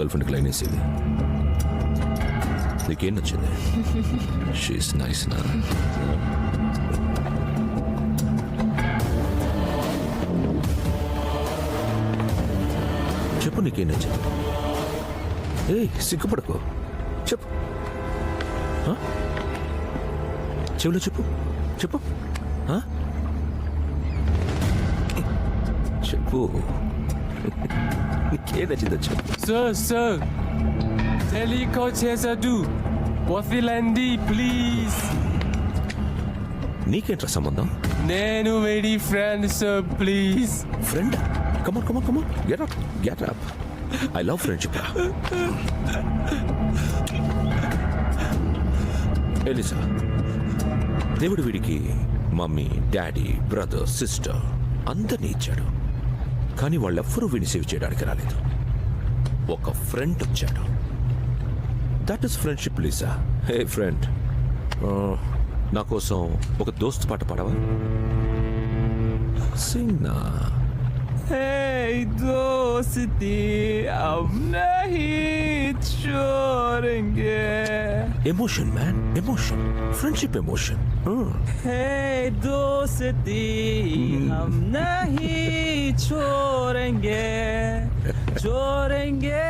Girl ఫ్రెండ్కి line వేసేది. నీకేం నచ్చింది? షీస్ నైస్ నా? చెప్పు నీకేం నచ్చింది? ఏ సిగ్గుపడకు, చెప్పు. చెవులో చెప్పు, చెప్పు, చెప్పు. నీకేం నచ్చిందో చెప్పు. సార్ హెలికాప్టర్ వదిలండి ప్లీజ్. నీకేంట్రా సంబంధం? నేను very friend sir, please. Friend? Come on come on come on, get up, get up. I love friendship రా. ఎలిసా, దేవుడు వీడికి మమ్మీ, డాడీ, బ్రదర్, సిస్టర్ అందరినీ ఇచ్చాడు. కానీ వాళ్ళెవ్వరూ వీడిని సేవ్ చేయడానికి రాలేదు. ఒక ఫ్రెండ్ వచ్చాడు. That is friendship Lisa. Hey friend, నా కోసం ఒక దోస్త్ పాట పాడవా? సింగ్ నా. Hey दोस्ती अब नहीं छोड़ेंगे. Emotion man, emotion, friendship emotion. Hey दोस्ती हम नहीं छोड़ेंगे, छोड़ेंगे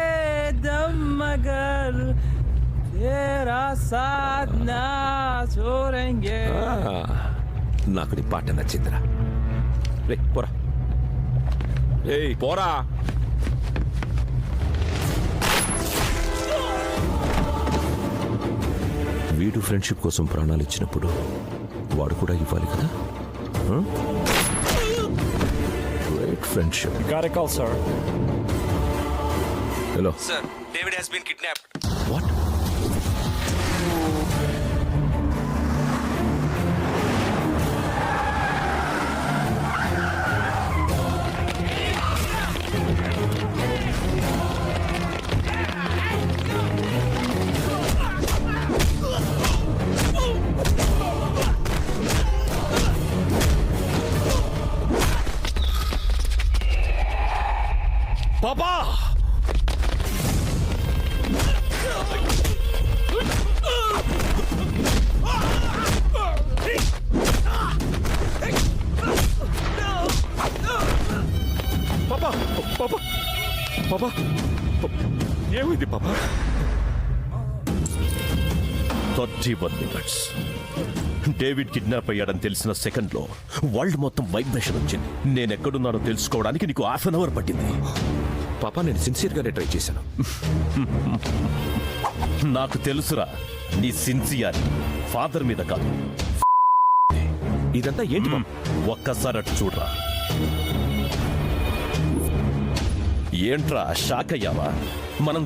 दम मगर तेरा साथ ना छोड़ेंगे. నాకు నీ పాట నచ్చిందిరా. రే పోరా, ఏయ్ పోరా. వీడు ఫ్రెండ్షిప్ కోసం ప్రాణాలు ఇచ్చినప్పుడు వాడు కూడా ఇవ్వాలి కదా. Great friendship. Got a call, sir. Hello Sir, David has been kidnapped. What? పాపా, పాపా, పాపా, పాపా, ఏమైంది పాపా? 31 minutes. డేవిడ్ కిడ్నాప్ అయ్యాడని తెలిసిన సెకండ్లో వరల్డ్ మొత్తం వైబ్రేషన్ వచ్చింది. నేనెక్కడున్నానో తెలుసుకోవడానికి నీకు హాఫ్ అన్ అవర్ పట్టింది. పాపా, నేను సిన్సియర్గానే ట్రై చేశాను. నాకు తెలుసురా నీ సిన్సియర్ ఫాదర్ మీద కాదు. ఇదంతా ఏంటి బాబు? ఒక్కసారి అటు చూడరా. ఏంట్రా షాక్ అయ్యావా? మనం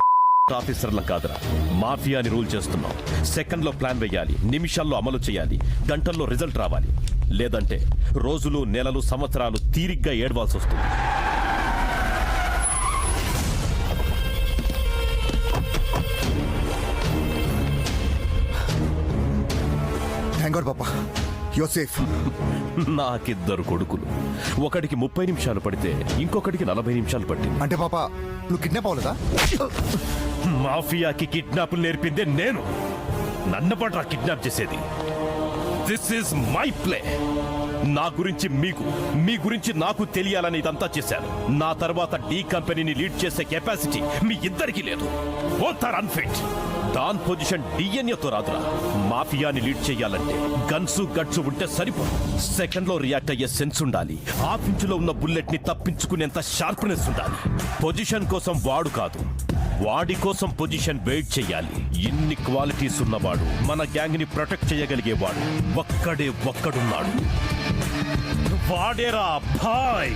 ఆఫీసర్లం కాదురా, మాఫియాని రూల్ చేస్తున్నాం. సెకండ్లో ప్లాన్ వేయాలి, నిమిషాల్లో అమలు చేయాలి, గంటల్లో రిజల్ట్ రావాలి. లేదంటే రోజులు, నెలలు, సంవత్సరాలు తీరిగ్గా ఏడవాల్సి వస్తుంది. థాంక్ గాడ్ పాపా, యు ఆర్ సేఫ్. నాకిద్దరు కొడుకులు. ఒకడికి 30 నిమిషాలు పడితే ఇంకొకడికి 40 నిమిషాలు పట్టింది. అంటే పాపా నువ్వు కిడ్నాప్ అవ్వలేదా? మాఫియాకి కిడ్నాప్ నేర్పిందే నేను. నన్ను పట్రా కిడ్నాప్ చేసేది. This is my play. నా గురించి మీకు, మీ గురించి నాకు తెలియాలని ఇదంతా చేశాను. నా తర్వాత డీ కంపెనీని లీడ్ చేసే కెపాసిటీ మీ ఇద్దరికీ లేదు. Both are unfit. Don position డిఎన్ఏతో రాదురా. మాఫియాని లీడ్ చేయాలంటే గన్సు గట్సు ఉంటే సరిపోదు. సెకండ్ లో రియాక్ట్ అయ్యే సెన్స్ ఉండాలి. ఆ పించులో ఉన్న బుల్లెట్ ని తప్పించుకునేంత షార్ప్నెస్ ఉండాలి. పొజిషన్ కోసం వాడు కాదు, వాడి కోసం పొజిషన్ వెయిట్ చెయ్యాలి. ఇన్ని క్వాలిటీస్ ఉన్నవాడు, మన గ్యాంగ్ ని ప్రొటెక్ట్ చేయగలిగేవాడు ఒక్కడున్నాడు. వాడేరా భాయ్.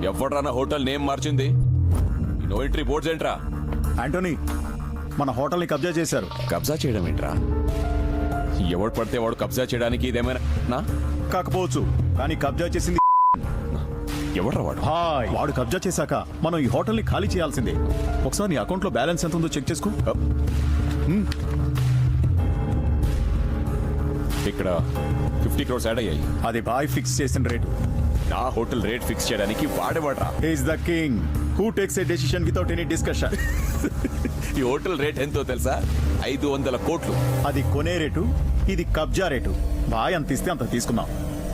ఎవడ్రా నా హోటల్ నేమ్ మార్చింది? నో ఎంట్రీ బోర్డ్స్ ఏంట్రా? యాంటోనీ, మన హోటల్ని కబ్జా చేశారు. కబ్జా చేయడం ఏంట్రా? ఎవడు పడితే వాడు కబ్జా చేయడానికి ఇదేమైనా నా? కాకపోవచ్చు, కానీ కబ్జా చేసింది ఎవడ్రా వాడు? హాయ్. వాడు కబ్జా చేశాక మనం ఈ హోటల్ని ఖాళీ చేయాల్సిందే. ఒకసారి నీ అకౌంట్లో బ్యాలెన్స్ ఎంత ఉందో చెక్ చేసుకో. ఇక్కడ 50 crores యాడ్ అయ్యాయి. అది బాయ్ ఫిక్స్ చేసిన రేటు. నా హోటల్ రేట్ ఫిక్స్ చేయడానికి వాడేవాడ్రా. Is the king who takes a decision without any discussion. ఈ హోటల్ రేట్ ఎంతో తెలుసా? 500 కోట్లు. అది కొనే రేటు, ఇది కబ్జా రేటు. బాయ్ అంత ఇస్తే అంత తీసుకున్నాం.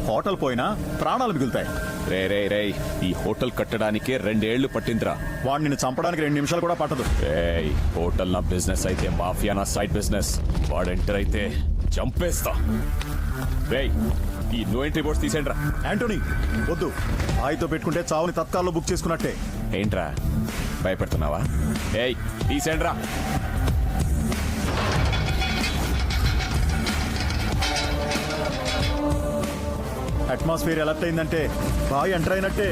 హోటల్ పోయినా ప్రాణాలు మిగులుతాయి. రే ఈ హోటల్ కట్టడానికే 2 ఏళ్లు పట్టిందిరా. వాడు నిన్ను చంపడానికి 2 నిమిషాలు కూడా పట్టదు. రేయ్, హోటల్ నా బిజినెస్ అయితే, మాఫియా నా సైడ్ బిజినెస్. వాడు ఎంటర్ అయితే చంపేస్తా. రేయ్, ఈ నో ఎంట్రీ బోర్డ్స్ తీసేయండిరా. యాంటోనీ, వద్దు. బాయ్తో పెట్టుకుంటే చావుని తత్కాల్లో బుక్ చేసుకున్నట్టే. ఏంట్రా భయపెడుతున్నావా? ఏయ్, తీసేయండిరా. అట్మాస్ఫియర్ ఎలర్ట్ అయిందంటే బాయ్ ఎంటర్ అయినట్టే.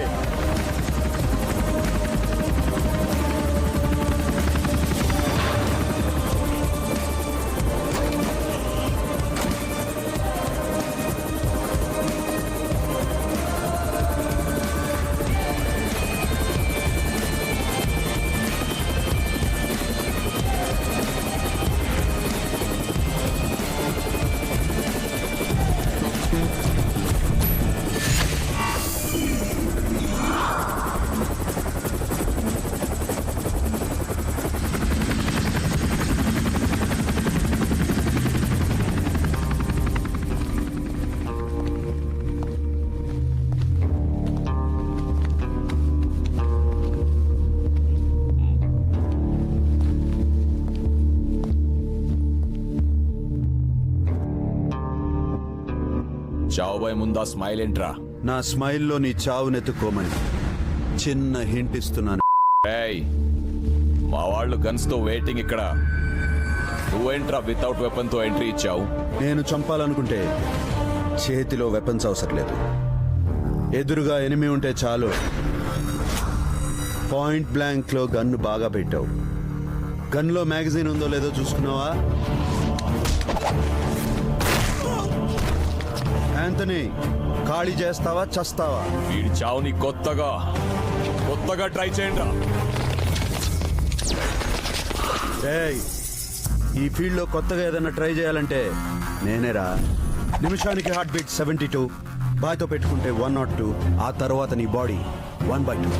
చావుబాయ్ ముందా స్మైల్ ఏంట్రా? నా స్మైల్లో నీ చావునెత్తుకోమని చిన్న హింట్ ఇస్తున్నాను. ఏయ్, మా వాళ్ళు గన్స్ తో వెయిటింగ్ ఇక్కడ. నువ్వేంట్రా వితౌట్ వెపన్ తో ఎంట్రీ ఇచ్చావు? నేను చంపాలనుకుంటే చేతిలో వెపన్స్ అవసరం లేదు. ఎదురుగా ఎనిమి ఉంటే చాలు. పాయింట్ బ్లాంక్ లో గన్ను బాగా పెట్టావు. గన్లో మ్యాగజైన్ ఉందో లేదో చూసుకున్నావా? యాంటనీ, ఖాళీ చేస్తావా చస్తావా? వీడి చావుని కొత్తగా ట్రై చేయండిరా. ఏయ్, ఈ ఫీల్డ్ లో కొత్తగా ఏదైనా ట్రై చేయాలంటే నేనేరా. నిమిషానికి హార్ట్ బీట్ 72, బాయ్తో పెట్టుకుంటే 102. ఆ తర్వాత నీ బాడీ 1/2.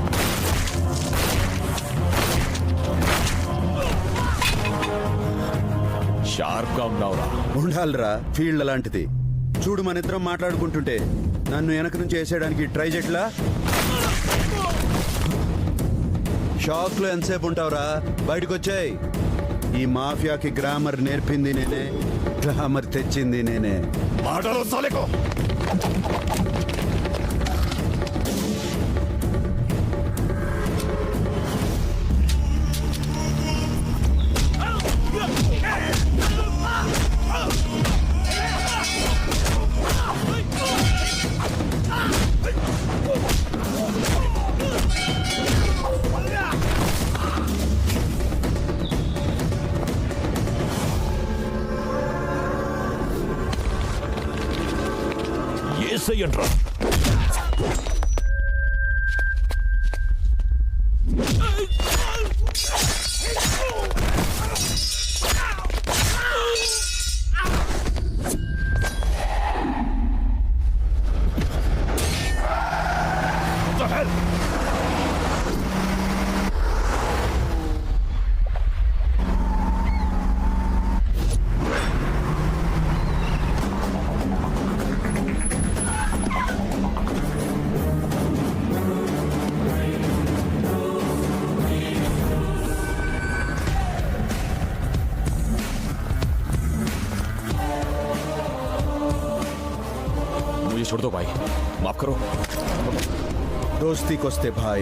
షార్ప్ గా ఉన్నావురా. ఉండాలిరా, ఫీల్డ్ అలాంటిది. చూడు, మన ఇద్దరం మాట్లాడుకుంటుంటే నన్ను వెనక నుంచి వేసేయడానికి ట్రై చేయట్లా. షాక్ లో ఎంతసేపు ఉంటావురా? బయటకు వచ్చాయి. ఈ మాఫియాకి గ్రామర్ నేర్పింది నేనే, గ్లామర్ తెచ్చింది నేనే. మాటలు సాలేకో. ఏసయ్యంట్రా. छोड़ दो भाई, माफ करो. दोस्ती कोस्ते भाई,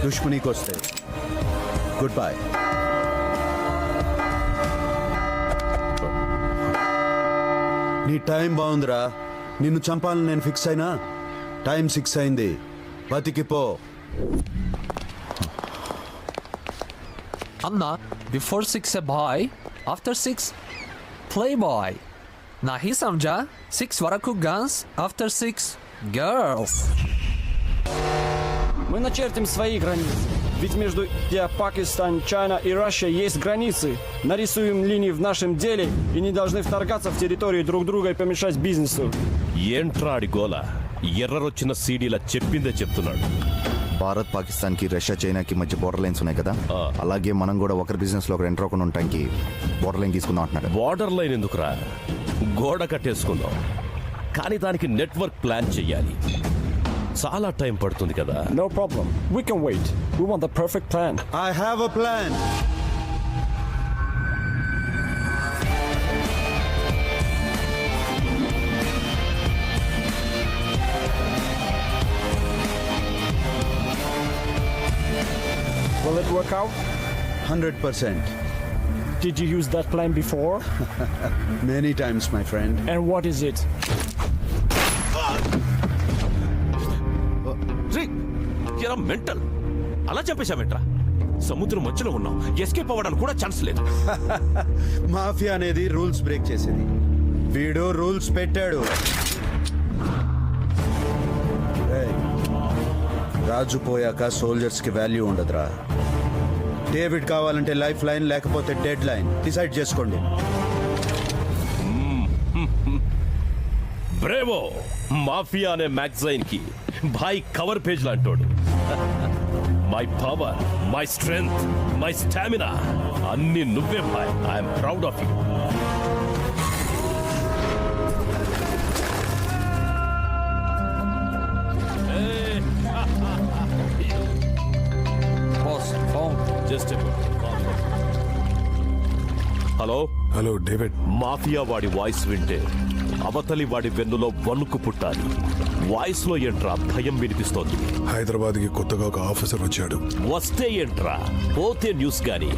दुश्मनी कोस्ते गुड बाय. నీ టైం బాగుందిరా. నిన్ను చంపాలని నేను ఫిక్స్ అయినా టైం 6 అయింది. బతికిపో. Anna, before 6 a boy, after 6 playboy. Nahi samjha? 6 varaku guns, after 6 girls. Мы начертим свои границы. Ведь между Пакистан, Чайна и Россия есть границы. Нарисуем линии в нашем деле и не должны вторгаться в территорию друг друга и помешать бизнесу. ఏంట్రా ఆడి గోల ఎర్రరొచ్చిన సీడీలా చెప్పిందే చెప్తున్నాడు. భారత్ పాకిస్తాన్ కి రష్యా చైనాకి మధ్య బోర్డర్ లైన్స్ ఉన్నాయి కదా, అలాగే మనం కూడా ఒకరి బిజినెస్ లో ఒకరు ఎంటర్ అవ్వకుండా ఉండటానికి బోర్డర్ లైన్ తీసుకుందాం అంటున్నాడు. బార్డర్ లైన్ ఎందుకురా, గోడ కట్టేసుకుందాం. కానీ దానికి నెట్వర్క్ ప్లాన్ చెయ్యాలి. చాలా టైం పడుతుంది కదా. No problem. We can wait. We want the perfect plan. I have a plan. Will it work out? 100%. Did you use that plan before? Many times, my friend. And what is it? ఎరా mental, అలా చంపేశావేంట్రా? సముద్రం మధ్యలో ఉన్నాం, escape అవ్వడానికి కూడా chance లేదు. Mafia అనేది rules break చేసేది. వీడు రూల్స్ పెట్టాడు. ఏయ్, రాజు పోయాక సోల్జర్స్ కి వాల్యూ ఉండదురా. డేవిడ్ కావాలంటే లైఫ్ లైన్, లేకపోతే డెడ్ లైన్. డిసైడ్ చేసుకోండి. బ్రేవో మాఫియా అనే మ్యాగజైన్ కి భాయ్ కవర్ పేజ్ లాంటోడు. My power, my strength, my stamina అన్ని నువ్వే Bhai. I'm proud of you. Boss, phone. Just hello hello David. Mafia వాడి వాయిస్ వింటే అవతలి వాడి వెన్నులో వణుకు పుట్టాలి. వాయిస్ లో ఏంట్రా భయం వినిపిస్తోంది? హైదరాబాద్ కి కొత్తగా ఒక ఆఫీసర్ వచ్చాడు. వస్తే ఏంట్రా, పోతే న్యూస్ గాని.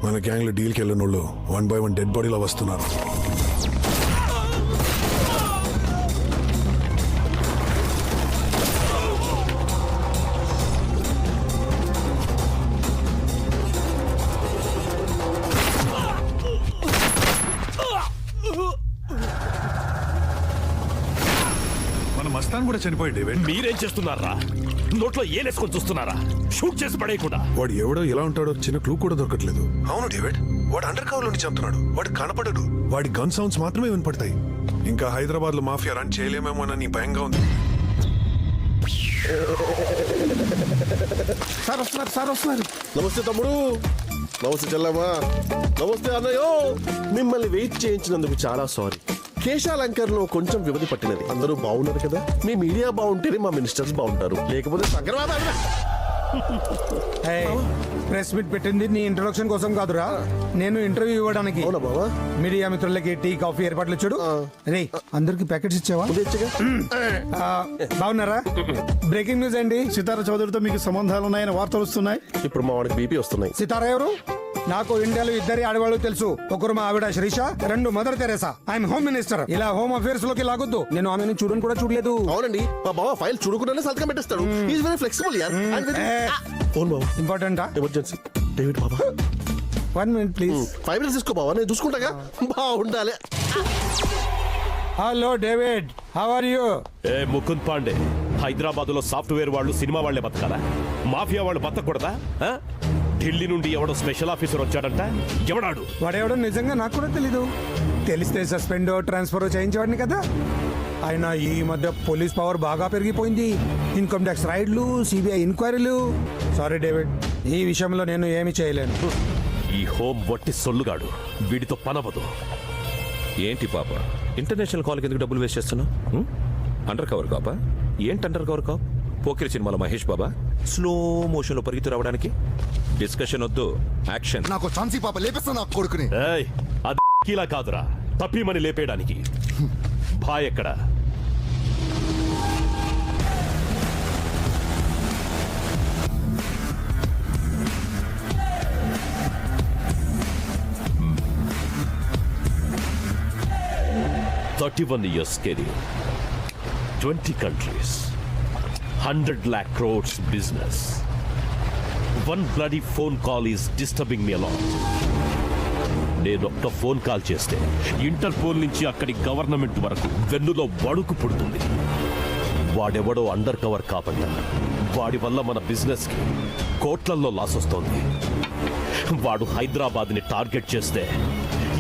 మన గ్యాంగ్ లో డీల్ కి వెళ్ళిన వాళ్ళు 1 by 1 డెడ్ బాడీలో వస్తున్నారు. మస్తాన్ కూడా చనిపోయాడు డేవిడ్. మీరేం చేస్తున్నారా? నోట్లో ఏలేసుకొని చూస్తున్నారా? షూట్ చేసి పడేయకుండా. వాడు ఎవడో ఎలా ఉంటాడో చిన్న క్లూ కూడా దొరకట్లేదు. అవును డేవిడ్, వాడు అండర్ కవర్ లోని చంపుతున్నాడు. వాడు కనపడడు. వాడి గన్ సౌండ్స్ మాత్రమే వినపడతాయి. ఇంకా హైదరాబాద్ లో మాఫియా రన్ చేయలేమేమోనని భయంగా ఉంది. సార్ వస్తున్నారు. నమస్తే తమ్ముడు. నమస్తే చెల్లమ్మా. నమస్తే అన్నయ్యో. మిమ్మల్ని వెయిట్ చేయించినందుకు చాలా సారీ. కేశాలంకర్ లో కొంచెం వ్యవధి పట్టినది. అందరూ బాగున్నారు కదా? మీ మీడియా బాగుంటేనే మా మినిస్టర్స్ బాగుంటారు, లేకపోతే ప్రెస్ మీట్ పెట్టింది నీ ఇంట్రొడక్షన్ కోసం కాదురా, నేను ఇంటర్వ్యూ ఇవ్వడానికి. అవునా బావా? మీడియా మిత్రులకి టీ కాఫీ ఏర్పాట్లు చూడు. రే అందరికి ప్యాకెట్స్ ఇచ్చావా? బాగున్నారా? బ్రేకింగ్ న్యూస్ అండి. సితారా చౌదరితో మీకు సంబంధాలు ఉన్నాయని వార్తలు వస్తున్నాయి. ఇప్పుడు మా వాడికి బీపీ వస్తున్నాయి. సితారా ఎవరు? నాకు ఇండియాలో ఇద్దరి ఆడవాళ్ళు తెలుసు. ఒకరు మా ఆవిడ శ్రీష, రెండు mother Teresa. I'm home minister. ఇలా హోమ్ అఫేర్స్ లోకి లాగొద్దు. నేను ఆమెను చూడని కూడా చూడలేదు. అవునండి, మా బావ ఫైల్ చూడకుండానే సంతకం పెట్టేస్తాడు. ఈజ్ వెరీ ఫ్లెక్సిబుల్ యార్. ఫోన్ బావ ఇంపార్టెంటా? ఎమర్జెన్సీ. డేవిడ్ బాబా 1 minute ప్లీజ్. 5 minutes తీసుకో బావా, నేను చూసుకుంటాగా. బాగుండాలి. Hello David, how are you? ఏ ముకుంద్ పాండే, హైదరాబాద్ లో సాఫ్ట్వేర్ వాళ్ళు సినిమా వాళ్లే బతకాలా? మాఫియా వాళ్ళు బతకూడదా? ఢిల్లీ నుండి ఎవడో స్పెషల్ ఆఫీసర్ వచ్చాడంట. ఎవడాడు? వాడెవడో నిజంగా నాకు కూడా తెలీదు. తెలిస్తే సస్పెండ్ ట్రాన్స్ఫర్ చేయించేవాడిని కదా. అయినా ఈ మధ్య పోలీస్ పవర్ బాగా పెరిగిపోయింది. ఇన్కమ్ ట్యాక్స్ రైడ్లు, సిబిఐ ఎంక్వైరీలు. సారీ డేవిడ్, ఈ విషయంలో నేను ఏమి చేయలేను. ఈ హోమ్ వట్టి సొల్లుగాడు, వీడితో పనవదు. ఏంటి పాప, ఇంటర్నేషనల్ కాల్కి ఎందుకు డబ్బులు వేస్ట్ చేస్తున్నావు? అండర్ కవర్ కాపా? ఏంటి అండర్ కవర్ కాప్? పోకిరి సినిమాలో మహేష్ బాబా స్లో మోషన్ లో పరిగెత్తు రావడానికి? డిస్కషన్ వద్దు, యాక్షన్. నాకు ఛాన్సీ పాప లేపేస్తా నా కొడుకుని. అది ఇలా కాదురా, తప్పిమని లేపేయడానికి. భాయ్ ఎక్కడ? $31 years career, 20 countries, 100 lakh crores business. One bloody phone call is disturbing me a lot. నేను ఒక్క ఫోన్ కాల్ చేస్తే ఇంటర్పోల్ నుంచి అక్కడి గవర్నమెంట్ వరకు వెన్నులో వణుకు పుడుతుంది. వాడెవడో అండర్ కవర్ కాబట్టి వాడి వల్ల మన బిజినెస్ కి కోట్లల్లో లాస్ వస్తోంది. వాడు హైదరాబాద్ ని టార్గెట్ చేస్తే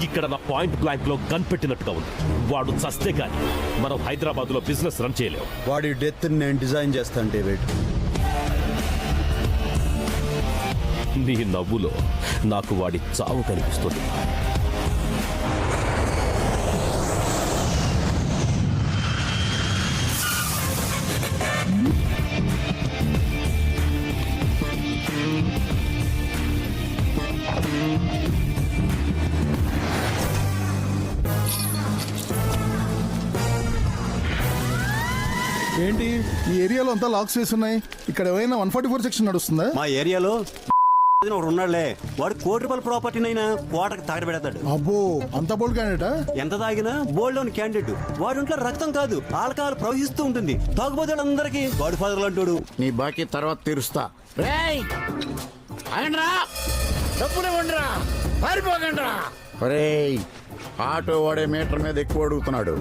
ఇక్కడ నా పాయింట్ బ్లాంక్ లో గన్ పెట్టినట్టుగా ఉంది. వాడు చస్తే గాని మనం హైదరాబాద్ లో బిజినెస్ రన్ చేయలేము. వాడి డెత్ నేను డిజైన్ చేస్తాను డేవిడ్. నీ నవ్వులో నాకు వాడి చావు కనిపిస్తుంది. ఏంటి ఈ ఏరియాలో అంతా లాక్స్ వేసి ఉన్నాయి. ఇక్కడ ఏమైనా 144 సెక్షన్ నడుస్తుందా? మా ఏరియాలో ఒకడు ఉన్నాడులే, వాడు ₹1 ప్రాపర్టీనైనా కోటకు తగలబెడతాడు. అబ్బో, అంత బోల్డ్ క్యాండిడేటా? ఎంత తాగినా బోల్డ్ లోని క్యాండిడేట్. వాడి ఒంట్లో రక్తం కాదు, ఆల్కహాల్ ప్రవహిస్తూ ఉంటుంది. తాగుబోతాడు అందరికి గాడ్ ఫాదర్ అంటాడు. నీ బాకీ తర్వాత తీరుస్తా. ఆటో వాడే మీటర్ మీద ఎక్కువ అడుగుతున్నాడు.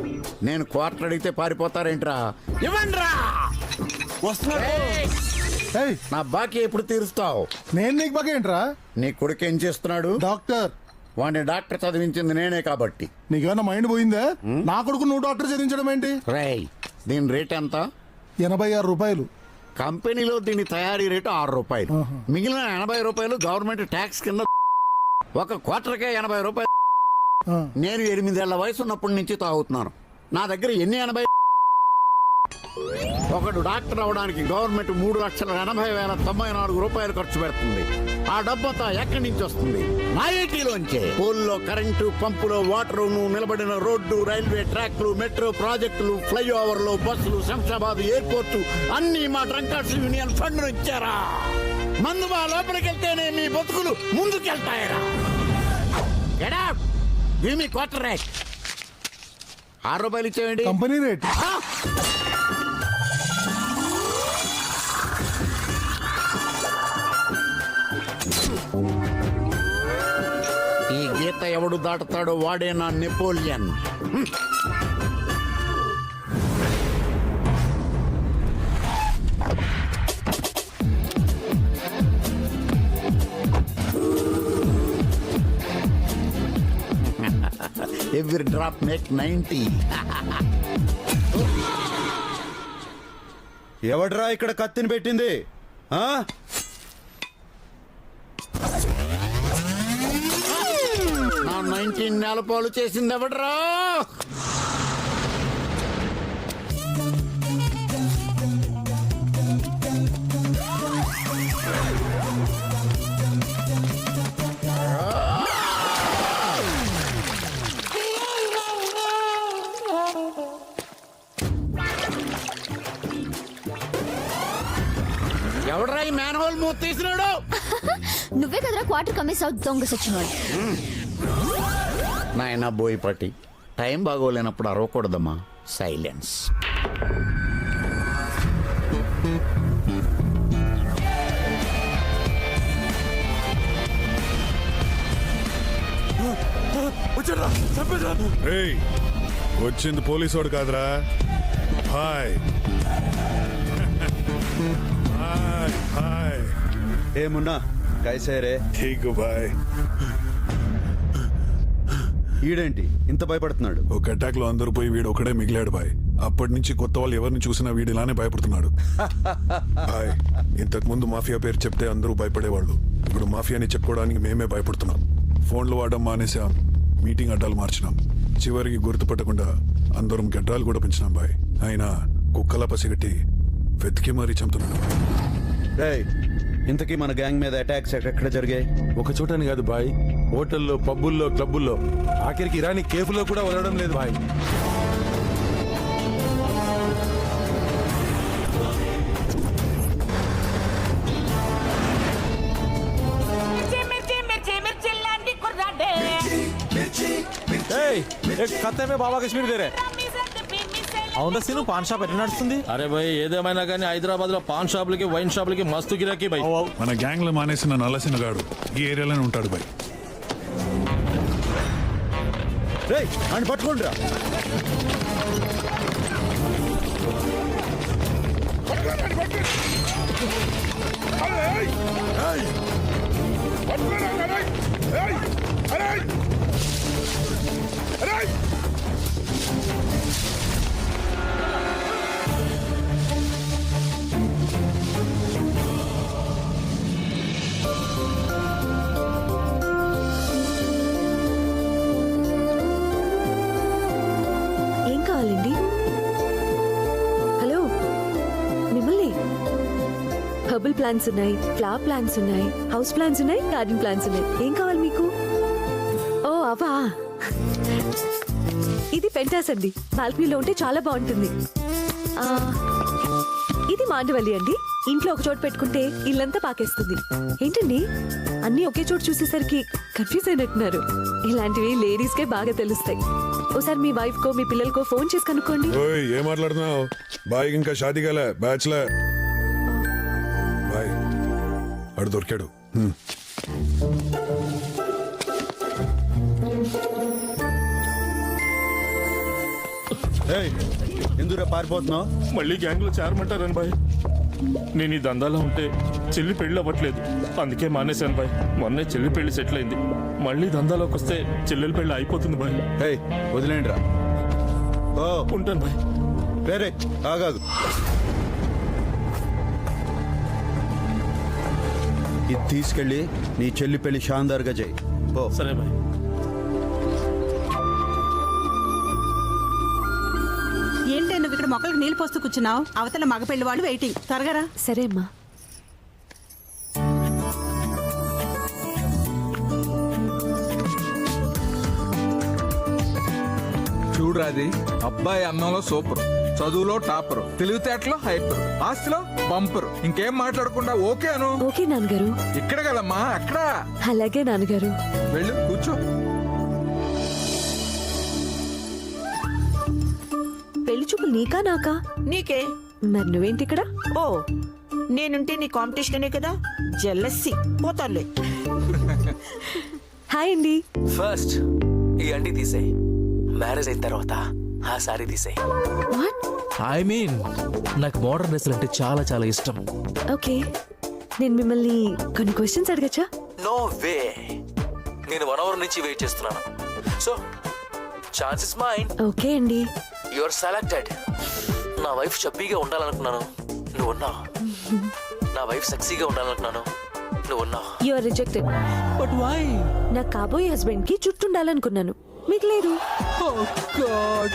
నేను క్వార్టర్ అడిగితే పారిపోతారేంట్రా? ఇవ్వండిరా. వస్తున్నాడు. నా బాకీ ఎప్పుడు తీరుస్తావు? నేను నీకు బాగా ఏంట్రా? నీ కొడుకు ఏం చేస్తున్నాడు? డాక్టర్. వాడిని డాక్టర్ చదివించింది నేనే కాబట్టి. నీకేమన్నా మైండ్ పోయిందా? నా కొడుకు నువ్వు డాక్టర్ చదివించడం ఏంటి? రేయ్, దీని రేట్ ఎంత? ₹86. కంపెనీలో దీని తయారీ రేటు ₹6. మిగిలిన ₹80 గవర్నమెంట్ ట్యాక్స్ కింద. ఒక క్వార్టర్కే ₹80. నేను 8 ఏళ్ల వయసు ఉన్నప్పటి నుంచి తాగుతున్నాను. నా దగ్గర ఎన్ని 80? ఒకడు డాక్టర్ అవడానికి గవర్నమెంట్ ₹3,80,094 ఖర్చు పెడుతుంది. ఆ డబ్బంతా ఎక్కడి నుంచి వస్తుంది? నా ఏటీలోంచే. పోల్లో కరెంటు, పంపులో వాటరు, నువ్వు నిలబడిన రోడ్డు, రైల్వే ట్రాక్లు, మెట్రో ప్రాజెక్టులు, ఫ్లైఓవర్లు, బస్సులు, శంషాబాద్ ఎయిర్పోర్టు అన్ని మా డ్రంకర్స్ యూనియన్ ఫండ్ ఇచ్చారా? మందు మా లోపలికి వెళ్తేనే మీ బతుకులు ముందుకెళ్తాయరా? మీ క్వార్టర్ రేట్ ₹6 ఇచ్చేయండి. Company rate. ఈ గీత ఎవడు దాటుతాడో వాడే నా నెపోలియన్. Every drop make 90. ఎవడ్రా ఇక్కడ కత్తిని పెట్టింది? నా 19 నేలపాలు చేసింది ఎవడ్రా? ఎవడ్రా ఈ మ్యాన్ హోల్ మూత తీసినాడు? నువ్వే కదరా క్వార్టర్ కమ్మేసావు, దొంగ సచ్చినవాడు. నాయనా బోయపాటి, టైం బాగోలేనప్పుడు అరవకూడదమ్మా. సైలెన్స్. వచ్చింది పోలీసు వాడు కాదురా. Hi hi hi. ఏమున్నా కైసేరే? ఠీక్ బాయ్. ఈడేంటి ఇంత భయపడుతున్నాడు? ఒక అటాక్ లో అందరూ పోయి వీడు ఒకడే మిగిలాడు బాయ్. అప్పటి నుంచి కొత్త వాళ్ళు ఎవరిని చూసినా వీడు ఇలానే భయపడుతున్నాడు. బాయ్, ఇంతకు ముందు మాఫియా పేరు చెప్తే అందరూ భయపడేవాళ్ళు. ఇప్పుడు మాఫియాని చెప్పుకోవడానికి మేమే భయపడుతున్నాం. ఫోన్లు వాడడం మానేసాం, మీటింగ్ అడ్డాలు మార్చినాం. చివరికి గుర్తుపట్టకుండా అందరం గడ్డాలు కూడా పెంచినాం బాయ్. అయినా కుక్కలా పసిగట్టి వెతికి మరీ చంపుతున్నాడు. ఇంతకీ మన గ్యాంగ్ మీద అటాక్స్ ఎక్కడ జరిగాయి? ఒక చోటని కాదు బాయ్, హోటల్లో, పబ్బుల్లో, క్లబ్బుల్లో, ఆఖరికి ఇరానీ కేఫ్లో కూడా వదలడం లేదు బాయ్. एक खत्ते में बाबा कश्मीर दे रहे। అవునా సీను పాన్ షాప్ ఎట్లా నడుస్తుంది? అరే భయ్ ఏదేమైనా కానీ హైదరాబాద్ లో పాన్ షాపులకి వైన్ షాపులకి మస్తు గిరాకీ భయ్. మన గ్యాంగ్ లో మానేసిన నల్లసిన గాడు ఈ ఏరియాలోనే ఉంటాడు బాయ్. రేయ్ అని పట్టుకోండి రా. ఏం కావాలండి? హలో, మిమ్మల్ని. హెర్బల్ ప్లాంట్స్ ఉన్నాయి, ఫ్లవర్ ప్లాంట్స్ ఉన్నాయి, హౌస్ ప్లాంట్స్ ఉన్నాయి, గార్డెన్ ప్లాంట్స్ ఉన్నాయి. ఏం కావాలి మీకు? ఓ అవా, ఇది పెంటాస్ అండి. బాల్కనీలో ఉంటే చాలా బాగుంటుంది. ఆ, ఇది మాండవల్లి అండి. ఇంట్లో ఒక చోట పెట్టుకుంటే ఇల్లంతా పాకేస్తుంది. ఏంటండి అన్నీ ఒకే చోటు చూసేసరికి కన్ఫ్యూజ్ అయినట్టున్నారు. ఇలాంటివి లేడీస్ కే బాగా తెలుస్తాయి. ఓసారి మీ వైఫ్ కో మీ పిల్లలకో ఫోన్ చేసి కనుక్కోండి. ఓయ్ ఏం మాట్లాడుతున్నావు? బాయ్ ఇంకా షాదీ కాలే, బ్యాచ్లర్. బాయ్ అడు దొరికాడు. ఎందుకురా పారిపోతున్నావు? మళ్ళీ గ్యాంగ్ లో చేరమంటారని బాయ్. నేను ఈ దందాలో ఉంటే చెల్లి పెళ్లి అవ్వట్లేదు, అందుకే మానేశాను బాయ్. మొన్నే చెల్లి పెళ్లి సెటిల్ అయింది, మళ్ళీ దందాలోకి వస్తే చెల్లెలి పెళ్లి అయిపోతుంది బాయ్. వదిలేండి రా. ఓ ఉంటాను బాయ్. వేరే ఆగాదు. ఇది తీసుకెళ్ళి నీ చెల్లి పెళ్లి షాందార్గా చేయి. ఓ సరే బాయ్. ఏంటి నువ్వు ఇక్కడ మొక్కలకు నీళ్ళు పోస్తూ కూర్చున్నావు? అవతల మగ పెళ్లి వాళ్ళు వెయిటింగ్. త్వరగా రా. సరే అమ్మా. చూడరాది, అబ్బాయి అన్నంలో సూపర్, చదువులో టాపర్, తెలివితేటలో హైపర్, ఆస్తిలో బంపర్. ఇంకేం మాట్లాడకుండా ఓకే అను. ఓకే నాన్నగారు. ఇక్కడ కదమ్మా, అక్కడ. అలాగే నాన్నగారు. వెళ్ళు కూర్చో. పెళ్లి చూపులు నీకా నాకా? నీకే. మరి నువ్వేంటి ఇక్కడ? ఓ, నేనుంటే నీ కాంపిటీషనే కదా. జెల్లస్సి పోతాలే. హాయ్ అండి. ఫస్ట్ ఈ అండి తీసేయ్, మ్యారేజ్ అయిన తర్వాత ఆ సారీ తీసేయ్. వాట్? ఐ మీన్ నాకు మోడర్న్ డ్రెస్సులు అంటే చాలా చాలా ఇష్టం. ఓకే, నేను మిమ్మల్ని కొన్ని క్వశ్చన్స్ అడగచ్చా? నో వే, నేను 1 అవర్ నుంచి వెయిట్ చేస్తున్నాను. So chance is mine. Okay అండి. You are selected. నా వైఫ్ చబ్బీగా ఉండాలనుకున్నాను, నువ్వు ఉన్నావు. నా వైఫ్ సెక్సీగా ఉండాలనుకున్నాను, నువ్వు ఉన్నావు. You are rejected. But why? నా కాబోయే హస్బెండ్ కి జుట్టు ఉండాలనుకున్నాను, మీకు లేదు. Oh God.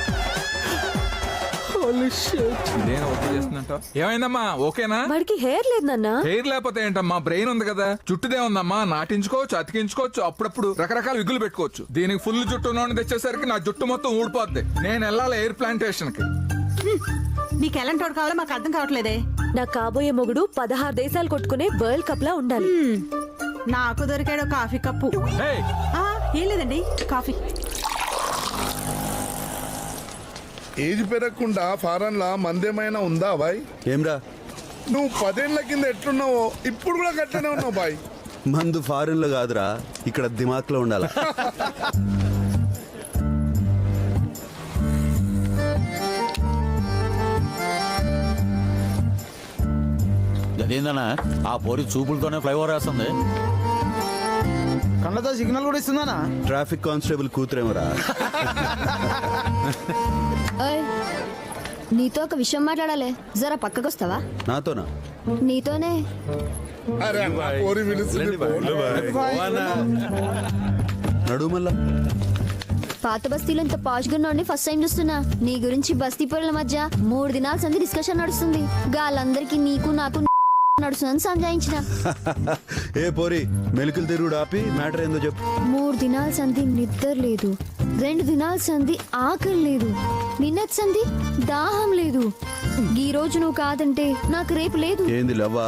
Holy shit. నేను ఓకే చేస్తున్నట్టు ఏమైందమ్మా? ఓకేనా? వాడికి హెయిర్ లేదు నాన్న. హెయిర్ లేకపోతే ఏంటమ్మా, బ్రెయిన్ ఉంది కదా. జుట్టుదే ఉందమ్మా, నాటించుకోవచ్చు, అతికించుకోవచ్చు, అప్పుడప్పుడు రకరకాల విగులు పెట్టుకోవచ్చు. దీనికి ఫుల్ జుట్టు ఉన్నోడిని తెచ్చేసరికి నా జుట్టు మొత్తం ఊడిపోద్ది. నేను వెళ్ళాలి ఎయిర్ ప్లాంటేషన్ కి. నీకు ఎలాంటి వాడు కావాలో మాకు అర్థం కావట్లేదే. నా కాబోయే మొగుడు 16 దేశాలు కొట్టుకునే వరల్డ్ కప్ లా ఉండాలి. నాకు దొరికాడు కాఫీ కప్పు. ఏం లేదండి, కాఫీ. ఏజ్ పెరగకుండా ఫారెన్ లా మందేమైనా ఉందా బాయ్? ఏమ్రా నువ్వు 10 ఏళ్ల కింద ఎట్లున్నావో ఇప్పుడు కూడా గట్లనే ఉన్నావు బాయ్. మందు ఫారెన్ లో కాదురా, ఇక్కడ దిమాక్ లో ఉండాలి. అదేందన్నా ఆ పోరి చూపులతోనే ఫ్లైఓవర్ వేస్తుంది. కళ్ళతో సిగ్నల్ కూడా ఇస్తుందానా? Traffic constable కూతురేమరా. నీతో ఒక విషయం మాట్లాడాలి, జరా పక్కకొస్తావా? నాతోనా? నీతోనే. అరే పోరి పిలుస్తుంది. నడు మళ్ళా. పాత బస్తీలో ఇంత పాష్ గా ఫస్ట్ టైం చూస్తున్నా. నీ గురించి బస్తీ పొరల మధ్య 3 దినాల సంది డిస్కషన్ నడుస్తుంది. గాలందరికి నీకు నాకు నడుస్తుందని సంజాయించిన. ఏ పోరి, మెలికలు తిరుగుడు ఆపి మ్యాటర్ ఏందో చెప్పు. 3 దినాల సంది నిద్ర లేదు, 2 దినాల సంది ఆకలి లేదు, నిన్నచ్చింది దాహం లేదు. ఈ రోజు నువ్వు కాదంటే నాకు రేపు లేదు. ఏంది లవ్వా?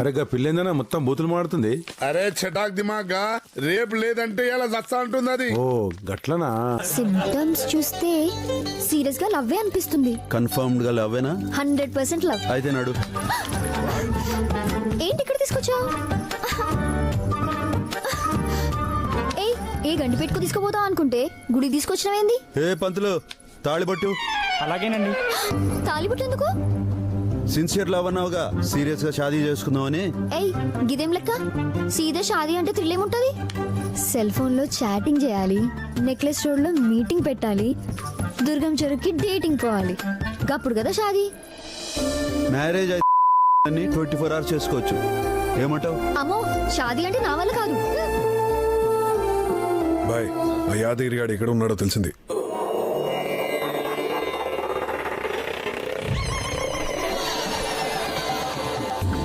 అరే గా పిల్లేందనా మొత్తం బూతులు మాడుతుంది. అరే చటాక్ దిమాగ్గా రేపు లేదంటే ఇలా చస్తా అంటుంది అది. ఓ గట్లనా? సిమ్టమ్స్ చూస్తే సీరియస్ గా లవ్వే అనిపిస్తుంది. కన్ఫర్మ్డ్ గా లవ్వేనా? 100% లవ్. అయితే నడు. ఏంటి ఇక్కడ తీసుకొచ్చావు? ఏయ్, ఏ గండి పెట్టుకు తీసుకుపోతావు అనుకుంటే గుడి తీసుకొచ్చినవేంది? ఏ పంతులు తాళిబట్టు. అలాగేనండి. తాలిబుట్టు ఎందుకు? సిన్సియర్ లవ్ అన్నావుగా, సీరియస్ గా షాదీ చేసుకుందామని. ఏయ్, గిదేం లెక్క? సీదా షాదీ అంటే థ్రిల్ ఏముంటది? సెల్ ఫోన్ లో చాటింగ్ చేయాలి, నెక్లెస్ రోడ్ లో మీటింగ్ పెట్టాలి, దుర్గం చెరువుకి డేటింగ్ పోవాలి, గప్పుడు కదా షాదీ. మ్యారేజ్ అయితే 24 hours చేసుకోవచ్చు. ఏమంటావు? అమ్మో, షాదీ అంటే నా వల్ల కాదు. బాయ్, ఆ యాదగిరి గాడు ఎక్కడ ఉన్నాడో తెలిసింది.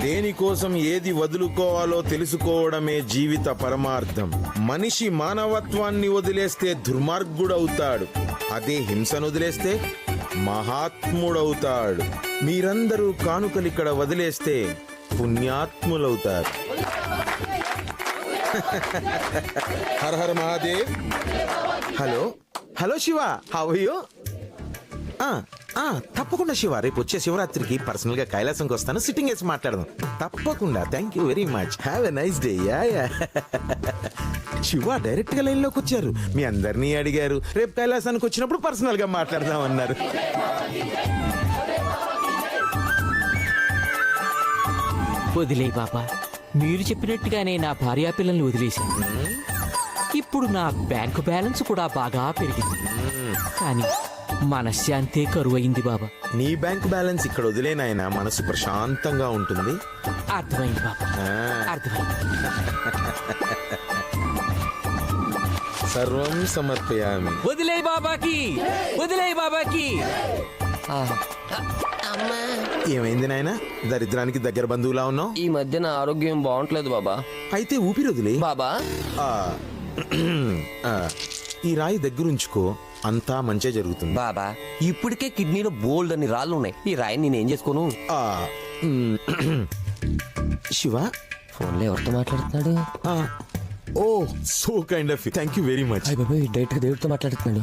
దేనికోసం ఏది వదులుకోవాలో తెలుసుకోవడమే జీవిత పరమార్థం. మనిషి మానవత్వాన్ని వదిలేస్తే దుర్మార్గుడవుతాడు, అదే హింసను వదిలేస్తే మహాత్ముడవుతాడు. మీరందరూ కానుకలిక్కడ వదిలేస్తే పుణ్యాత్ములవుతారు. Hara Hara Mahadev. Hello hello Shiva, how are you? తప్పకుండా శివ, రేపు వచ్చే శివరాత్రికి పర్సనల్ గా కైలాసంకి వస్తాను, సిట్టింగ్ వేసి మాట్లాడదాం. తప్పకుండా. Thank you very much. Have a nice day. Shiva direct గా లైన్ లోకి వచ్చారు. మీ అందరినీ అడిగారు, రేపు కైలాసానికి వచ్చినప్పుడు పర్సనల్ గా మాట్లాడదాం అన్నారు. వదిలే బాబా, మీరు చెప్పినట్టుగానే నా భార్యాపిల్లల్ని వదిలేశాను. ఇప్పుడు నా బ్యాంకు బ్యాలెన్స్ కూడా బాగా పెరిగింది, కానీ మనశ్శాంతే కరువైంది బాబా. నీ బ్యాంక్ బ్యాలెన్స్ ఇక్కడ వదిలేనాయన, మనసు ప్రశాంతంగా ఉంటుంది. అర్థమైంది బాబా, అర్థమైంది. సర్వం సమర్పయామి. వదిలే బాబాకి, వదిలే బాబాకి. ఏమైంది నాయన, దరిద్రానికి దగ్గర బంధువులా ఉన్నావు? ఈ మధ్య నా ఆరోగ్యం బాగుంటలేదు బాబా. అయితే ఊపిరి వదిలే బాబా. ఈ రాయి దగ్గరుంచుకో, అంతా మంచి జరుగుతుంది. బాబా, ఇప్పటికే కిడ్నీలో బోల్డ్ అని రాళ్ళు ఉన్నాయి, ఈ రాయిని నేనేం చేసుకోను? శివ, ఫోన్లో ఎవరితో మాట్లాడుతున్నాడు? Oh so kind of, thank you very much. Direct గా దేవుడితో మాట్లాడుతున్నాడు.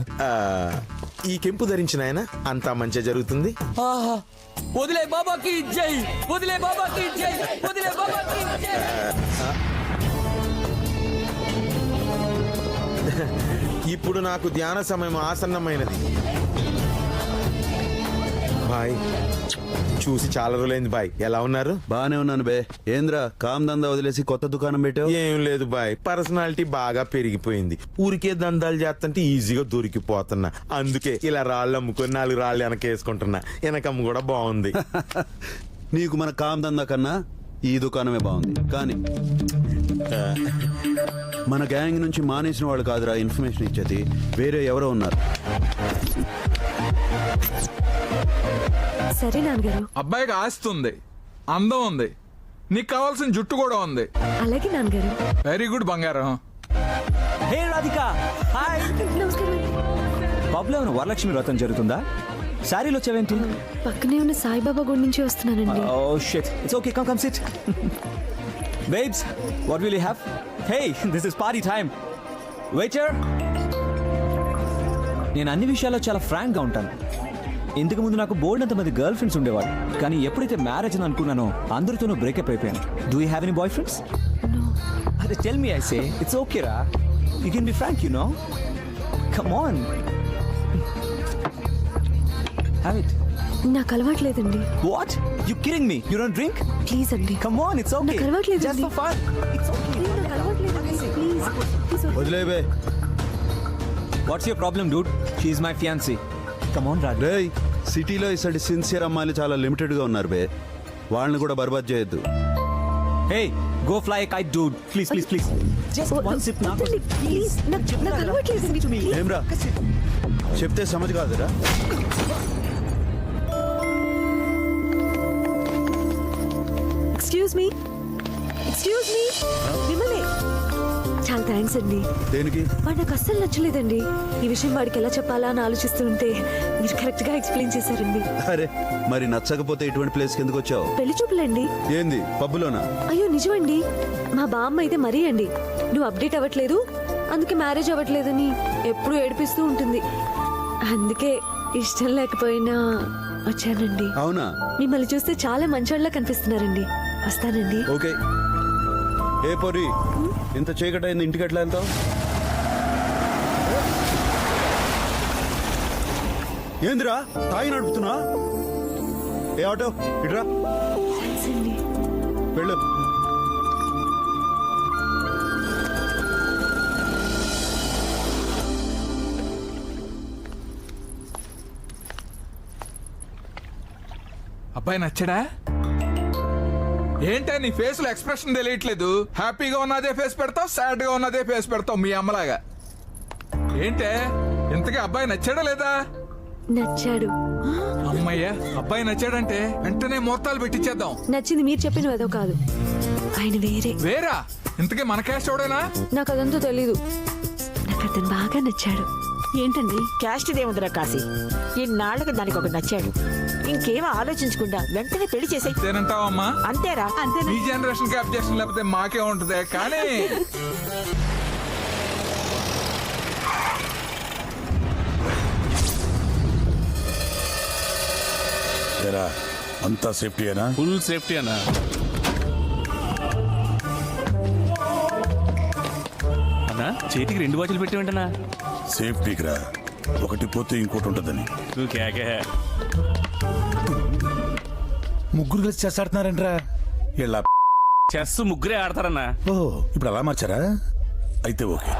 ఈ కెంపు ధరించిన ఆయన అంతా మంచి జరుగుతుంది. వదిలే బాబాకి జై, వదిలే బాబాకి జై, వదిలే బాబాకి జై. ఇప్పుడు నాకు ధ్యాన సమయం ఆసన్నమైనది. బాయ్, చూసి చాలా రోజులైంది బాయ్. ఎలా ఉన్నారు? బానే ఉన్నాను బే. ఏంద్రా కామ్ దందా వదిలేసి కొత్త దుకాణం పెట్టావు? ఏం లేదు బాయ్, పర్సనాలిటీ బాగా పెరిగిపోయింది. ఊరికే దందాలు చేస్తుంటే ఈజీగా దొరికిపోతున్నా. అందుకే ఇలా రాళ్ళు అమ్ముకొని 4 రాళ్ళు వెనకేసుకుంటున్నా. వెనకమ్మ కూడా బాగుంది. నీకు మన కామ్ దందా కన్నా ఈ దుకాణమే బాగుంది. కానీ మన గ్యాంగ్ నుంచి మానేసిన వాళ్ళు కాదురా ఇన్ఫర్మేషన్ ఇచ్చేది, వేరే ఎవరో ఉన్నారు. సరే నాన్నగారు. అబ్బాయికి ఆస్తి ఉంది, అందం ఉంది, నీకు కావాల్సిన జుట్టు కూడా ఉంది. అలాగే నాన్నగారు. వెరీ గుడ్ బంగారం. హే రాధిక, హాయ్. నమస్కారం. పబ్లో ఏమైనా వరలక్ష్మి వ్రతం జరుగుతుందా? శారీలో వచ్చావేంటి? పక్కనే ఉన్న సాయిబాబా గుడి నుంచి వస్తున్నానండి. Oh shit, it's okay, come sit. Babes, what will you have? Hey, this is party time. Waiter. నేను అన్ని విషయాల్లో చాలా ఫ్రాంక్ గా ఉంటాను. ఇంతకు ముందు నాకు బోల్డ్ అంత మంది గర్ల్ ఫ్రెండ్స్ ఉండేవాడు, కానీ ఎప్పుడైతే మ్యారేజ్ అని అనుకున్నానో అందరితోనూ బ్రేకప్ అయిపోయాను. Do you have any boyfriends? అదే tell me, I say it's okay రా, you can be frank, you know. Come on, have it. నాకు అలవాట్లేదండి. What, you kidding me? You don't drink? Please అండి. Come on, it's okay. నాకు అలవాట్లేదండి. Just for fun. It's okay. నాకు అలవాట్లేదండి. Please వదిలే బే. What's your problem dude? She is my fiancee. Come on రా. రేయ్, సిటీలో ఇసటి సిన్సియర్ అమ్మాయిలు చాలా లిమిటెడ్ గా ఉన్నారు బే. వాళ్ళని కూడా బర్బాద్ చేయొద్దు. Hey, go fly a kite dude. Please please please. Just one sip నా కోసం. ప్లీజ్, నాకు అలవాట్లేదండి. ఏమ్రా చెప్తే సమజ్ కాదురా. ఎక్స్క్యూజ్ మీ, మిమ్మల్ని చాలా థ్యాంక్స్ అండి. దేనికి? వాడు నాకు అస్సలు నచ్చలేదండి. ఈ విషయం వాడికి ఎలా చెప్పాలా అని ఆలోచిస్తూ ఉంటే మీరు కరెక్ట్ గా ఎక్స్ప్లెయిన్ చేశారండి. అరే మరి నచ్చకపోతే ఇటువంటి ప్లేస్ కి ఎందుకు వచ్చావు? పెళ్లి చూపులండి. ఏంది పబ్బులోనా? అయ్యో నిజమండి. మా బామ్మ అయితే మరీ అండి, నువ్వు అప్డేట్ అవ్వట్లేదు అందుకే మ్యారేజ్ అవ్వట్లేదని ఎప్పుడూ ఏడిపిస్తూ ఉంటుంది. అందుకే ఇష్టం లేకపోయినా వచ్చానండి. అవునా? మిమ్మల్ని చూస్తే చాలా మంచోళ్ళ కనిపిస్తున్నారండి. వస్తానండి. ఓకే. ఏ పొరి ఇంత చీకటి అయింది, ఇంటికి ఎట్లా వెళ్తావు? ఏందిరా తాగి నడుపుతున్నా? ఏ ఆటో ఇట్రా, వెళ్ళు. అబ్బాయి నచ్చడా? ఏంటా నీ ఫేస్ లో ఎక్స్ప్రెషన్ తెలియట్లేదు? హ్యాపీగా ఉన్నదే ఫేస్ పెడతావు, సాడ్ గా ఉన్నదే ఫేస్ పెడతావు మీ అమ్మలాగా. ఏంటే ఇంతకీ అబ్బాయి నచ్చాడా లేదా? నచ్చాడు. అమ్మయ్యా, అబ్బాయి నచ్చాడంటే వెంటనే ముహూర్తాలు పెట్టించేద్దాం. నచ్చింది మీరు చెప్పిన ఏదో కాదు, ఆయన వేరే. వేరా? ఇంతకీ మన క్యాస్ట్ ఎవడేనా? నాకు అదంతా తెలీదు. నాకు అతను బాగా నచ్చాడు. ఏంటండి క్యాస్ట్ ఇదేముందిరా కాశీ, ఇన్నాళ్ళకి దానికి ఒక నచ్చాడు, ఇంకేం ఆలోచించకుండా వెంటనే పెళ్లి చేసే. అంతేనంటావమ్మా? అంతేరా. ఈ జనరేషన్ కి అబ్జెక్షన్ లేకపోతే మాకే ఉంటది. కానీ అంతా సేఫ్టీ అయినా? ఫుల్ సేఫ్టీ అన్నా. అన్నా చేతికి 2 వాచ్లు పెట్టి వెంటనా? సేఫ్టీకి రా, ఒకటి పోతే ఇంకోటి ఉంటుందని. నువ్వు కేకే. ముగ్గురు కలిసి చెస్ ఆడుతున్నారంట్రా. ఇలా చెస్ ముగ్గురే ఆడతారన్నా. ఓ ఇప్పుడు అలా మార్చారా? అయితే ఓకే.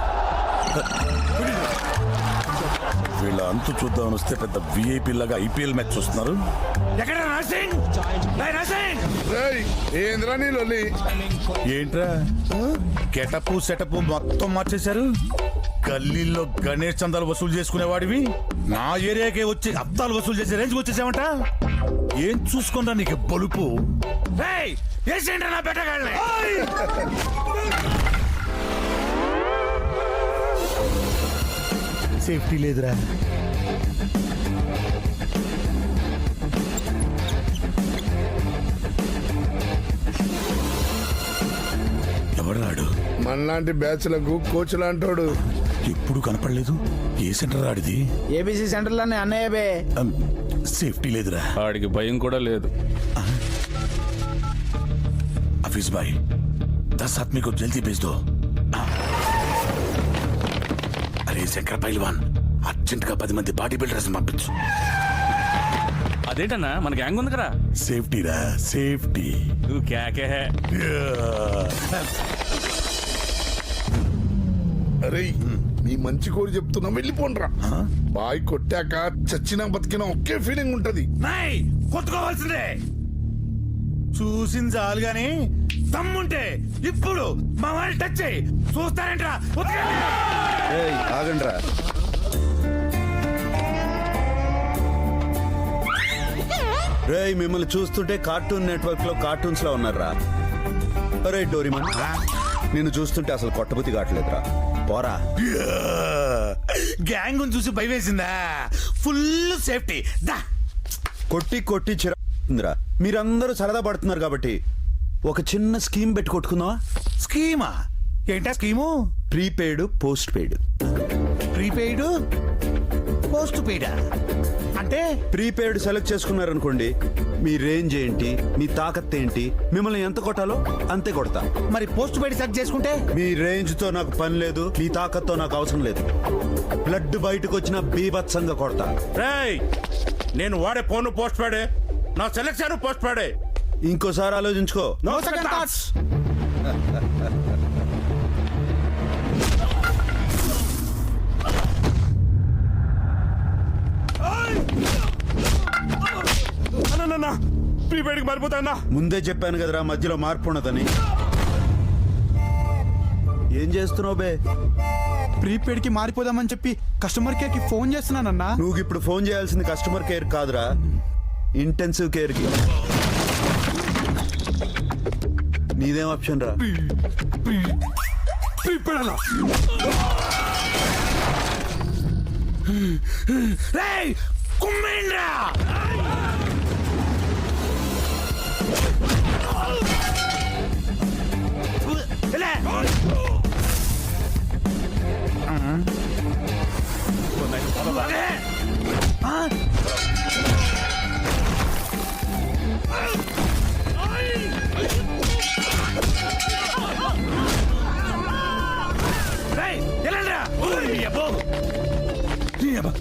వీళ్ళ అంతు చూద్దామని వస్తే పెద్ద విఐపి లాగా ఐపీఎల్ మ్యాచ్ చూస్తున్నారు. ఏంట్రా గెటప్ సెటప్ మొత్తం మార్చేశారు. గల్లీల్లో గణేష్ చందాలు వసూలు చేసుకునేవాడివి నా ఏరియాకే వచ్చి అద్దాలు వసూలు చేసే రేంజ్ వచ్చేసామంట. ఏం చూసుకుంటా నీకు బలుపు? సేఫ్టీ లేదురా. ఎవడాడు? మనలాంటి బ్యాచ్లకు కోచ్ లాంటోడు. ఎప్పుడు కనపడలేదు. ఏ సెంటర్ ఆడిది? ఏబీసీ సెంటర్ లోనే అన్నయ్యబే. సేఫ్టీ లేదురా. ఆడికి భయం కూడా లేదు. हफीज भाई 10 आदमी को जल्दी भेज दो. अरे శంకర్ పైల్వాన్ అర్జెంట్ గా 10 మంది బాడీ బిల్డర్స్ పంపించు. అదేంటన్నా మన గ్యాంగ్ ఉంది కదా. సేఫ్టీ రా, సేఫ్టీ. నువ్వు కేకే. అరే మీ మంచి కోరి చెప్తున్నా, వెళ్ళిపోండ్రా. బాయ్ కొట్టాక చచ్చినా బతికినా ఒకే ఫీలింగ్ ఉంటది. కొట్టుకోవాల్సిందే. చూసింది చాలు గాని దమ్ముంటే ఇప్పుడు మా వాళ్ళు టచ్ చేయి. చూస్తారేంట్రా? ఆగండ్రా. రేయ్ మిమ్మల్ని చూస్తుంటే కార్టూన్ నెట్వర్క్ లో కార్టూన్స్ లో ఉన్నారా? అరే డోరీమన్, నిన్ను చూస్తుంటే అసలు కొట్టబుద్ధి కావట్లేదురా. పోరా. గ్యాంగ్ చూసి భయం వేసిందా? Full safety. కొట్టి కొట్టి చిరా. మీరందరూ సరదా పడుతున్నారు కాబట్టి ఒక చిన్న స్కీమ్ పెట్టి కొట్టుకుందామా? స్కీమా? ఏంటా scheme? Prepaid post paid. Prepaid post పెయిడా? అంటే ప్రీపెయిడ్ సెలెక్ట్ చేసుకున్నారనుకోండి, మీ రేంజ్ ఏంటి, మీ తాకత్ ఏంటి, మిమ్మల్ని ఎంత కొట్టాలో అంతే కొడతా. మరి పోస్ట్ పెయిడ్ సెలెక్ట్ చేసుకుంటే? మీ రేంజ్ తో నాకు పని లేదు, మీ తాకత్తో నాకు అవసరం లేదు. బ్లడ్ బయటకు వచ్చిన బీభత్సంగా కొడతా. నేను వాడే ఫోన్ పోస్ట్ పెయిడే, నా సెలెక్షన్ పోస్ట్ పెయిడే. ఇంకోసారి ఆలోచించుకో. No second thoughts. ప్రీపెయిడ్కి మారిపోతా. ముందే చెప్పాను కదరా మధ్యలో మార్పు ఉన్నదని. ఏం చేస్తున్నావు బే? ప్రీపెయిడ్ కి మారిపోదామని చెప్పి కస్టమర్ కేర్ కి ఫోన్ చేస్తున్నానన్నా. నువ్వు ఇప్పుడు ఫోన్ చేయాల్సింది కస్టమర్ కేర్ కాదురా, ఇంటెన్సివ్ కేర్ కి. నీదేం ఆప్షన్ రా? ప్రిపేర్ రేయ్ కుమ్మేంద్రా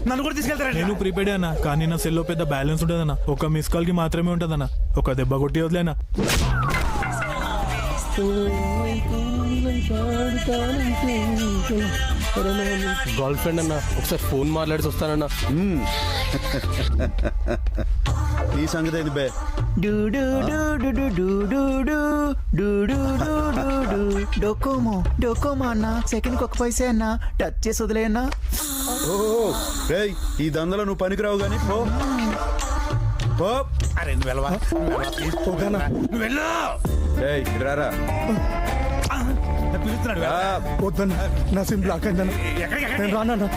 నన్ను కూడా తీసుకెళ్తారా? నేను ప్రీపెయిడ్ అన్న, కానీ నా సెల్లో పెద్ద బ్యాలెన్స్ ఉంటుందన్న. ఒక మిస్ కాల్ కి మాత్రమే ఉంటుందన్న. ఒక దెబ్బ కొట్టి వదిలేనా. గర్ల్ ఫ్రెండ్ అన్న, ఒకసారి ఫోన్ మాట్లాడి వస్తానన్నా. ఈ సంగతి ఏంది బే? డోకోమో అన్న, సెకండ్ కి 1 పైసే అన్న, టచ్ చేసి వదిలే అన్న. రేయ్, ఈ దందలో నువ్వు పనికిరావు గానీ పో పో. అరే నువ్వు వెళ్ళవా? నువ్వు వెళ్ళు. రేయ్, రారా. పిలుస్తున్నాడు. వద్దన్న, నా సిమ్ బ్లాక్ అయిందన్న. నేను రానన్నా.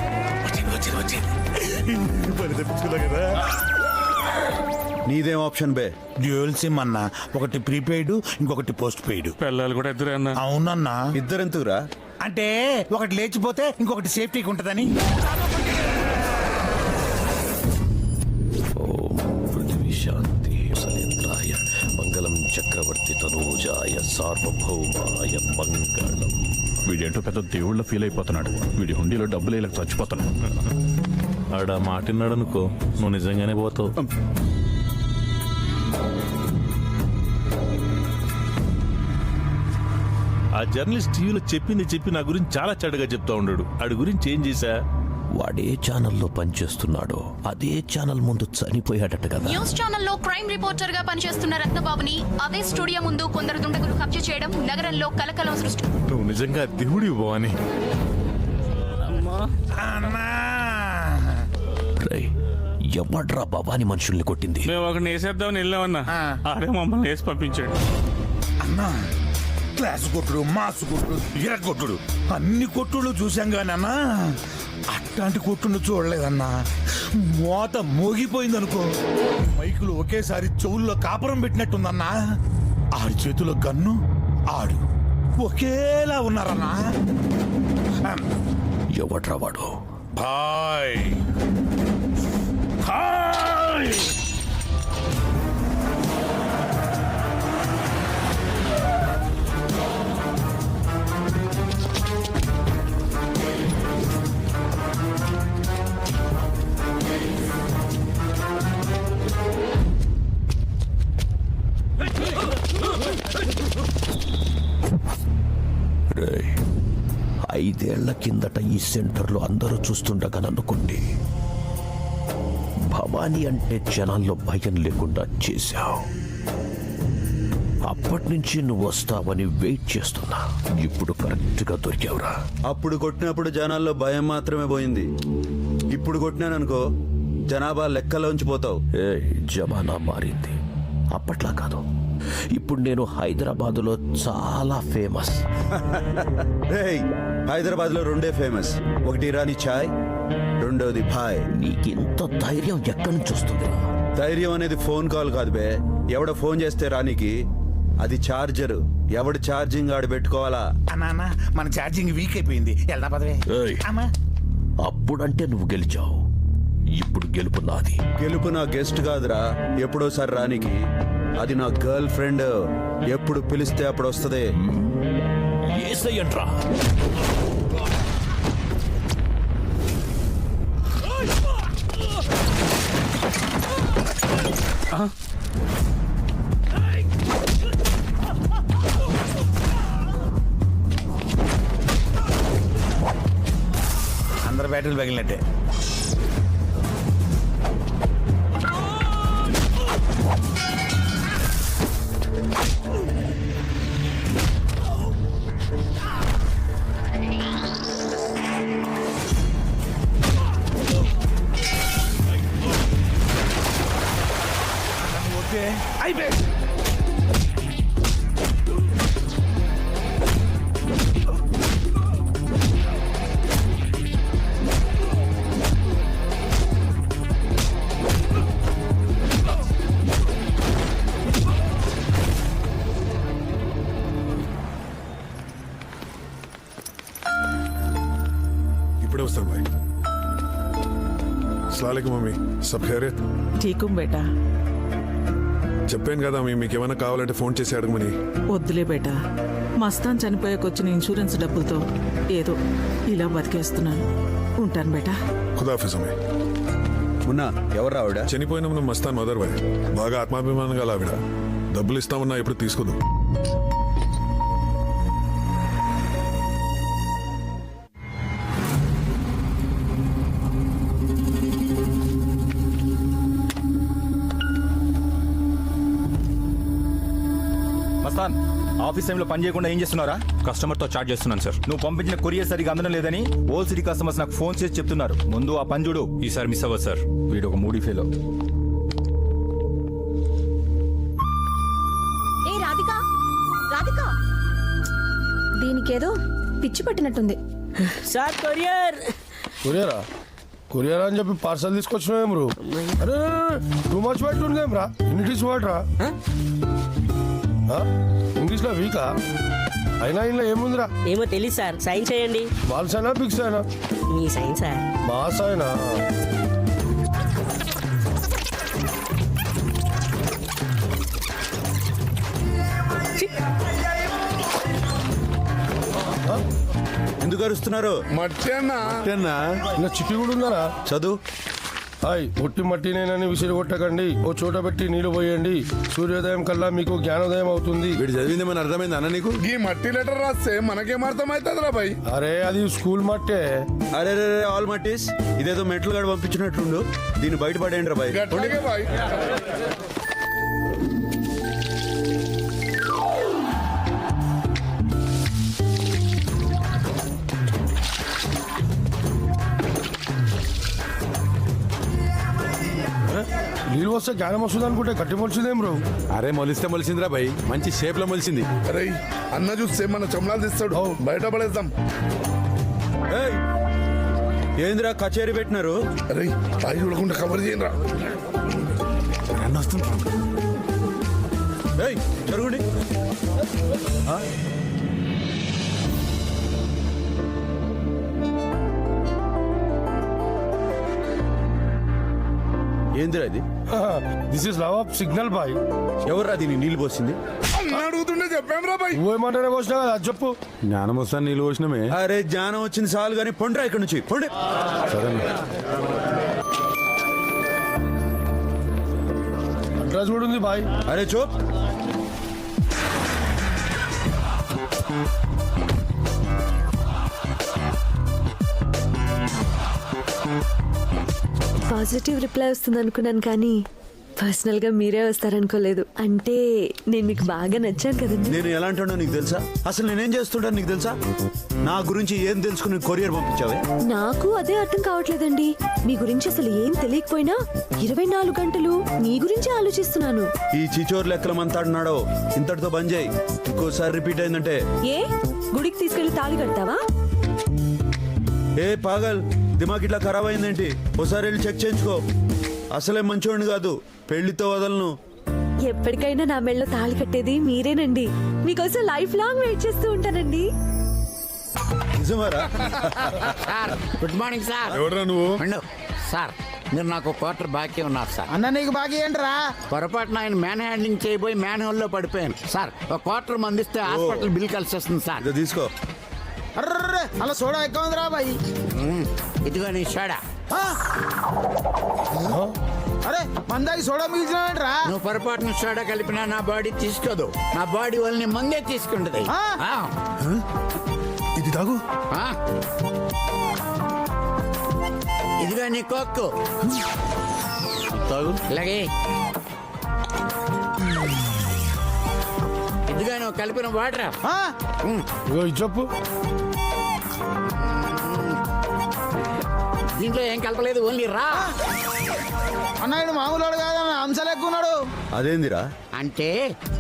తెప్పించుకున్నా కదా. నీదేం ఆప్షన్ బే? డ్యూయల్ సిమ్ అన్న, ఒకటి ప్రీపెయిడ్, ఇంకొకటి పోస్ట్ పెయిడ్. పిల్లలు కూడా ఇద్దరే అన్న. అవునన్నా. ఇద్దరెంతురా? అంటే ఒకటి లేచిపోతే ఇంకొకటి సేఫ్టీకి ఉంటదని. పృథివీ శాంతి సలేంద్రాయ మంగళం చక్రవర్తి తనూజాయ సార్వభౌమాయ మంగళం. వీడేంటో పెద్ద దేవుళ్ళ ఫీల్ అయిపోతున్నాడు. వీడి హుండీలో డబ్బులు ఇలా చచ్చిపోతున్నాడు. ఆడ మాటిన్నాడు అనుకో, నువ్వు నిజంగానే పోతావు. ఆ జర్నలిస్ట్ టీవీలో చెప్పి నా గురించి చాలా చెడ్డగా చెప్తా ఉన్నాడు. ఆడి గురించి ఏం చేశా? వాడే ఛానల్లో పనిచేస్తున్నాడో అదే ఛానల్ ముందు చనిపోయాడట కదా. న్యూస్ ఛానల్లో క్రైమ్ రిపోర్టర్ గా పనిచేస్తున్న రత్నబాబుని అదే స్టూడియో ముందు కొందరు దుండగులు హత్య చేయడం నగరంలో కలకలం సృష్టి. నువ్వు నిజంగా దేవుడి భవాని. ఎవడ్రా భవాని మనుషుల్ని కొట్టింది? మేము ఒకరిని వేసేద్దామని వెళ్ళామన్నా, ఆడే మమ్మల్ని వేసి పంపించాడు. అన్నా, క్లాస్ కొట్టుడు, మాస్ కొట్టుడు, ఇర కొట్టుడు, అన్ని కొట్టుడు చూసాం కానీ అన్నా, అట్లాంటి కొట్టుడు చూడలేదన్నా. మోత మోగిపోయింది అనుకో, మైకులు ఒకేసారి చెవుల్లో కాపురం పెట్టినట్టుందన్నా. ఆడి చేతిలో గన్ను, ఆడు ఒకేలా ఉన్నారన్నా. ఎవడ్రా వాడు? భాయ్ భాయ్ రేయ్, 5 ఏళ్ల కిందట ఈ సెంటర్లో అందరూ చూస్తుండగా నన్ను కొట్టి భవానీ అంటే జనాల్లో భయం లేకుండా చేశావు. అప్పటి నుంచి నువ్వు వస్తావని వెయిట్ చేస్తున్నా. ఇప్పుడు కరెక్ట్ గా దొరికావురా. అప్పుడు కొట్టినప్పుడు జనాల్లో భయం మాత్రమే పోయింది. ఇప్పుడు కొట్టినాననుకో, జనాభా లెక్కలోంచి పోతావు. జమానా మారింది, అప్పట్లా కాదు. ఇప్పుడు నేను హైదరాబాదులో చాలా ఫేమస్. హైదరాబాద్ లో 2 ఫేమస్, ఒకటి ఇరానీ చాయ్, రెండోది భాయ్. నీకింత ధైర్యం ఎక్కడి నుంచి వస్తుంది? ధైర్యం అనేది ఫోన్ కాల్ కాదు బే. ఎవడ ఫోన్ చేస్తే రానికి అది చార్జర్. ఎవడు ఛార్జింగ్ ఆడు పెట్టుకోవాలా. అన్నా, మన ఛార్జింగ్ వీక్ అయిపోయింది. వెళ్దా పదవే. అప్పుడంటే నువ్వు గెలిచావు, ఇప్పుడు గెలుపు నాది. గెలుపు నా గెస్ట్ కాదురా, ఎప్పుడోసారి రానికి. అది నా గర్ల్ ఫ్రెండ్. ఎప్పుడు పిలిస్తే అప్పుడు వస్తుంది. ఏసయ్యంట్రా. అందరు బ్యాటరీలు పగిలినట్టే. అయిపోయింది. अस्सलामुअलैकुम मम्मी सब खैरियत ఠీకు బేటా చెప్పాను కదా మీకు ఏమైనా కావాలంటే ఫోన్ చేసి అడగమని. వద్దులే బేటా మస్తాన్ చనిపోయాకొచ్చిన ఇన్సూరెన్స్ డబ్బులతో ఏదో ఇలా బతికేస్తున్నాను. ఉంటాను బేటా. ఖుదాఫిజ్ అమ్మి. ఉన్నా ఎవరు ఆవిడ? చనిపోయిన మన మస్తాన్ మదర్ బాయ్, బాగా ఆత్మాభిమానం గల ఆవిడ. డబ్బులు ఇస్తామన్నా ఎప్పుడు తీసుకోదు. మస్తాన్, ఆఫీస్ టైంలో పని చేయకుండా ఏం చేస్తున్నారా? కస్టమర్తో చాట్ చేస్తున్నాను సార్. నువ్వు పంపించిన కొరియర్ సరిగా అందడం లేదని ఓల్ సిటీ కస్టమర్స్ నాకు ఫోన్ చేసి చెప్తున్నారు. ముందు ఆ పని చూడు. ఈసారి మిస్ అవ్వదు సార్. వీడు ఒక మూడీ ఫెలో. ఏ రాధిక, రాధిక, దీనికేదో పిచ్చి పట్టినట్టుంది. Sir courier. కొరియరా కొరియర్ అని చెప్పి పార్సల్ తీసుకొచ్చినాం బ్రో. అరే టూ మచ్ పెట్టుండే రా. ఇంగ్లీష్ వర్డ్ రా. ఇంగ్లీష్ లో వీకా అయినా ఇంట్లో ఏముందిరా? ఏమో తెలియదు సార్. సైన్ చేయండి. బాల్స్ అయినా బిగ్స్ అయినా? మీ సైన్ సార్. బాస్ అయినా? ఎందుకు అరుస్తున్నారు? మట్టేనా ఇలా చిట్టి కూడా ఉన్నారా? చదువు. హాయ్, ఒట్టి మట్టినేనని విసిరి కొట్టకండి. ఓ చోట పెట్టి నీళ్లు పోయండి. సూర్యోదయం కల్లా మీకు జ్ఞానోదయం అవుతుంది. వీడు చదివింది మన అర్థమైంది అన్న నీకు? ఈ మట్టి లెటర్ రాస్తే మనకేం అర్థమవుతుంది రా భయ్? అరే అది స్కూల్ మట్టే. అరే రే ఆల్ మట్టీస్, ఇదేదో మెట్లు గడ పంపించినట్టుండు. దీన్ని బయటపడేయండి రా బాయ్. నీళ్ళు వస్తే జ్ఞానం వస్తుంది అనుకుంటే గట్టి మొలిచిందేం బ్రో? అరే మొలిస్తే మొలిసిందిరా బాయ్, మంచి షేప్ లో మొలిసింది. అరే అన్న చూస్తే మన చమలాలు తీస్తాడు. బయట పడేద్దాం. ఏందిరా కచేరీ పెట్టినారు? అరే తాయి చూడకుండా కవర్ చేయరా. అన్న వస్తుంది. జరుగుండి. ఏందిరా ఇది? This is love of signal boy. ఎవర్రా దీన్ని నీళ్ళు పోసింది? అడుగుతుండే చెప్పాం రా బాయ్. నువ్వేమంటానే పోసినా కదా అది చెప్పు. జ్ఞానం వస్తాను నీళ్ళు పోసినమే. అరే జ్ఞానం వచ్చింది చాలు కానీ పొండ్రా ఇక్కడ నుంచి పొండి. అడ్రస్ కూడా ఉంది బాయ్. అరే చూప్. పాజిటివ్ రిప్లై వస్తుంది అనుకున్నాను కానీ పర్సనల్ గా మీరే వస్తారనుకోలేదు. అంటే నేను మీకు బాగా నచ్చాను కదండి. నేను ఎలాంటానో నీకు తెలుసా? అసలు నేనేం చేస్తుంటాను నీకు తెలుసా? నా గురించి ఏం తెలుసుకుని కొరియర్ పంపించావే? నాకు అదే అర్థం కావట్లేదండి. మీ గురించి అసలు ఏం తెలియకపోయినా 24 గంటలు మీ గురించి ఆలోచిస్తున్నాను. ఈ చిచోర్ లెక్కల మంతాడున్నాడో ఇంతటితో బంద్ చేయి. ఇంకోసారి రిపీట్ అయిందంటే ఏ గుడికి తీసుకెళ్లి తాళి కడతావా? ఏ పాగల్, దిమాగ్ ఇట్లా ఖరాబ్ అయిందేంటి? ఒకసారి వెళ్ళి చెక్ చేయించుకో. అసలే మంచోడిని కాదు, పెళ్లితో వదలను. ఎప్పటికైనా నా మెళ్ళలో తాళి కట్టేది మీరేనండి. మీకోసం లైఫ్ లాంగ్ వెయిట్ చేస్తూ ఉంటానండి. నిజమారా? Good morning sir. ఎవడ్రా నువ్వు? సార్ మీరు నాకు క్వార్టర్ బాకీ ఉన్నారు సార్. అన్న నీకు బాకీ ఏంట్రా? పొరపాటున ఆయన మ్యాన్ హ్యాండ్లింగ్ చేయబోయి మ్యాన్ హోల్ లో పడిపోయాను సార్. ఒక క్వార్టర్ మందిస్తే హాస్పిటల్ బిల్ కలిసి వస్తుంది సార్. తీసుకో. అర్రే అలా సోడా ఎక్కువ ఉందిరా బాయ్. ఇదిగో నీ సోడా. అరే మందాకి సోడా మిగిల్చినావేంట్రా? నువ్వు పొరపాటున సోడా కలిపినా నా బాడీ తీసుకోదు. నా బాడీ వాళ్ళని మందే తీసుకుంటది. ఇది తాగు. ఇదిగో నీ కోక్కు తాగు. ఇలాగే ఇదిగో నువ్వు కలిపిన వాటర్. చెప్పు. దీంట్లో ఏం కలపలేదు, ఓన్లీ రా. అన్నాడు మామూలు కాదన్న, హంసలు ఎక్కువ ఉన్నాడు. అదేందిరా? అంటే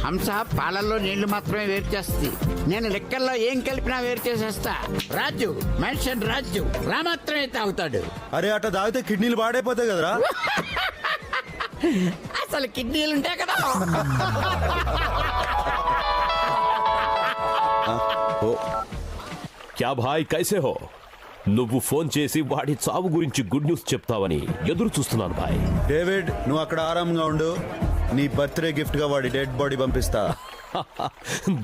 హంస పాలల్లో నీళ్లు మాత్రమే వేరు చేస్తుంది. నేను లెక్కల్లో ఏం కలిపినా వేరు చేసేస్తా. రాజు మెన్షన్ రాజు రా మాత్రమే తాగుతాడు. అరే అట్లా తాగితే కిడ్నీలు పాడైపోతాయి కదరా. అసలు కిడ్నీలు ఉంటాయి కదా. क्या भाई कैसे हो? నువ్వు ఫోన్ చేసి వాడి చావు గురించి గుడ్ న్యూస్ చెప్తావని ఎదురు చూస్తున్నాను భాయ్. డేవిడ్ నువ్వు అక్కడ ఆరాంగా ఉండు. నీ బర్త్డే గిఫ్ట్ గా వాడి డెడ్ బాడీ పంపిస్తా.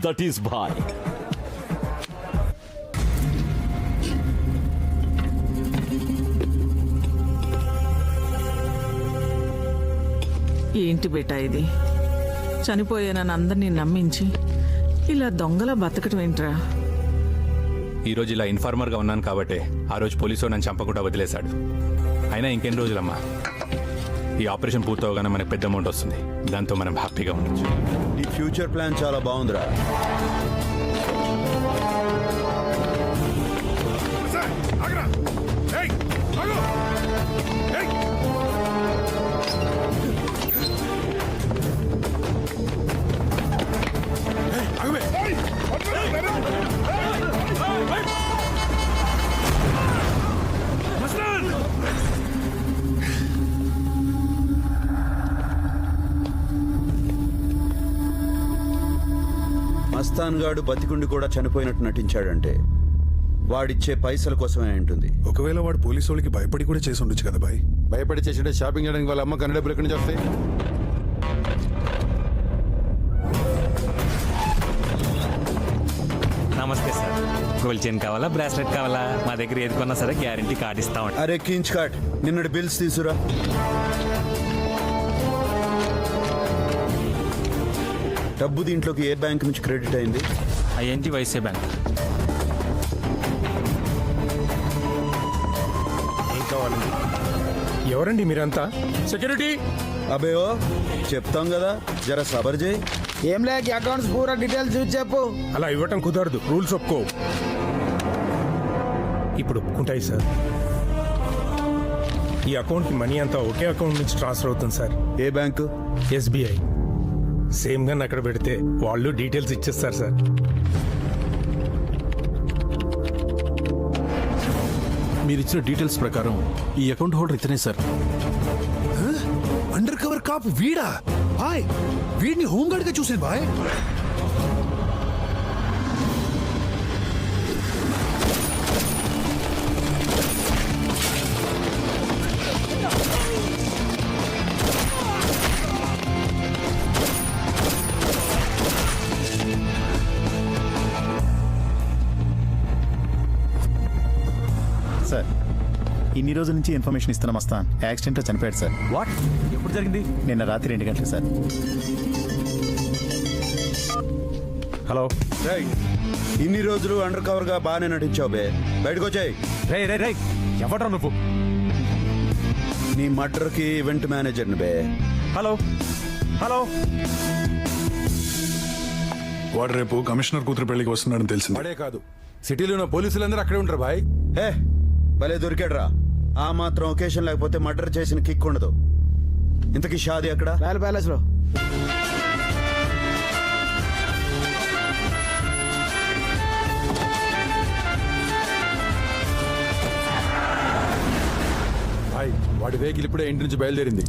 దట్ ఈస్ భాయ్. ఏంటి బేటా ఇది? చనిపోయానని అందరినీ నమ్మించి ఇలా దొంగలా బతకటం ఏంట్రా? ఈరోజు ఇలా ఇన్ఫార్మర్గా ఉన్నాను కాబట్టి ఆ రోజు పోలీసు నన్ను చంపకుండా వదిలేశాడు. అయినా ఇంకెన్ని రోజులమ్మా, ఈ ఆపరేషన్ పూర్తవగానే మనకు పెద్ద అమౌంట్ వస్తుంది. దాంతో మనం హ్యాపీగా ఉండొచ్చు. నీ ఫ్యూచర్ ప్లాన్ చాలా బాగుందిరా. మస్తాన్ గాడు బతికుండి కూడా చనిపోయినట్టు నటించాడంటే వాడిచ్చే పైసల కోసమే ఉంటుంది. ఒకవేళ వాడు పోలీసు వాళ్ళకి భయపడి కూడా చేసి ఉండొచ్చు కదా బాయ్. భయపడి చేసిండే షాపింగ్ చేయడానికి వాళ్ళ అమ్మ కన్నడ డబ్బులు ఎక్కడి నుంచి వస్తాయి? నమస్తే సార్. గోల్డ్ చైన్ కావాలా, బ్రాస్లెట్ కావాలా? మా దగ్గర ఏది కొన్నా సరే గ్యారంటీ కార్డు ఇస్తాం. అరే కించ్ కాట్, నిన్నటి బిల్స్ తీసురా. డబ్బు దీంట్లోకి ఏ బ్యాంక్ నుంచి క్రెడిట్ అయింది? ING Vysya bank. ఏం కావాలండి? ఎవరండి మీరంతా? సెక్యూరిటీ అబే ఓ చెప్తాం కదా, జర సబర్ చేయి. ఏం లేక అకౌంట్స్ పూరా డీటెయిల్స్ చూసి చెప్పు. అలా ఇవ్వటం కుదరదు, రూల్స్ ఒప్పుకో. ఇప్పుడు ఒప్పుకుంటాయి సార్. ఈ అకౌంట్ మనీ అంతా ఒకే అకౌంట్ నుంచి ట్రాన్స్ఫర్ అవుతుంది సార్. ఏ బ్యాంకు? ఎస్బీఐ. సేమ్ గా అక్కడ పెడితే వాళ్ళు డీటెయిల్స్ ఇచ్చేస్తారు సార్. మీరు ఇచ్చిన డీటెయిల్స్ ప్రకారం ఈ అకౌంట్ హోల్డర్ ఇతనే సార్. అండర్ కవర్ కాప్ వీడా? బాయ్ వీడిని హోంగార్డ్ గా చూసాను బాయ్. సార్ ఇన్ని రోజుల నుంచి ఇన్ఫర్మేషన్ ఇస్తున్న మస్తాన్ యాక్సిడెంట్లో చనిపోయాడు సార్. వాట్? ఎప్పుడు జరిగింది? నిన్న రాత్రి 2 గంటలకు సార్. హలో. ఇన్ని రోజులు అండర్ కవర్ గా బాగానే నటించావు బే, బయటకు వచ్చాయి. రై రై రై, ఎవడ్రా నువ్వు? నీ మర్డర్ కి ఈవెంట్ మేనేజర్ని బే. Hello hello. వాడు రేపు కమిషనర్ కూతురు పెళ్లికి వస్తున్నాడని తెలిసింది. అడే కాదు, సిటీలో ఉన్న పోలీసులందరూ అక్కడే ఉంటారు బాయ్. హే భలే దొరికాడ్రా. ఆ మాత్రం ఒకేషన్ లేకపోతే మర్డర్ చేసిన కిక్ ఉండదు. ఇంతకీ షాదీ అక్కడ? ప్యాలెస్ లో. బాయ్ వాడి వెహికల్ ఇప్పుడే ఇంటి నుంచి బయలుదేరింది.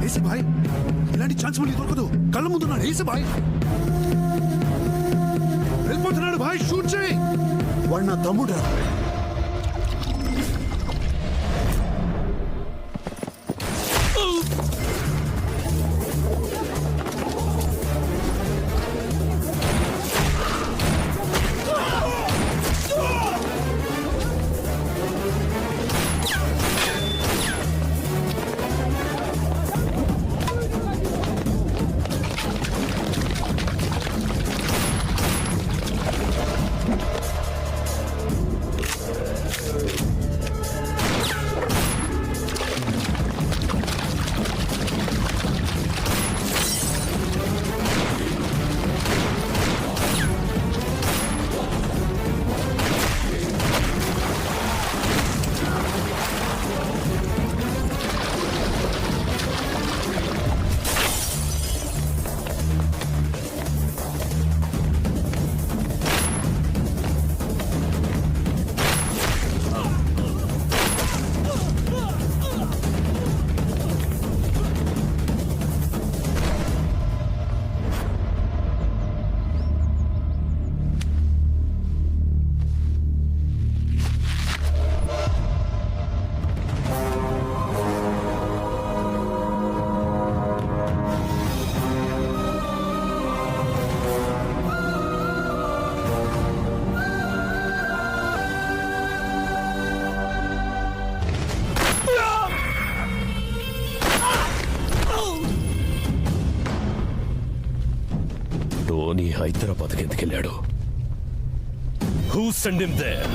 ఏసీ బాయ్, ఇలాంటి ఛాన్స్ మళ్ళీ దొరకదు. కళ్ళ ముందున్నాడు ఏసీ బాయ్. వెళ్ళిపోతున్నాడు బాయ్, షూట్ చేయి. వాడు నా తమ్ముడా? టోనీ హైదరాబాద్కి ఎందుకెళ్ళాడు? Who sent him there?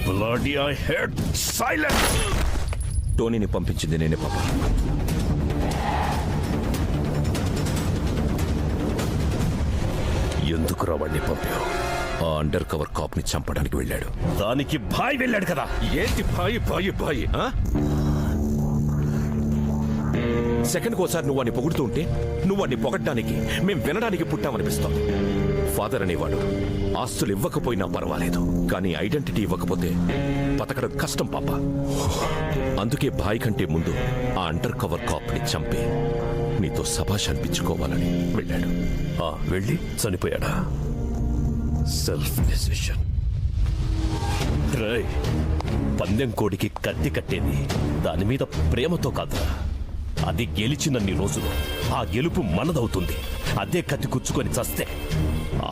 Bloody I heard silence. టోనీని పంపించింది నేనే పాప. ఎందుకు రావాడిని పంపావు? ఆ అండర్ కవర్ కాప్ ని చంపడానికి వెళ్ళాడు. దానికి భాయ్ వెళ్ళాడు కదా. ఏంటి భాయి భాయి భాయి? సెకండ్కి ఒకసారి నువ్వు వాడిని పొగుడుతూ ఉంటే నువ్వు వాడిని పొగడ్డానికి మేం వినడానికి పుట్టామనిపిస్తాం. ఫాదర్ అనేవాడు ఆస్తులు ఇవ్వకపోయినా పర్వాలేదు, కానీ ఐడెంటిటీ ఇవ్వకపోతే బతకడం కష్టం పాప. అందుకే భాయ్ కంటే ముందు ఆ అండర్ కవర్ కాప్ ని చంపి నీతో సభాష్ అనిపించుకోవాలని వెళ్ళాడు. వెళ్ళి చనిపోయాడా? Self decision. పందెం కోడికి కత్తి కట్టేది దాని మీద ప్రేమతో కాదురా. అది గెలిచినన్ని రోజులు ఆ గెలుపు మనదవుతుంది. అదే కత్తి కుచ్చుకొని చస్తే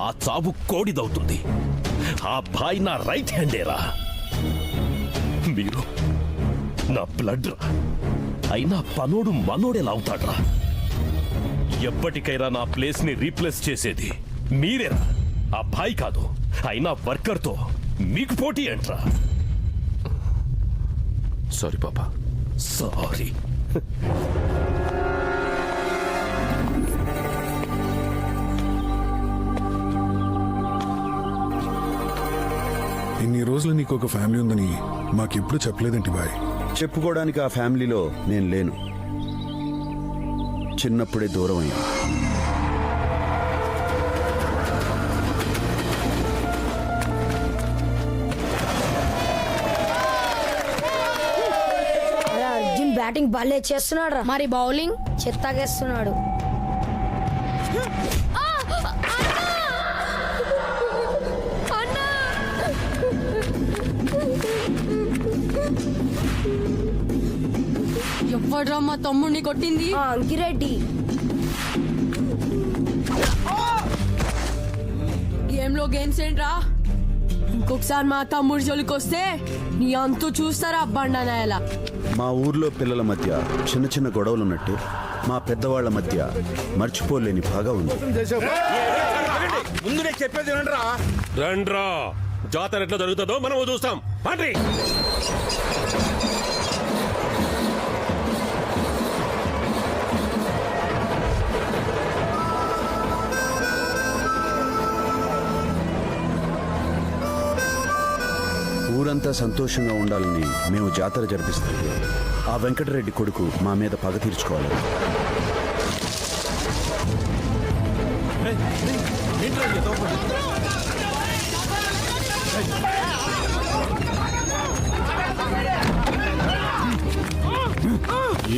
ఆ చావు కోడిదవుతుంది. ఆ భాయ్ నా రైట్ హ్యాండేరా. మీరు నా బ్లడ్ రా. అయినా పనోడు మనోడేలా అవుతాడ్రా? ఎప్పటికైనా నా ప్లేస్ ని రీప్లేస్ చేసేది మీరేరా, ఆ భాయ్ కాదు. అయినా వర్కర్తో మీకు పోటీ ఏంట్రా? సారీ పాపా. సారీ. ఇన్ని రోజులు నీకు ఒక ఫ్యామిలీ ఉందని మాకెప్పుడు చెప్పలేదంటి బాయ్. చెప్పుకోవడానికి ఆ ఫ్యామిలీలో నేను లేను. చిన్నప్పుడే దూరం అయ్యాను. అర్జున్ బ్యాటింగ్ బాలే చేస్తున్నాడు. మరి బౌలింగ్ చెత్తగేస్తున్నాడు. ఎవడ్రా మా తమ్ముడిని కొట్టింది? అంకిరెడ్డి. గేమ్ లో గేమ్స్ ఏంట్రా? ఇంకొకసారి మా తమ్ముడి జోలికి వస్తే నీ అంతు చూస్తారా బండనాయలా. మా ఊర్లో పిల్లల మధ్య చిన్న చిన్న గొడవలు ఉన్నట్టు మా పెద్దవాళ్ల మధ్య మర్చిపోలేని బాగా ఉంది. ముందు నేను చెప్పేది రండ్రా. జాతర ఎట్లా జరుగుతుందో మనం చూస్తాం. ఊరంతా సంతోషంగా ఉండాలని మేము జాతర జరిపిస్తుంటే ఆ వెంకటరెడ్డి కొడుకు మా మీద పగ తీర్చుకోవాలి.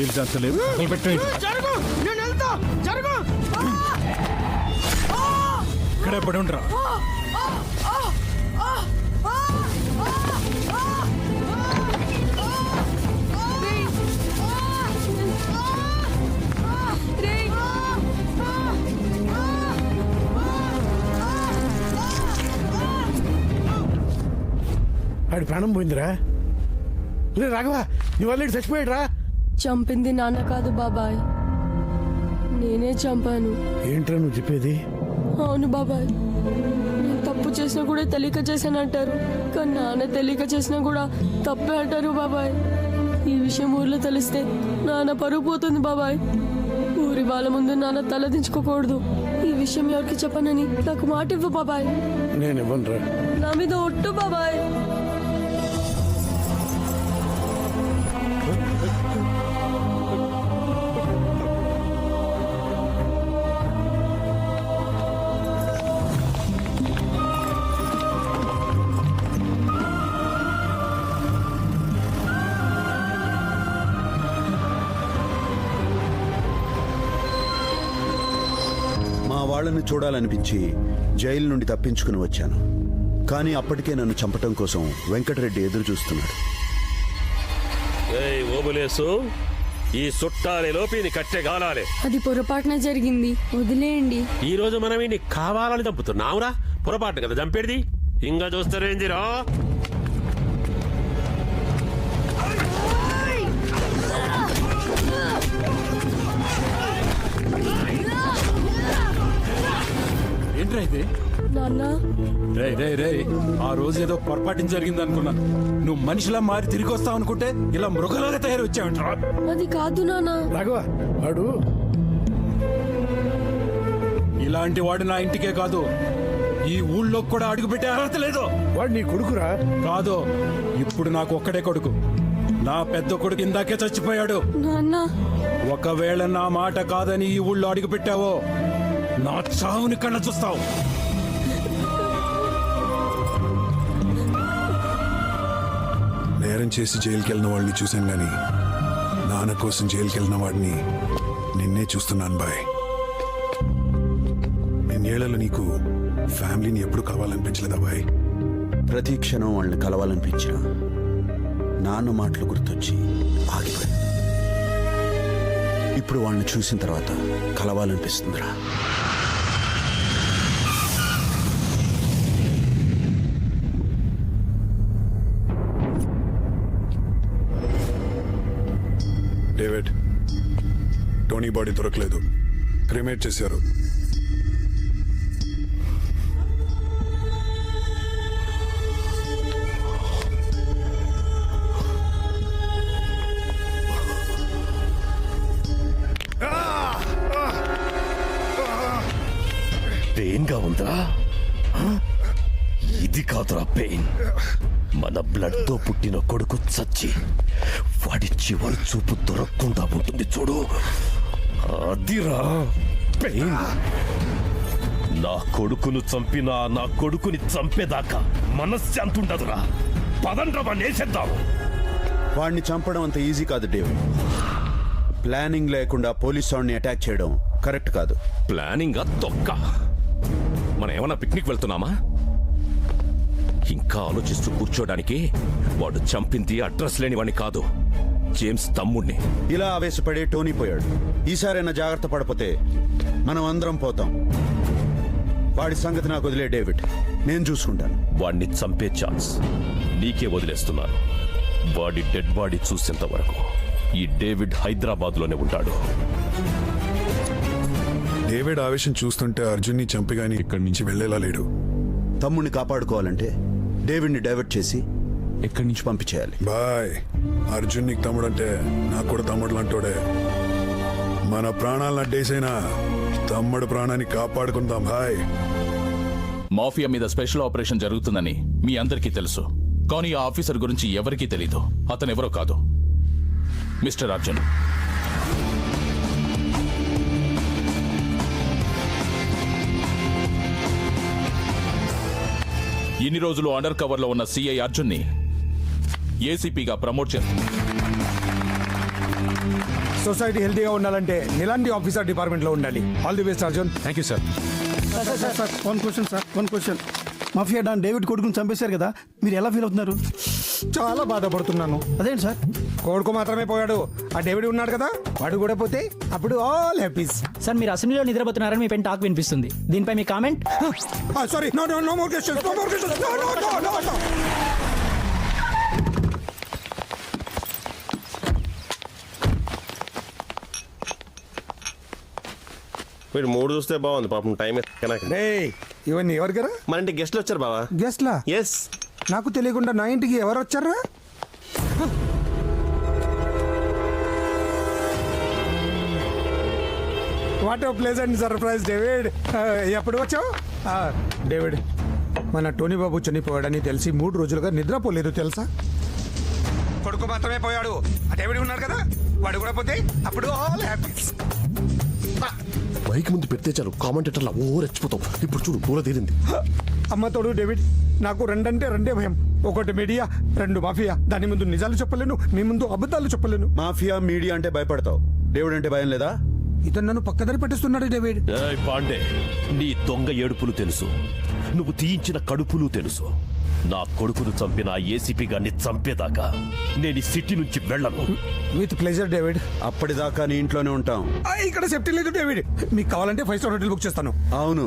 ఏం చేస్తలేదు ఇక్కడే పడి ఉండరా. ఆడి ప్రాణం పోయిందిరా. లే రాఘవా, నీ వాళ్ళు చచ్చిపోయాడు రా. చంపింది నాన్న కాదు బాబాయ్, నేనే చంపాను. ఏంట్రా నువ్వు చెప్పేది? అవును బాబాయ్, నేను తప్పు చేసినా కూడా తెలియక చేశానంటారు, కానీ నాన్న తెలియక చేసినా కూడా తప్పే అంటారు బాబాయ్. ఈ విషయం ఊర్లో తెలిస్తే నాన్న పరుగు పోతుంది బాబాయ్. ఊరి వాళ్ళ ముందు నాన్న తలదించుకోకూడదు. ఈ విషయం ఎవరికి చెప్పనని నాకు మాట ఇవ్వు బాబాయ్. నేను ఇవ్వనురా. నా మీద ఒట్టు బాబాయ్. వాళ్ళని చూడాలనిపించి జైలు నుండి తప్పించుకుని వచ్చాను. కానీ అప్పటికే నన్ను చంపటం కోసం వెంకటరెడ్డి ఎదురు చూస్తున్నాడు. ఓబులేసు, ఈ సుట్టాలే లోపి కట్టెగాలాలే. అది పొరపాటున జరిగింది, వదిలేయండి. ఈ రోజు మనం ఇన్ని కావాలని చంపుతున్నావురా. పొరపాటు కదా చంపేది. ఇంకా చూస్తారేందిరా? ఏంట్రా ఇది నాన్న రే రే రే ఆ రోజు ఏదో పొరపాటు జరిగింది అనుకున్నాను. నువ్వు మనిషిలా మారి తిరిగి వస్తావు అనుకుంటే ఇలా మృగలాగా తయారు వచ్చావంట్రా. అది కాదు నాన్న. రాఘవ వాడు ఇలాంటి వాడు నా ఇంటికే కాదు ఈ ఊళ్ళో కూడా అడుగుపెట్టే అర్హత లేదు. వాడు నీ కొడుకురా? కాదు, ఇప్పుడు నాకు ఒక్కడే కొడుకు. నా పెద్ద కొడుకు ఇందాకే చచ్చిపోయాడు. నాన్న ఒకవేళ నా మాట కాదని ఈ ఊళ్ళో అడుగు పెట్టావో నా చావుని కళ్ళ చూస్తావు. నేరం చేసి జైలుకి వెళ్ళిన వాళ్ళని చూశాను గాని నాన్న కోసం జైలుకి వెళ్ళిన వాడిని నిన్నే చూస్తున్నాను బాయ్. ఇన్నేళ్లలో నీకు ఫ్యామిలీని ఎప్పుడు కలవాలనిపించలేదా బాయ్? ప్రతి క్షణం వాళ్ళని కలవాలనిపించిన నాన్న మాటలు గుర్తొచ్చి ఆగిపోయి ఇప్పుడు వాళ్ళని చూసిన తర్వాత కలవాలనిపిస్తుందిరా. డేవిడ్, టోనీ బాడీ దొరకలేదు, క్రిమేట్ చేశారు. పెయిన్ గా ఉందా? ఇది కాదురా పెయిన్. మన బ్లడ్ తో పుట్టిన కొడుకు చచ్చి వాడి చివరి చూపు దొరకకుండా ఉంటుంది చూడు, అదిరా పెయిన్. నా కొడుకును చంపినా నా కొడుకుని చంపేదాకా మనశ్శాంతి ఉండదురా. పదండ్రా వాడిని వేసేద్దాం. వాడిని చంపడం అంత ఈజీ కాదు డేవిడ్. ప్లానింగ్ లేకుండా పోలీస్ వాడిని అటాక్ చేయడం కరెక్ట్ కాదు. ప్లానింగ్ తొక్క. మనం ఏమన్నా పిక్నిక్ వెళ్తున్నామా? ఇంకా ఆలోచిస్తూ కూర్చోడానికి వాడు చంపింది అడ్రస్ లేని వాడిని కాదు, జేమ్స్ తమ్ముడిని. ఇలా ఆవేశపడే టోనీ పోయాడు. ఈసారైనా జాగ్రత్త పడిపోతే మనం అందరం పోతాం. వాడి సంగతి నాకు వదిలే డేవిడ్, నేను చూసుకుంటాను. వాడిని చంపే ఛాన్స్ నీకే వదిలేస్తున్నాను. వాడి డెడ్ బాడీ చూసేంత వరకు ఈ డేవిడ్ హైదరాబాద్ లోనే ఉంటాడు. డేవిడ్ ఆవేశం చూస్తుంటే అర్జున్ని చంపిగాని ఇక్కడి నుంచి వెళ్ళేలా లేడు. తమ్ముడిని కాపాడుకోవాలంటే డేవిడ్ని డైవర్ట్ చేసి ఇక్కడి నుంచి పంపించేయాలి. బాయ్, అర్జున్ నీకు తమ్ముడు అంటే నాకు కూడా తమ్ముడు లాంటోడే. మన ప్రాణాలను అడ్డేసైనా తమ్ముడు ప్రాణాన్ని కాపాడుకుందాం బాయ్. మాఫియా మీద స్పెషల్ ఆపరేషన్ జరుగుతుందని మీ అందరికీ తెలుసు, కానీ ఆ ఆఫీసర్ గురించి ఎవరికీ తెలీదు. అతను ఎవరో కాదు, మిస్టర్ అర్జున్. ఇన్ని రోజులు అండర్ కవర్ లో ఉన్న సిఐ అర్జున్ ని ఏసీపీగా ప్రమోట్ చేస్తుంది. సొసైటీ హెల్తీగా ఉండాలంటే ఇలాంటి ఆఫీసర్ డిపార్ట్మెంట్ లో ఉండాలి. All the best Arjun. Thank you sir. One question. Mafia don David కొడుకుని చంపేశారు కదా, మీరు ఎలా ఫీల్ అవుతున్నారు? చాలా బాధపడుతున్నాను. అదేంటి సార్? కొడుకు మాత్రమే పోయాడు, ఆ డేవిడ్ ఉన్నాడు కదా, వాడు కూడా పోతే అప్పుడు ఆల్ హ్యాపీస్. సార్ మీరు అసెంబ్లీలో నిద్రపోతున్నారని మీ పెన్ టాక్ వినిపిస్తుంది. దీనిపై మీ comment? Sorry, no more questions, no more questions, no. మీరు మూడు చూస్తే బాగుంది, పాపం టైం ఇవన్నీ ఎవరికరా? మన ఇంటి గెస్ట్లు వచ్చారు బావా. గెస్ట్లా? ఎస్. నాకు తెలియకుండా నా ఇంటికి ఎవరు వచ్చారా? What a pleasant surprise David. ఎప్పుడు వచ్చావు? డేవిడ్, మన టోనీ బాబు చనిపోయాడని తెలిసి 3 రోజులుగా నిద్రపోలేదు తెలుసా? కొడుకు మాత్రమే పోయాడు, ఆ డేవిడ్ ఉన్నాడు కదా, వాడు కూడా పోతే అప్పుడు ఆల్ హ్యాపీస్. మైక్ ముందు పెడితే చాలు కామెంటేటర్లా ఓ రెచ్చిపోతాం. ఇప్పుడు చూడు పూల తీరింది. అమ్మ తోడు డేవిడ్, నాకు రెండంటే రెండే భయం. ఒకటి మీడియా, 2 మాఫియా. దాని ముందు నిజాలు చెప్పలేను, మీ ముందు అబద్ధాలు చెప్పలేను. మాఫియా మీడియా అంటే భయపడతావు, డేవిడ్ అంటే భయం లేదా? ఇతను నన్ను పక్కదారి పట్టిస్తున్నాడు డేవిడ్. ఏయ్ పాండే, నీ దొంగ ఏడుపులు తెలుసు, నువ్వు తీయించిన కడుపులు తెలుసు. నా కొడుకును చంపిన ఏసీపీ గారిని చంపేదాకా నేను ఈ సిటీ నుంచి వెళ్ళను. With pleasure David. అప్పటిదాకా నీ ఇంట్లోనే ఉంటాం. ఇక్కడ సేఫ్టీ లేదు డేవిడ్, మీకు కావాలంటే 5 స్టార్ హోటల్ బుక్ చేస్తాను. అవును,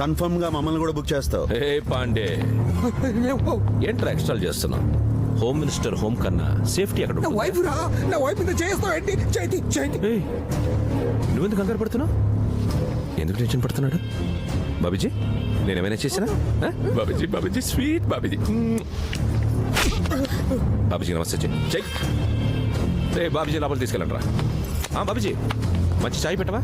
కన్ఫర్మ్ గా మమ్మల్ని కూడా బుక్ చేస్తావు. ఏ పాండే, ఏంట్రా ఎక్స్ట్రా చేస్తున్నావు? హోమ్ మినిస్టర్ హోమ్ కన్నా సేఫ్టీ అక్కడ నా వైఫ్ రా, నా వైఫ్ మీద చేస్తావు ఏంటి? చేయండి. నువ్వెందుకు కంగారు పడుతున్నావు? ఎందుకు టెన్షన్ పడుతున్నాడు? బాబీజీ నేనేమైనా చేసినా బాబీజీ బాబీజీ స్వీట్ బాబీజీ బాబీజీ నమస్తే చెయ్ రే బాబీజీ లోపల తీసుకెళ్ళండి రా బాబీజీ మంచి చాయ్ పెట్టవా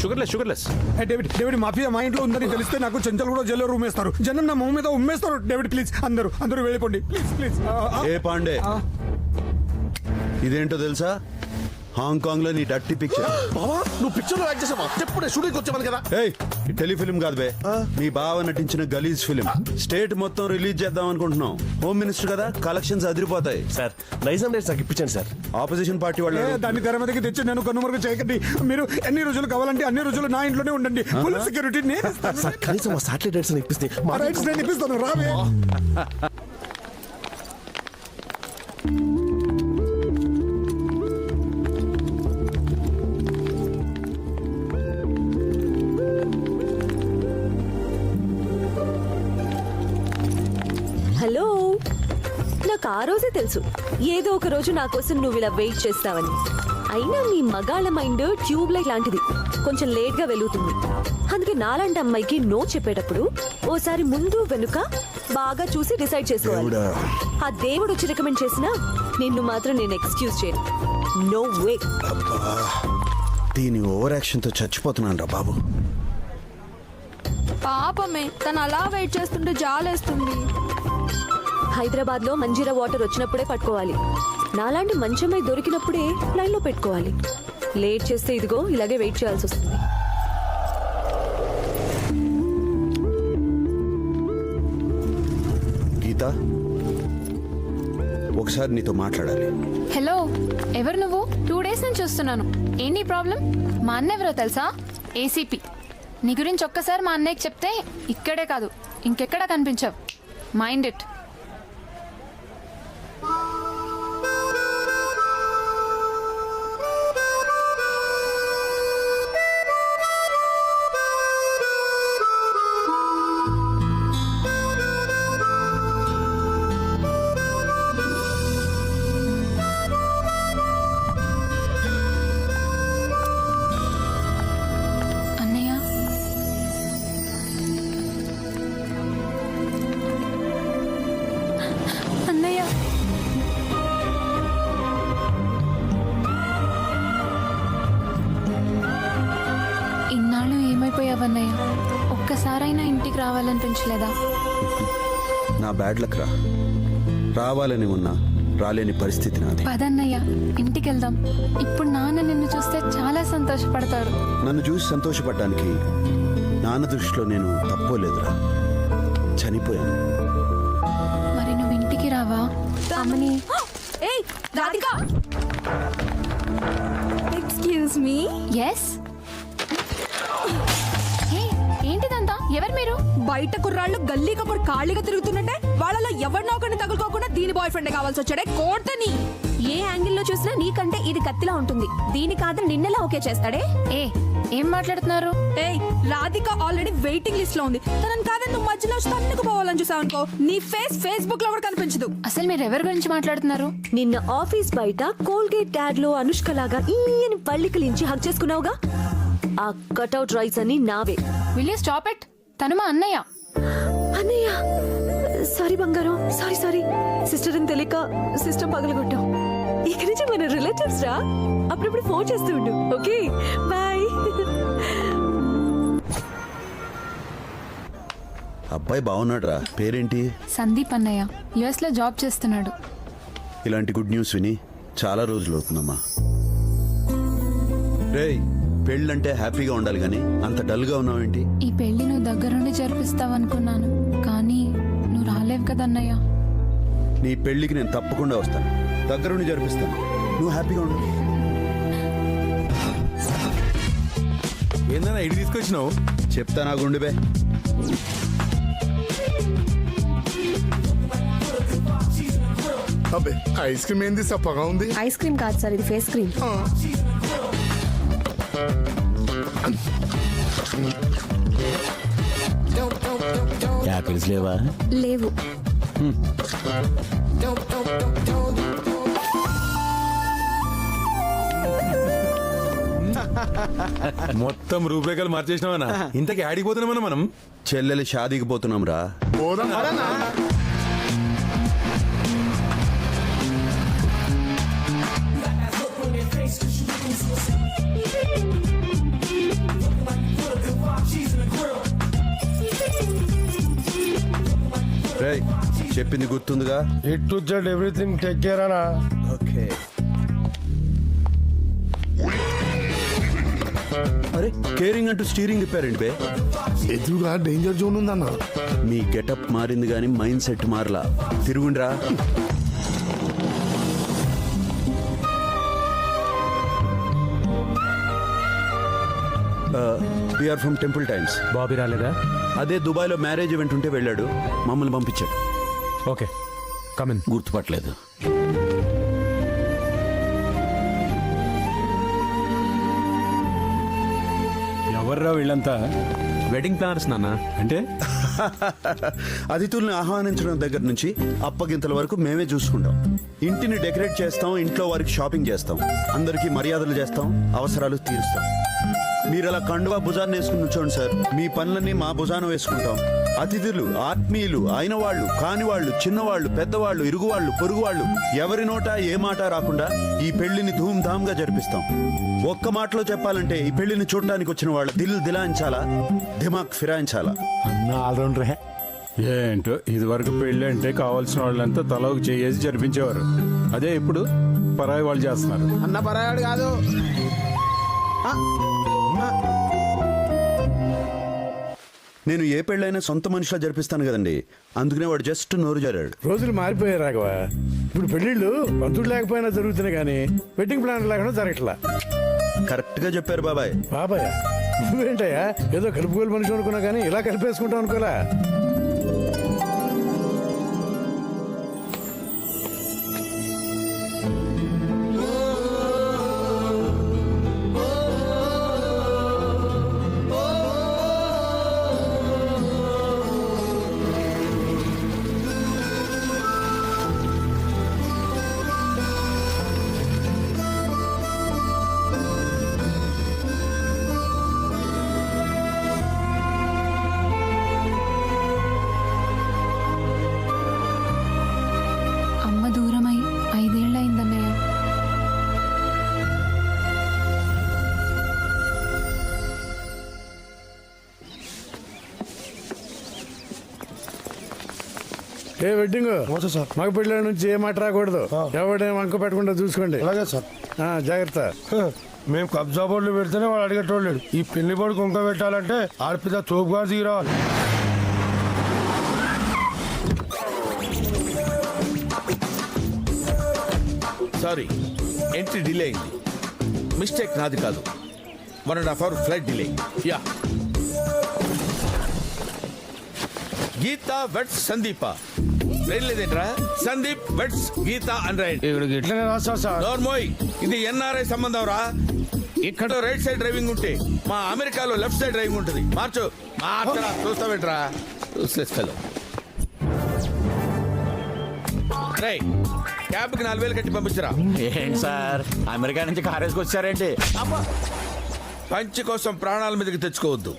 షుగర్లెస్ డేవిడ్ మాఫియా మా ఇంట్లో ఉందని తెలిస్తే నాకు చెంచల్ కూడా జైల్లో రూమ్ వేస్తారు జనం నా మొహం మీద ఉమ్మేస్తారు డేవిడ్ ప్లీజ్ అందరూ వెళ్ళిపోండి ప్లీజ్ ఏ పాండే ఇదేంటో తెలుసా హాంకాంగ్ లో నీ డట్టి పిక్చర్ బావా నువ్వు పిక్చర్ లో యాక్ట్ చేసావా చెప్పుడే షూటింగ్ వచ్చామని కదా ఏయ్ టెలిఫిలిం కాదు బే మీ బావ నటించిన గలీజ్ ఫిలిం స్టేట్ మొత్తం రిలీజ్ చేద్దాం అనుకుంటున్నాం హోమ్ మినిస్టర్ కదా కలెక్షన్స్ అదిరిపోతాయి సార్ నైజాం రేట్స్ నాకు ఇప్పించండి సార్ ఆపోజిషన్ పార్టీ వాళ్ళు దాన్ని తెర మీదకి తెచ్చి నేను కనుమరుగు చేయకండి మీరు ఎన్ని రోజులు కావాలంటే అన్ని రోజులు నా ఇంట్లోనే ఉండండి ఫుల్ సెక్యూరిటీ కనీసం సాటిలైట్ రైట్స్ ఇప్పిస్తే రైట్స్ నేను ఇప్పిస్తాను రావే హలో నాకు ఆ రోజే తెలుసు ఏదో ఒక రోజు నా కోసం నువ్వు ఇలా వెయిట్ చేస్తావని. అయినా మీ మగాళ్ళ మైండ్ ట్యూబ్ లైట్ లాంటిది, కొంచెం లేట్ గా వెలుగుతుంది. అందుకే నాలాంటి అమ్మాయికి నో చెప్పేటప్పుడు ఓసారి ముందు వెనుక బాగా చూసి డిసైడ్ చేసుకోవాలి. ఆ దేవుడు వచ్చి రికమెండ్ చేసినా నిన్ను మాత్రం నేను ఎక్స్క్యూజ్ చేయను. No way. దీని ఓవర్ యాక్షన్ తో చచ్చిపోతున్నాను రా బాబు. పాపమే తను అలా వెయిట్ చేస్తుంటే జాలేస్తుంది. హైదరాబాద్ లో మంజీరా వాటర్ వచ్చినప్పుడే పట్టుకోవాలి. నాలాంటి మంచమై దొరికినప్పుడే లైన్ లో పెట్టుకోవాలి. లేట్ చేస్తే ఇదిగో ఇలాగే వెయిట్ చేయాల్సి వస్తుంది. గీత ఒకసారి నీతో మాట్లాడాలి. హలో, ఎవరు నువ్వు? 2 days నుంచి చూస్తున్నాను. ఏంటి ప్రాబ్లం? మా అన్న ఎవరో తెలుసా? ఏసీపీ. నీ గురించి ఒక్కసారి మా అన్నయ్యకి చెప్తే ఇక్కడే కాదు ఇంకెక్కడా కనిపించావు. Mind it. ఏమైపోయావన్నయ్య? ఒక్కసారైనా ఇంటికి రావాలనిపించలేదా? నా బ్యాడ్ లక్ రా. రావాలని ఉన్నా రాలేని పరిస్థితి నాది. పదన్నయ్య ఇంటికి వెళ్దాం. ఇప్పుడు నాన్న నిన్ను చూస్తే చాలా సంతోషపడతారు. నన్ను చూసి సంతోషపడడానికి నాన్న దృష్టిలో నేను తప్పోలేదురా. చనిపోయాను. మరి నువ్వు ఇంటికి రావా? అమ్మని. Excuse me. ఎస్. ఏంటిదంతా? ఎవరు మీరు? బయట కుర్రాళ్ళు గల్లీ కప్పుడు ఖాళీగా తిరుగుతున్నట్టే వాళ్ళలో ఎవరినో ఒకరిని తగులుకోకుండా దీని బాయ్ ఫ్రెండ్ కావాల్సి వచ్చాడే. కోర్తని ఏ యాంగిల్ లో చూసినా నీకంటే ఇది కత్తిలా ఉంటుంది. దీని కాదని నిన్నెలా ఓకే చేస్తాడే? ఏం మాట్లాడుతున్నారు? రాధిక ఆల్రెడీ వెయిటింగ్ లిస్ట్ లో ఉంది. తనని కాదని నువ్వు మధ్యలో తన్నుకు పోవాలని చూసావనుకో నీ ఫేస్ ఫేస్బుక్ లో కూడా కనిపించదు. అసలు మీరు ఎవరి గురించి మాట్లాడుతున్నారు? నిన్న ఆఫీస్ బయట కోల్గేట్ యాడ్ లో అనుష్క లాగా ఈయన పళ్ళికలించి హక్ చేసుకున్నావుగా, ఆ కట్అవుట్ రైట్స్ అని నావే. Will you stop it? తను మా అన్నయ్య. అన్నయ్య సారీ బంగారం, సారీ సిస్టర్ అని తెలియక సిస్టమ్ పగలగొట్టాం. ఇక నుంచి మన రిలేటివ్స్ రా. అప్పుడప్పుడు ఫోన్ చేస్తూ ఉండు. Okay bye. అబ్బాయి బాగున్నాడు రా. పేరేంటి? సందీప్ అన్నయ్య. యుఎస్ లో జాబ్ చేస్తున్నాడు. ఇలాంటి గుడ్ న్యూస్ విని చాలా రోజులు అవుతుందమ్మా. రేయ్, పెళ్ళంటే హ్యాపీగా ఉండాలి కానీ అంత డల్ గా ఉన్నావేంటి? ఈ పెళ్లి నువ్వు దగ్గరుండి జరిపిస్తావనుకున్నాను, కానీ నువ్వు రాలేవు కదన్నయ్య. నీ పెళ్లికి నేను తప్పకుండా వస్తాను, దగ్గరుండి జరిపిస్తాను. నువ్వు హ్యాపీగా ఉండు. ఏందన్నా ఇటు తీసుకొచ్చినావు? చెప్తా నా గుండె బే. అబ్బే ఐస్ క్రీమ్ ఏంది సప్పగా ఉంది? ఐస్ క్రీమ్ కాదు సార్, ఇది ఫేస్ క్రీమ్. యాపిల్స్ లేవా? లేవు. మొత్తం రూపురేఖలు మార్చేసినావనా? ఇంతకి ఆడిపోతున్నామన్నా మనం. చెల్లెలి షాదీకి పోతున్నాం రా. రేయ్, చెప్పింది గుర్తుందిగా? A to Z everything take care అనా. ఓకే. అరే, కేరింగ్ అంటూ స్టీరింగ్ ఇప్పారండి బే. ఎదురుగా డేంజర్ జోన్ ఉందన్న. మీ గెటప్ మారింది కానీ మైండ్ సెట్ మారలా. తిరుగుండ్రా. We are from temple times. Bobby రాలేదా? అదే దుబాయ్లో మ్యారేజ్ ఈవెంట్ ఉంటే వెళ్ళాడు, మమ్మల్ని పంపించాడు. Okay, come in. గుర్తుపట్టలేదు. ఎవర్రా వీళ్ళంతా? వెడ్డింగ్ ప్లానర్స్ నాన్న. అంటే అతిథుల్ని ఆహ్వానించడం దగ్గర నుంచి అప్పగింతల వరకు మేమే చూసుకుంటాం. ఇంటిని డెకరేట్ చేస్తాం, ఇంట్లో వారికి షాపింగ్ చేస్తాం, అందరికీ మర్యాదలు చేస్తాం, అవసరాలు తీరుస్తాం. మీరు అలా కండువా భుజాన్ని వేసుకుని కూర్చోండి సార్, మీ పనులన్నీ మా భుజాన వేసుకుంటాం. అతిథులు, ఆత్మీయులు, అయిన వాళ్ళు, కాని వాళ్ళు, చిన్నవాళ్ళు, పెద్దవాళ్ళు, ఇరుగువాళ్ళు, పొరుగువాళ్ళు, ఎవరి నోట ఏ మాట రాకుండా ఈ పెళ్లిని ధూమ్ధామ్గా జరిపిస్తాం. ఒక్క మాటలో చెప్పాలంటే ఈ పెళ్లిని చూడటానికి వచ్చిన వాళ్ళ దిల్ దిలాయించాలా, దిమాగ్ ఫిరాయించాలా. ఏంటో ఇది వరకు పెళ్లి అంటే కావాల్సిన వాళ్ళంతా తలకు చేసి జరిపించేవారు. అదే ఇప్పుడు పరాయి వాళ్ళు చేస్తున్నారు. అన్న పరాయాడు కాదు. నేను ఏ పెళ్ళైనా సొంత మనిషిలా జరిపిస్తాను కదండి, అందుకనే వాడు జస్ట్ నోరు జారాడు. రోజులు మారిపోయాయి రాఘవ. ఇప్పుడు పెళ్లిళ్ళు పంతులు లేకపోయినా జరుగుతున్నాయి కానీ వెడ్డింగ్ ప్లాన్ లేకుండా జరగట్లా. కరెక్ట్ గా చెప్పారు బాబాయ్. బాబాయ్ నువ్వేంటయ్యా ఏదో కలుపుకోలు మనిషి అనుకున్నా కానీ ఇలా కలిపేసుకుంటాం అనుకోలే. దూరమై 5 ఏళ్ళయిందన్నయ్య. ఏ వెడ్డింగ్ సార్, మగ పిల్లల నుంచి ఏ మాట రాకూడదు. ఎవడేం వంక పెట్టకుండా చూసుకోండి. అలాగే సార్. జాగ్రత్త. మేము కబ్జా బోర్డులు పెడితేనే వాడు అడిగేటోళ్ళు. ఈ పెళ్లి బోర్డు కుంక పెట్టాలంటే ఆడపిల్ల తోపుగా దిగిరావాలి. సారీ, ఎంట్రీ డిలే అయింది. మిస్టేక్ నాది కాదు. 1.5 hour ఫ్లైట్ డిలే. యా. గీత వెట్స్ సందీప. రైలు లేదేంట్రా? సందీప్ వెట్స్ గీత అని రైడ్. ఇట్లనే రాస్తా సార్. నోర్మోయ్, ఇది ఎన్ఆర్ఐ సంబంధం రా. ఇక్కడ రైట్ సైడ్ డ్రైవింగ్ ఉంటే మా అమెరికాలో లెఫ్ట్ సైడ్ డ్రైవింగ్ ఉంటుంది. మార్చు. మార్చరా, చూస్తావేంట్రా? చూసేస్తాను. రే, క్యాబ్కి 4,000 కట్టి పంపించరా. ఏంటి సార్, అమెరికా నుంచి కారేసుకు వచ్చారేంటి? పంచి కోసం ప్రాణాల మీదకి తెచ్చుకోవద్దు.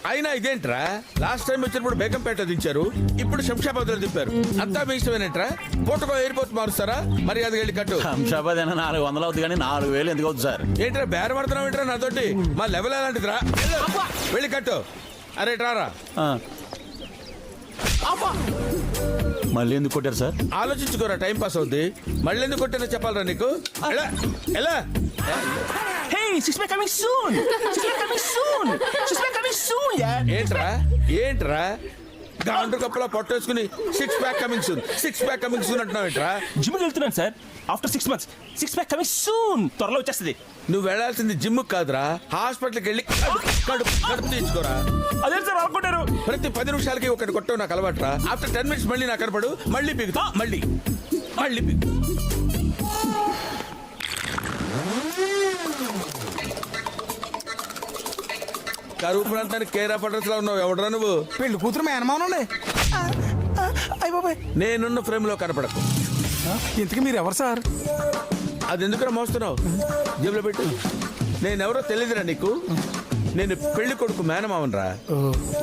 అయినా ఇదేంట్రా, లాస్ట్ టైం వచ్చినప్పుడు బేగంపేట దించారు, ఇప్పుడు శంషాబాద్ లో దింపారు. అంతా మీ ఇష్టమేనేట్రా? పూటకో ఎయిర్పోర్ట్ మారుస్తారా? మర్యాదగా వెళ్ళి కట్టు. శంషాబాద్ అయినా 400 అవుతుంది కానీ 4,000 ఎందుకు అవుతుంది సార్? ఏంట్రా బేరం పడుతున్నావు ఏంట్రా నాతోటి? మా లెవెల్ ఎలాంటిదిరా? వెళ్ళి కట్టు. అరే ట్రారా. మళ్ళీ ఎందుకు కొట్టారు సార్? ఆలోచించుకోరా, టైం పాస్ అవుద్ది. మళ్ళీ ఎందుకు కొట్టినా చెప్పాలరా నీకు? ఎలా ఏంట్రా ఏంట్రా గాండ్రు కప్పులా పొట్టేసుకుని 6 pack coming soon, 6 pack coming soon అంటున్నావు ఏంట్రా? జిమ్ వెళ్తున్నాను sir. After 6 months 6 pack coming soon. త్వరలో వచ్చేస్తుంది. నువ్వు వెళ్లాల్సింది జిమ్ కాదురా, హాస్పిటల్కి వెళ్ళి కడుపు తీసుకోరా. అదే సార్ అనుకుంటారు. ప్రతి 10 నిమిషాలకి ఒకటి కొట్టవు నాకు అలవాట్రా. ఆఫ్టర్ 10 minutes మళ్ళీ నాకు కనపడు, మళ్ళీ పీకుతా, మళ్ళీ పీకు. కరువు ప్రాంతానికి కేరా పడ్రస్ లో ఉన్నావు. ఎవడరా నువ్వు? పెళ్లి కూతురు మేనమానండి. నేనున్న ఫ్రేమ్ లో కనపడకు. ఇంతకీ మీరు ఎవరు సార్? అది ఎందుకు మోస్తున్నావు? జేబులో పెట్టు. నేనెవరో తెలియదురా నీకు? నేను పెళ్లి కొడుకు మేనమావనరా.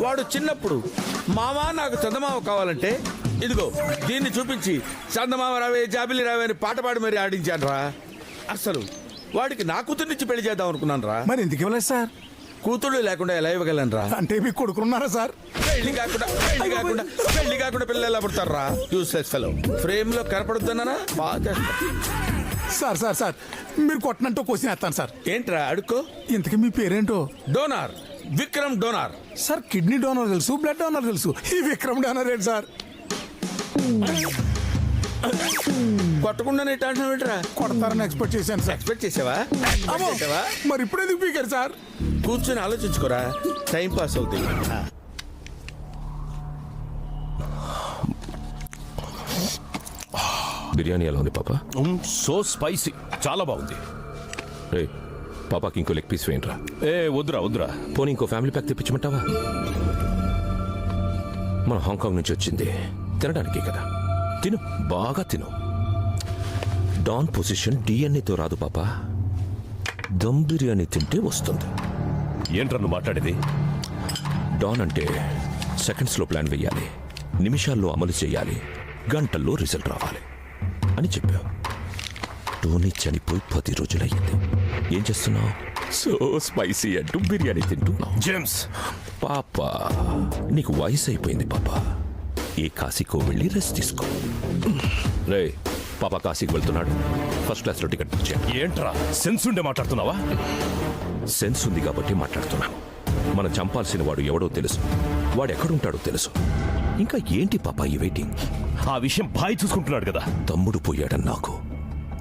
వాడు చిన్నప్పుడు మావా నాకు చందమామ కావాలంటే ఇదిగో దీన్ని చూపించి చందమామ రావే జాబిలి రావే అని పాట పాడి మరి ఆడించాను రా. అసలు వాడికి నా కూతుర్నిచ్చి పెళ్లి చేద్దాం అనుకున్నాను రా. మరి ఎందుకు ఇవ్వలేదు సార్? కూతుళ్ళు లేకుండా ఎలా ఇవ్వగలను రా? అంటే మీకు కొడుకున్నారా సార్? పెళ్లి కాకుండా పిల్లలు ఎలా పుడతారు రా? Useless fellow. ఫ్రేమ్ లో కనపడుతున్నానా? బాగా సార్ సార్ సార్ మీరు కొట్టనంటూ క్వశ్చన్ వేస్తాను సార్. ఏంట్రా అడుక్కో. ఇంతకీ మీ పేరేంటో? Donor, Vikram donor. Sir kidney donor తెలుసు, బ్లడ్ డోనర్ తెలుసు, ఈ విక్రమ్ డోనర్ ఏంటి సార్? కొట్టకుండా ఏంట్రా? కొడతారని ఎక్స్పెక్ట్ చేశాను సార్. ఎక్స్పెక్ట్ చేసావా? మరి ఇప్పుడు ఎందుకు పీకారు సార్? కూర్చొని ఆలోచించుకోరా, టైం పాస్ అవుతుంది. బిర్యానీ ఎలా ఉంది పాపా? సో స్పైసీ, చాలా బాగుంది. రే పాపాకి ఇంకో లెగ్ పీస్ వేయండిరా. ఏ వద్దురా. పోనీ ఇంకో ఫ్యామిలీ ప్యాక్ తెప్పించమంటావా? మన హాంకాంగ్ నుంచి వచ్చింది తినడానికే కదా. తిను, బాగా తిను. డాన్ పొజిషన్ డిఎన్ఏతో రాదు పాపా, దమ్ బిర్యానీ తింటే వస్తుంది. ఏంట్రా నువ్వు మాట్లాడేది? డాన్ అంటే సెకండ్స్లో ప్లాన్ వేయాలి, నిమిషాల్లో అమలు చేయాలి, గంటల్లో రిజల్ట్ రావాలి అని చెప్పావు. టోనీ చనిపోయి 10 రోజులయ్యింది. ఏం చేస్తున్నావు? సో స్పైసీ అంటూ బిర్యానీ తింటున్నావు. జేమ్స్ పాపా, నీకు వయసు అయిపోయింది పాపా. ఏ కాశీకో వెళ్ళి రెస్ట్ తీసుకో. రే పాపా కాశీకి వెళ్తున్నాడు, ఫస్ట్ క్లాస్లో టికెట్ బుక్ చేయండి. ఏంట్రా సెన్స్ ఉండే మాట్లాడుతున్నావా? సెన్స్ ఉంది కాబట్టి మాట్లాడుతున్నాను. మనం చంపాల్సిన వాడు ఎవడో తెలుసు, వాడు ఎక్కడుంటాడో తెలుసు. ఇంకా ఏంటి పాపా ఈ వెయిటింగ్? ఆ విషయం బాయ్ చూసుకుంటున్నాడు కదా. తమ్ముడు పోయాడని నాకు,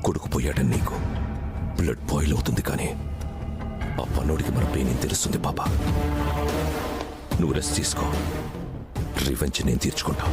కొడుకు పోయాడని నీకు. బ్లడ్ బాయిల్ అవుతుంది కానీ ఆ పన్నోడికి మన పెయిన్ తెలుస్తుంది పాపా. నువ్వు రెస్ట్ తీసుకో, రివెంజ్ నేను తీర్చుకుంటా.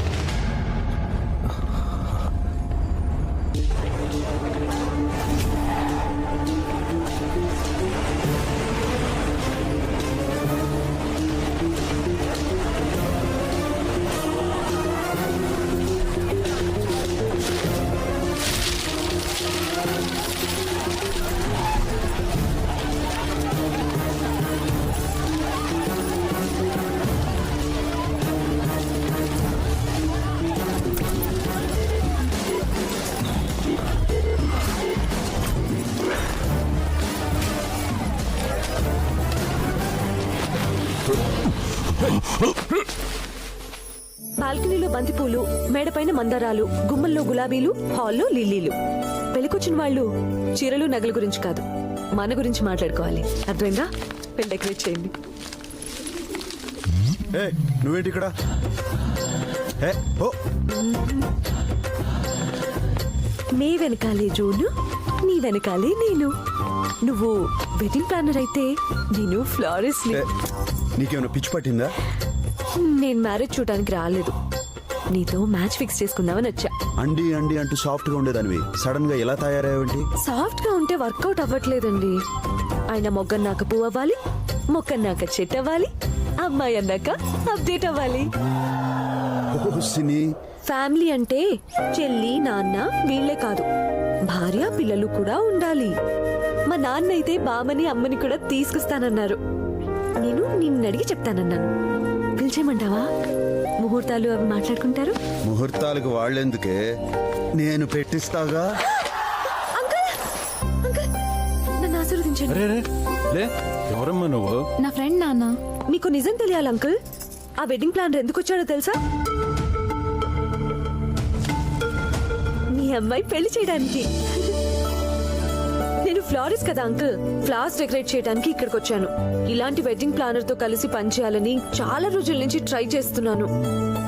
బాల్కనీలో బంతిపూలు, మేడపైన మందారాలు, గుమ్మల్లో గులాబీలు, హాల్లో లిల్లీలు. పెళ్ళికొచ్చిన వాళ్ళు చీరలు నగల గురించి కాదు, మన గురించి మాట్లాడుకోవాలి. అర్థమైందా? పెళ్ళి డెకరేట్ చేయండి. నువ్వేంటి ఇక్కడ? నీ వెనకాలే జోను, నీ వెనకాలే నేను. నువ్వు వెడ్డింగ్ ప్లానర్ అయితే నేను ఫ్లారిస్ట్. నీకేమైనా పిచ్చి పట్టిందా? నేను మ్యారేజ్ చూడడానికి రాలేదు, నీతో మ్యాచ్ ఫిక్స్ చేసుకుందామని వచ్చా. అండి అండి అంటూ సాఫ్ట్ గా ఉండేదానివి సడన్ గా ఎలా తయారయ్యేంటి? సాఫ్ట్ గా ఉంటే వర్కౌట్ అవ్వట్లేదండి. ఆయన మొగ్గన్నాక పువ్వు అవ్వాలి, మొక్కన్నాక చెట్టు అవ్వాలి, అమ్మాయి అన్నాక అప్డేట్ అవ్వాలి. ఫ్యామిలీ అంటే చెల్లి, నాన్న వీళ్లే కాదు, భార్య పిల్లలు కూడా ఉండాలి. మా నాన్న అయితే బామ్మని అమ్మని కూడా తీసుకొస్తానన్నారు. నేను నిన్ను అడిగి చెప్తానన్నాను. పిలిచేయమంటావా? ముహూర్తాలు అవి మాట్లాడుకుంటారు. ముహూర్తాలకు వాళ్ళెందుకే, నేను పెట్టిస్తాగా. నన్ను ఆశీర్వదించండి. ఎవరమ్మా నువ్వు? నా ఫ్రెండ్ నాన్న. మీకు నిజం తెలియాలి అంకుల్, ఆ వెడ్డింగ్ ప్లానర్ ఎందుకు వచ్చాడో తెలుసా? మీ అమ్మాయి పెళ్లి చేయడానికి. నేను ఫ్లారిస్ట్ కదా అంకుల్, ఫ్లవర్స్ డెకరేట్ చేయడానికి ఇక్కడికి వచ్చాను. ఇలాంటి వెడ్డింగ్ ప్లానర్ తో కలిసి పనిచేయాలని చాలా రోజుల నుంచి ట్రై చేస్తున్నాను,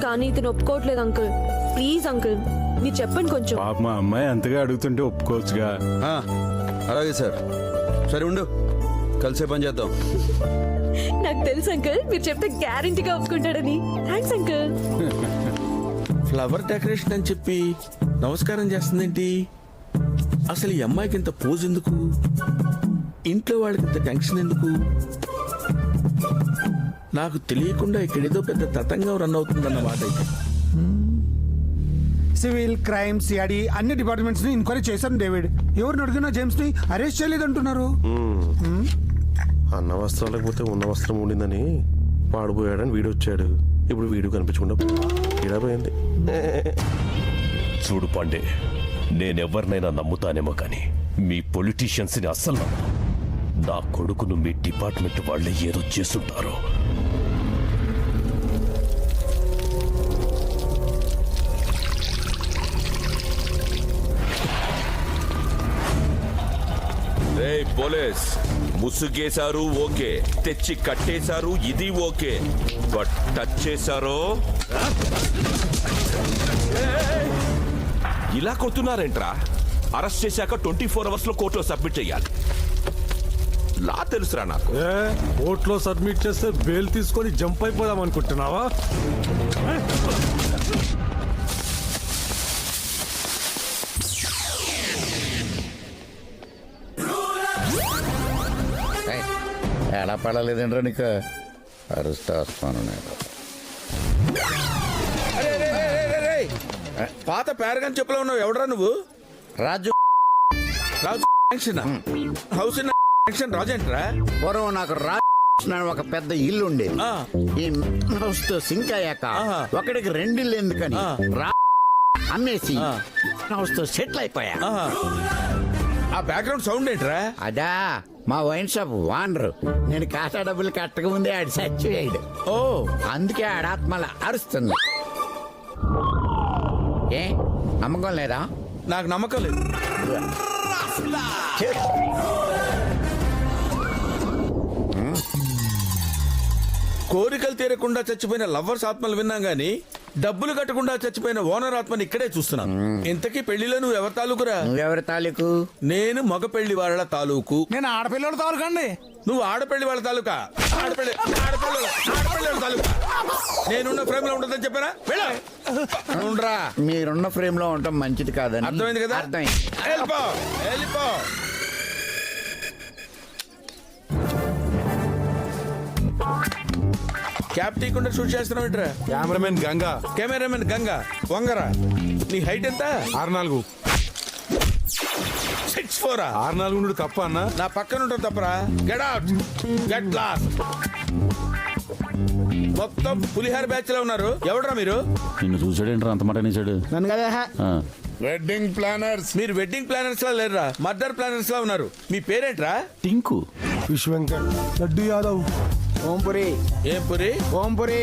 కానీ ఇతను ఒప్పుకోవట్లేదు అంకుల్. ప్లీజ్ అంకుల్, మీరు చెప్పండి కొంచెం. మా అమ్మాయి అంతగా అడుగుతుంటే ఒప్పుకోవచ్చుగా. అలాగే సార్, సరే ఉండు, కలిసే పని చేద్దాం. నాకు తెలుసు అంకుల్, మీరు చెప్తే గ్యారంటీగా ఒప్పుకుంటాడని. Thanks uncle. ఫ్లవర్ డెకరేషన్ అని చెప్పి నమస్కారం చేస్తుందేంటి? అసలు ఈ అమ్మాయికి ఇంత పోజ్ ఎందుకు? ఇంట్లో వాళ్ళకి ఇంత టెన్షన్ ఎందుకు? నాకు తెలియకుండా ఇక్కడేదో పెద్ద తతంగం రన్ అవుతుందన్న మాట అయితే. సివిల్, క్రైమ్, సిఐడి అన్ని డిపార్ట్మెంట్స్ ని ఎంక్వైరీ చేశాను డేవిడ్. ఎవరిని అడిగినా జేమ్స్ ని అరెస్ట్ చేయలేదంటున్నారు. అన్న వస్త్రాలకు పోతే ఉన్న వస్త్రం ఉండిందని వాడిపోయాడని వీడు వచ్చాడు. ఇప్పుడు వీడు కనిపించకుండా ఇలా పోయింది. చూడు పాండే, నేనెవరినైనా నమ్ముతానేమో కానీ మీ పొలిటీషియన్స్ని అస్సలు నమ్మను. నా కొడుకును మీ డిపార్ట్మెంట్ వాళ్ళే ఏదో చేస్తుంటారు. రే పోలీస్, ముసుగేశారు ఓకే, తెచ్చి కట్టేశారు ఇది ఓకే, బట్ టచ్ చేశారో ఇలా కొడుతున్నారేంట్రా? అరెస్ట్ చేశాక 24 hours లో కోర్టులో సబ్మిట్ చేయాలి. లా తెలుసురా నాకు. కోర్టులో సబ్మిట్ చేస్తే బెయిల్ తీసుకొని జంప్ అయిపోదాం అనుకుంటున్నావా? ఎలా పడలేదండ్రా నీకు? అరెస్ట్ వస్తాను నేను. పాత పేరగాని చెప్పులో ఉన్నావు. ఎవడరా నువ్వు? రాజు రాజు హౌస్ రాజేంట్రా? పూర్వం నాకు రాజు ఒక పెద్ద ఇల్లు ఉండేది. ఈ హౌస్ తో సింక్ అయ్యాక ఒకడికి 2 ఇల్లు ఎందుకని అమ్మేసి హౌస్ తో సెటిల్ అయిపోయా. ఆ బ్యాక్గ్రౌండ్ సౌండ్ ఏంట్రా? అదా మా వైన్ షాప్ వానరు. నేను ఖాతా డబ్బులు కట్టక ముందే ఆడు చచ్చిపోయాడు. ఓ, అందుకే ఆడాత్మల అరుస్తుంది. ఏ నమ్మకం లేదా? నాకు నమ్మకం లేదు. కోరికలు తీరకుండా చచ్చిపోయిన లవ్వర్స్ ఆత్మలు విన్నాం గానీ డబ్బులు కట్టకుండా చచ్చిపోయిన ఓనర్ ఆత్మని ఇక్కడే చూస్తున్నాను. ఇంతకీ పెళ్లిలో నువ్వు ఎవరి తాలూకురా? నువ్వెవరి తాలూకు? నేను మగ పెళ్లి వాళ్ళ తాలూకు. నేను ఆడపిల్లల తాలూకు అండి. నువ్వు ఆడపెళ్లి వాళ్ళ తాలూకా? ఆడపిల్లల తాలూకా నేనున్న ఫ్రేమ్ లో ఉంటుందని చెప్పారా? ఉండరా, మీరున్న ఫ్రేమ్ లో ఉండటం మంచిది కాదని. అర్థమైంది కదా? అర్థమైంది. వెళ్ళిపో. క్యాప్ తీయకుండా షూట్ చేస్తున్నావు ఏంట్రా? కెమెరామెన్ గంగా వంగరా. నీ హైట్ ఎంత? 6'4". 6'4". 6'4" తప్ప అన్న. నా పక్కన ఉంటావు తప్పరా? Get out, get lost. మొత్తం పులిహార బ్యాచ్ లో ఉన్నారు. ఎవడరా మీరు? నిన్ను చూసాడేంట్రా అంత మాట అనేసాడు? Wedding planners. మీరు వెడ్డింగ్ ప్లానర్స్ లా లేరురా, మర్డర్ ప్లానర్స్ లా ఉన్నారు. మీ పేరేంట్రా? టింకు. విశ్వంకర్, లడ్డు యాదవ్, ఓంపురి. ఏం పురి? ఓంపురి.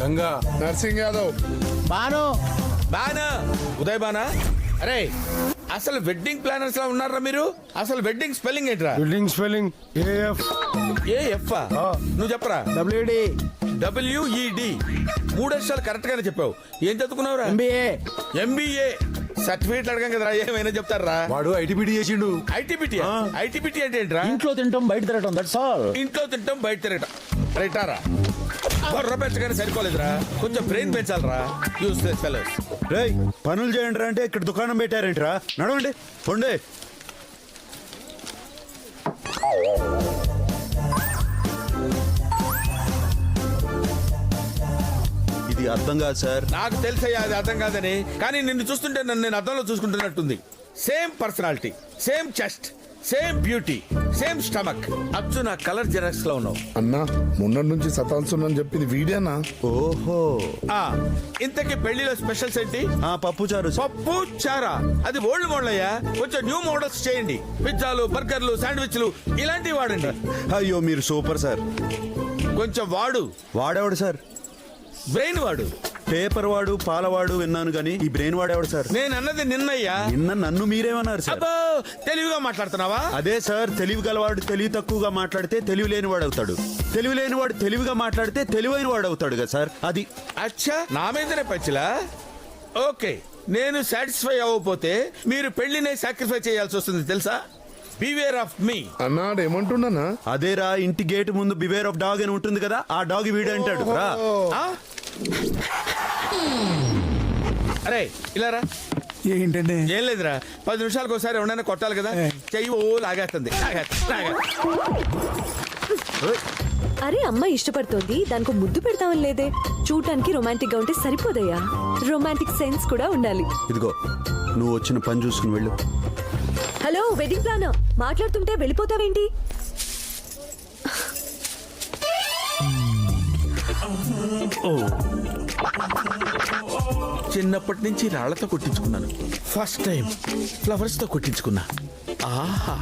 గంగా. నర్సింగ్ యాదవ్. బానా ఉదయ్ బానా. అరే అసలు వెడ్డింగ్ ప్లానర్స్ లా ఉన్నారా మీరు? అసలు వెడ్డింగ్ స్పెల్లింగ్ ఏంట్రా? Building spelling A F. ఏఎఫ్ నువ్వు చెప్పరా? డబ్ల్యూడి. WED. 3 అక్షరాలు కరెక్ట్ గానే చెప్పావు. ఏం చదువుకున్నావురా? MBA. సర్టిఫికేట్ అడగం కదరా, ఏమైనా చెప్తారా? వాడు ఐటీబీటీ చేసిండు. ఐటీబీటీ అంటే ఏంట్రా? ఇంట్లో తింటాం బయట తిరగటం, దట్స్ ఆల్. ఇంట్లో తింటాం బయట తిరగటం రైటారా? బొర్ర పెంచగానే సరిపోలేదురా, కొంచెం బ్రెయిన్ పెంచాలరా. Useless fellows. రేయ్ పనులు చేయండి అంటే ఇక్కడ దుకాణం పెట్టారేంట్రా? నడవండి పొండే. ఇది అర్థం కాదు సార్. నాకు తెలుసయ్యా అది అర్థం కాదని, కానీ నిన్ను చూస్తుంటే నన్ను నేను అర్థంలో చూసుకుంటున్నట్టుంది. Same personality, same chest, same beauty, same stomach. అచ్చు నా కలర్ జెరాక్స్ లో ఉన్నావు. అన్నా మొన్నటి నుంచి సతాన్సున్నాను చెప్పింది వీడియోనా? ఓహో. ఇంతకీ పెళ్లిలో స్పెషల్స్ ఏంటి? పప్పు చారు. పప్పు చారా? అది ఓల్డ్ మోడల్ అయ్యా, కొంచెం న్యూ మోడల్స్ చేయండి. పిజ్జాలు, బర్గర్లు, శాండ్విచ్లు ఇలాంటివి వాడండి. అయ్యో మీరు సూపర్ సార్. కొంచెం వాడేవాడు సార్? బ్రెయిన్ వాడు. పేపర్ వాడు, పాలవాడు విన్నాను గానీ ఈ బ్రెయిన్ వాడేవాడు సార్? నేను అన్నది నిన్నయ్యా. నిన్న నన్ను మీరేమన్నారు సార్? అబ్బో తెలివిగా మాట్లాడుతున్నావా? అదే సార్, తెలివి గలవాడు తెలివి తక్కువగా మాట్లాడితే తెలివి లేని వాడు అవుతాడు, తెలివి లేని వాడు తెలివిగా మాట్లాడితే తెలివైన వాడు అవుతాడు కదా సార్. అది. అచ్చా, నా మీదనే పచ్చిలా? ఓకే, నేను సాటిస్ఫై అవ్వకపోతే మీరు పెళ్లినే సాక్రిఫై చేయాల్సి వస్తుంది తెలుసా? బివేర్ ఆఫ్ మీ అన్నాడు. ఏమంటున్నానా? అదేరా, ఇంటి గేట్ ముందు బివేర్ ఆఫ్ డాగ్ అని ఉంటుంది కదా, ఆ డాగ్ వీడు అంటాడు రా. అరే ఇలా రా. ఏంటండి? ఏం లేదురా, 10 నిమిషాలకు ఒకసారి ఎవరైనా కొట్టాలి కదా. చెయ్యి ఓ లాగేస్తుంది. అరే అమ్మాయి ఇష్టపడుతోంది, దానికి ముద్దు పెడతామని లేదే. చూడటానికి రొమాంటిక్ గా ఉంటే సరిపోదయ్యా, రొమాంటిక్ సెన్స్ కూడా ఉండాలి. ఇదిగో నువ్వు వచ్చిన పని చూసుకుని వెళ్ళు. హలో వెడ్డింగ్ ప్లానర్, మాట్లాడుతుంటే వెళ్ళిపోతావేంటి? చిన్నప్పటి నుంచి రాళ్లతో కొట్టించుకున్నాను. ఫస్ట్ టైం ఫ్లవర్స్ తో కొట్టించుకున్నా. ఆహా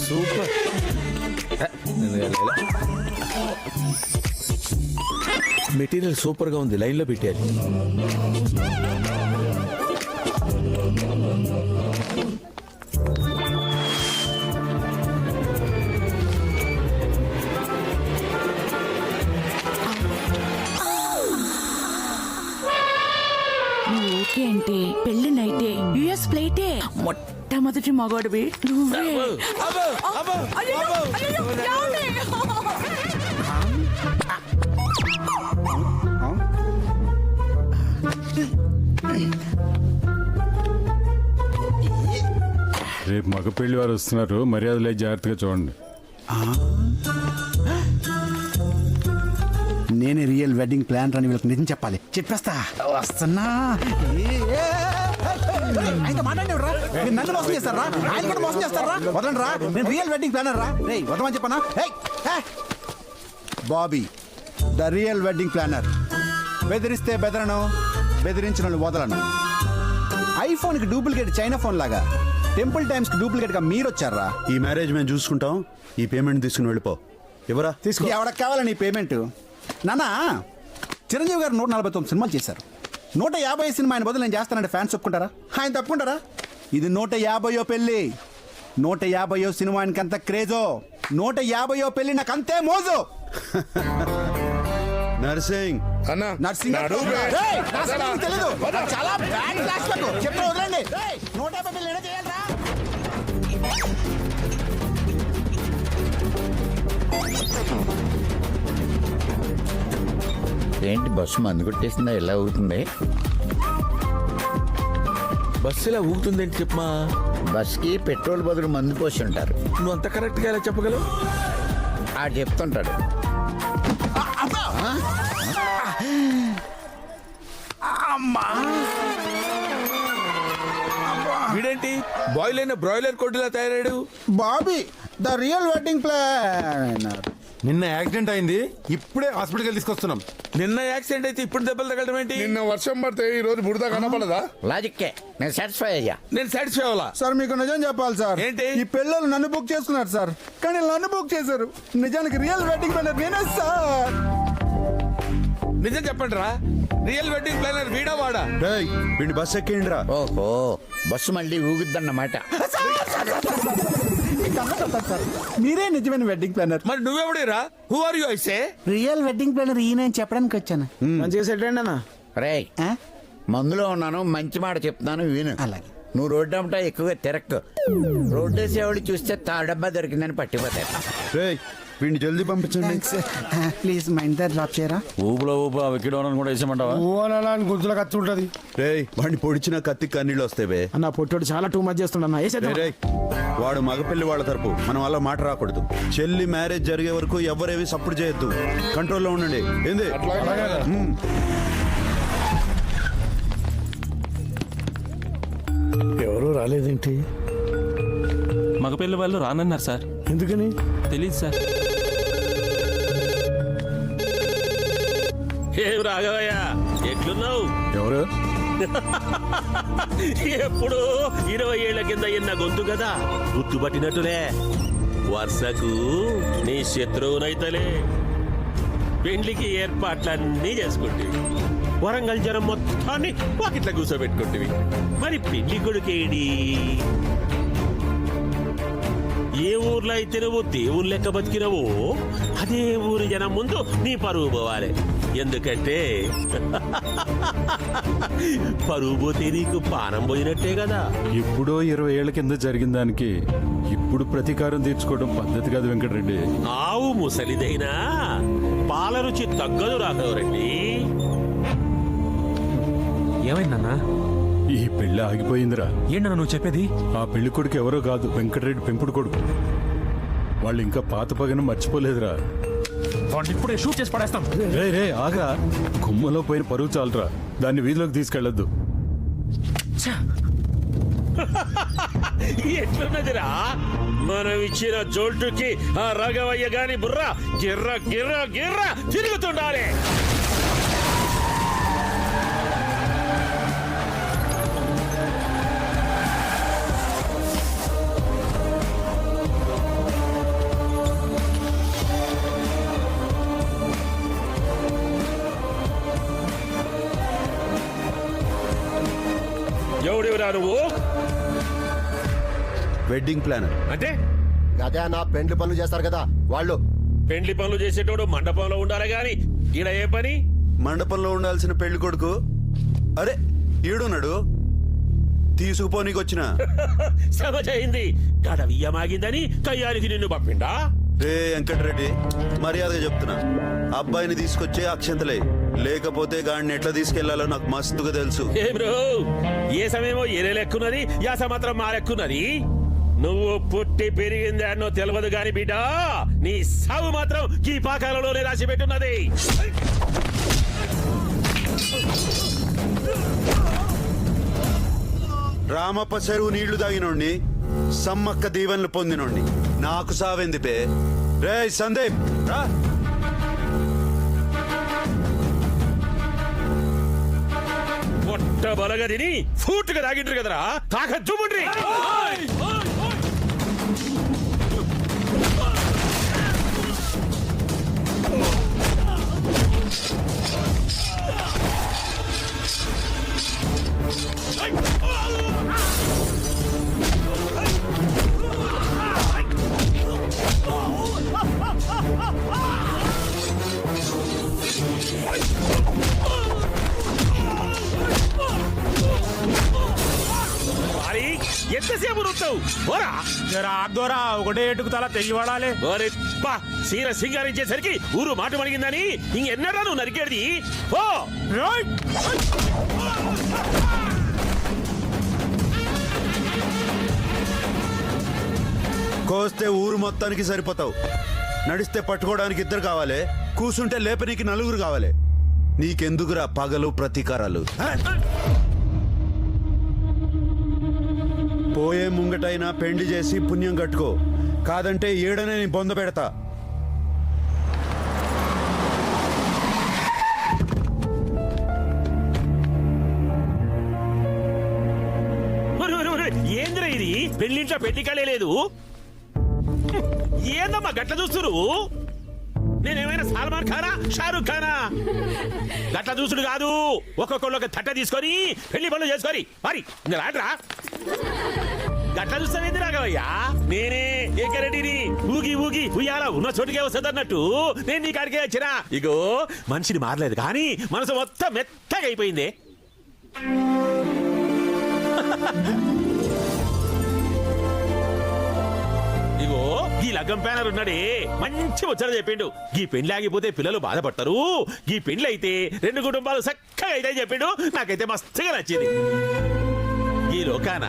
సూపర్. మెటీరియల్ సూపర్ గా ఉంది, లైన్ లో పెట్టారు. ఓకే అంటే పెళ్లి నైటే యుఎస్ ఫ్లైటే మొట్టమొదటి మగవాడివి నువ్వే. రేపు మగ పెళ్లి వారు వస్తున్నారు, మర్యాదలే జాగ్రత్తగా చూడండి. నేనే రియల్ వెడ్డింగ్ ప్లాన్ అని వీళ్ళకి నిజం చెప్పాలి. చెప్పేస్తా వస్తున్నా. అయితే మాట్లాడేవరా, నన్ను మోసం చేస్తారా? ఆయన కూడా మోసం చేస్తారా? వదలండి రా, నేను రియల్ వెడ్డింగ్ ప్లానర్ రా. రే వదమని చెప్పనా? Bobby the real wedding planar. బెదిరిస్తే బెదరను, బెదిరించిన వదలను. ఐఫోన్కి డూప్లికేట్ చైనా ఫోన్ లాగా టెంపుల్ టైమ్స్ కి డూప్లికేట్ గా మీరు వచ్చారా? ఈ మ్యారేజ్ మేము చూసుకుంటాం, ఈ పేమెంట్ తీసుకుని వెళ్ళిపో. ఎవరా తీసుకో. ఎవరికి కావాలని ఈ పేమెంట్? నానా, చిరంజీవి గారు 149 సినిమాలు చేశారు. 150 సినిమా ఆయన బదులు నేను చేస్తానంటే ఫ్యాన్స్ ఒప్పుకుంటారా? ఆయన తప్పుకుంటారా? ఇది 150వ పెళ్లి. 150వ సినిమా ఆయనకి అంత క్రేజో, 150వ పెళ్లి నాకు అంతే మోజు. నర్సింగ్ అన్న, నర్సింగ్ తెలీదు, చాలా బ్యాడ్ క్లాస్ చెప్పి వదలండి. 150 పెళ్లి ఎలా చేయాలరా? ఏంటి బస్సు మందు కొట్టేసిందా? ఎలా అవుతుంది బస్సు ఇలా ఊగుతుంది ఏంటి చెప్పమా? బస్కి పెట్రోల్ బదులు మందు పోసి ఉంటారు. నువ్వు అంత కరెక్ట్ గా ఎలా చెప్పగలవు? ఆ చెప్తుంటాడు. వీడేంటి బాయిల్ అయిన బ్రాయిలర్ కొట్టులా తయారాడు? Bobby the real wedding planner. నిన్న యాక్సిడెంట్ అయింది, ఇప్పుడే హాస్పిటల్కి తీసుకొస్తున్నాం. నిన్న యాక్సిడెంట్ అయితే ఇప్పుడు దెబ్బలు తగలడం ఏంటి? నిన్న వర్షం పడితే ఈ రోజు బురద కనపడదా? లాజిక్కే, నేను సాటిస్ఫై అయ్యా. నేను సాటిస్ఫై అవ్వాలా? సార్ మీకు నిజం చెప్పాలి సార్. ఏంటి? ఈ పిల్లలు నన్ను బుక్ చేసుకున్నారు సార్, కానీ నన్ను బుక్ చేశారు. నిజానికి రియల్ వెడ్డింగ్ ప్లానర్ నేనే సార్. నిజం చెప్పండి రా, రియల్ వెడ్డింగ్ ప్లానర్ వీడా వాడా? వీడి బస్ ఎక్కిండ్రా. ఓహో, బస్సు మళ్ళీ ఊగుద్దన్నమాట. మీరే నిజమైన వెడ్డింగ్ ప్లానర్. మరి నువ్వెవడేరా? Who are you? ఐసే రియల్ వెడ్డింగ్ ప్లానర్ ఈయన చెప్పడానికి వచ్చాను. చేసేటండి రే, మందులో ఉన్నాను, మంచి మాట చెప్తున్నాను విను. అలాగే. నువ్వు రోడ్డు అమ్మటా ఎక్కువగా తిరక్కు. రోడ్డు వేసేవాళ్ళు చూస్తే తాడబ్బా దొరికిందని పట్టిపోతారు. వీడిని జల్దీ పంపించండి ప్లీజ్. మా ఇంటర్ డ్రాప్ చేయరా? ఊపులో ఊపు ఆ వెక్కిడోనని కూడా వేసామంటావా? గుంతులో కత్తి ఉంటది. రే వాడిని పొడిచిన కత్తి కన్నీళ్ళు వస్తాయి. అన్న పొట్టోడు చాలా టూ మచ్ చేస్తున్నా. వాడు మగపెళ్లి వాళ్ళ తరపు, మనం వాళ్ళ మాట రాకూడదు. చెల్లి మ్యారేజ్ జరిగే వరకు ఎవరేవి సపోర్ట్ చేయొద్దు, కంట్రోల్లో ఉండండి. ఏంది? ఎవరు రాలేదేంటి? మగపిల్ల వాళ్ళు రానన్నారు సార్. ఎందుకని తెలీదు సార్. ఏం రాఘవయ్య, ఎట్లున్నావు? ఎవరు? ఎప్పుడు 20 ఏళ్ల కింద ఎన్న గొంతు కదా, గుర్తుపట్టినట్టులే. వరుసకు నీ శత్రువునైతలే. పెండ్లికి ఏర్పాట్లన్నీ చేసుకుంటే వరంగల్ జనం మొత్తాన్ని పాకిట్ల కూర్చోబెట్టుకుంటేవి. మరి పెళ్లి కొడుకేడి? ఏ ఊర్లో అయితే నువ్వు దేవుని లెక్క బతికినవో అదే ఊరి జనం ముందు నీ పరువు పోవాలి. ఎందుకంటే పరువు పోతే నీకు పానం పోయినట్టే కదా. ఎప్పుడో 20 ఏళ్ల కింద జరిగిన దానికి ఇప్పుడు ప్రతీకారం తీర్చుకోవడం పద్ధతి కాదు వెంకటరెడ్డి. ఆవు ముసలిదైనా పాల రుచి తగ్గదు రాఘవరెడ్డి. ఏమైందన్నా? ఈ పెళ్లి ఆగిపోయిందిరా. ఏంటన్నా నువ్వు చెప్పేది? ఆ పెళ్లి కొడుకు ఎవరో కాదు, వెంకటరెడ్డి పెంపుడు కొడుకు. వాళ్ళు ఇంకా పాత పగను మర్చిపోలేదురా. ఇప్పుడే షూట్ చేసి పడేస్తాం. రే ఆగా, గుమ్మలో పోయిన పరువు చాలరా, దాన్ని వీధిలోకి తీసుకెళ్లొద్దు. ఎట్లున్నదిరా మనం ఇచ్చిన జోల్టుకి ఆ రాఘవయ్య గాని బుర్ర గిర్ర గిర్ర గిర్ర తిరుగుతుండాలి. ఎవడెవరా నువ్వు? Wedding planner. అంటే అదే నా పెండ్లి పనులు చేస్తారు కదా వాళ్ళు. పెండ్లి పనులు చేసేటోడు మండపంలో ఉండాలి గాని ఈడ ఏ పని? మండపంలో ఉండాల్సిన పెళ్లి కొడుకు అరే ఈడున్నాడు, తీసుకుపోనీకి వచ్చిన. సమజైంది. గడవియ్యమాగిందని కయ్యానికి నిన్ను పంపిండా? రే వెంకటరెడ్డి, మర్యాదగా చెప్తున్నా, అబ్బాయిని తీసుకొచ్చే అక్షంతలే, లేకపోతే గాడిని ఎట్లా తీసుకెళ్లాలో నాకు మస్తుగా తెలుసు. ఏ బ్రో, ఏ సమయమో ఏరే లెక్కున్నది, యాస మాత్రం మా లెక్కున్నది. నువ్వు పుట్టి పెరిగింది అన్నో తెలియదు గాని బిడ్డ, నీ సాగు మాత్రం ఈ పాకాలలోనే రాసి పెట్టున్నది. రామప్ప చెరువు నీళ్లు తాగినోడిని, సమ్మక్క దీవెనలు పొందినోడిని, నాకు సావెంది పే. రే సందీప్ రా. పొట్ట బలగా తిని ఫూట్గా తాగిండ్రు కదరా, తాక జుముండ్రి. ఎంతసేపు నొత్తావు? దోరా ఒకటే ఎటుకు తల తెగివాడాలి. సీర సింగారించేసరికి ఊరు మాట మణిగిందని ఇంకెన్నడా నువ్వు నరికేది? ఓ కోస్తే ఊరు మొత్తానికి సరిపోతావు. నడిస్తే పట్టుకోవడానికి ఇద్దరు కావాలి, కూసుంటే లేపనీకి నలుగురు కావాలి. నీకెందుకురా పగలు ప్రతీకారాలు? పోయే ముంగటైనా పెండి చేసి పుణ్యం కట్టుకో, కాదంటే ఏడనే నీ బొంద పెడతా. ఏంద్ర ఇది? పెళ్లింట్లో పెళ్లికాలే లేదు. ఏందమ్మా గట్ల చూస్తురు? నేనేమైనా సల్మాన్ ఖానా, షారూక్ ఖానా? గట్ల చూసుడు కాదు, ఒక్కొక్కళ్ళు ఒక తట్ట తీసుకొని పెళ్లి పనులు చేసుకొని మరి ఇంకా రాడ్రా. గట్ల చూస్తావేంది రాఘవయ్యా? నేనే ఏకరెడ్డిని. ఊగి ఊగి ఉయ్యాల ఉన్న చోటుకే వస్తుంది అన్నట్టు నేను నీ కాడికే వచ్చినా. ఇగో మనిషిని మారలేదు కానీ మనసు మొత్తం మెత్తగా అయిపోయింది. ఇగో ఈ లగ్గం ప్యానర్ ఉన్నాడే, మంచి ముచ్చట చెప్పిండు. ఈ పెండ్లి ఆగిపోతే పిల్లలు బాధపడతారు, ఈ పెండ్లి అయితే 2 కుటుంబాలు చక్కగా అయితే చెప్పిండు. నాకైతే మస్తుగా నచ్చింది. ఈ లోకాన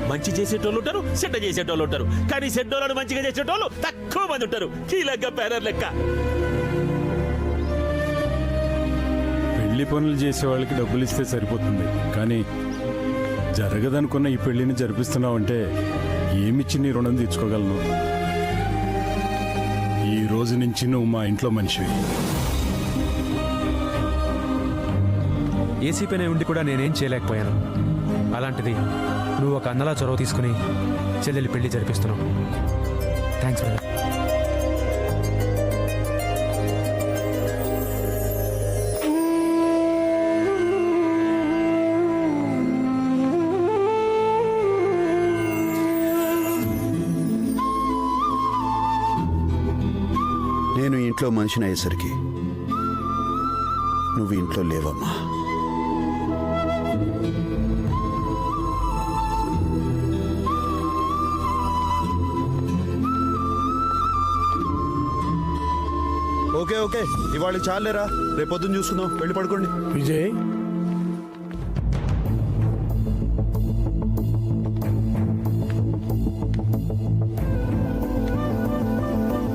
మంచి చేసేటోళ్ళు ఉంటారు, చెడ్డ చేసేటోళ్ళు ఉంటారు, కానీ చెడ్డోళ్ళను మంచిగా చేసేటోళ్ళు తక్కువ మంది ఉంటారు. ఈ లగ్గం ప్యానర్ లెక్క. పెళ్లి పనులు చేసే వాళ్ళకి డబ్బులు ఇస్తే సరిపోతుంది, కానీ జరగదనుకున్న ఈ పెళ్లిని జరిపిస్తున్నావంటే ఏమిచ్చి నీ రుణం తీర్చుకోగలను? ఈ రోజు నుంచి నువ్వు మా ఇంట్లో మనిషివి. ఏసీ పైన ఉండి కూడా నేనేం చేయలేకపోయాను. అలాంటిది నువ్వు ఒక అన్నలా చొరవ తీసుకుని చెల్లెలి పెళ్లి జరిపిస్తున్నావు. Thanks brother. నేను ఇంట్లో మనిషిని అయ్యేసరికి నువ్వు ఇంట్లో లేవమ్మా. ఓకే ఓకే, ఇవాళ చాలేరా, రేపొద్దున చూసుకుందాం. వెళ్ళి పడుకోండి. విజయ్,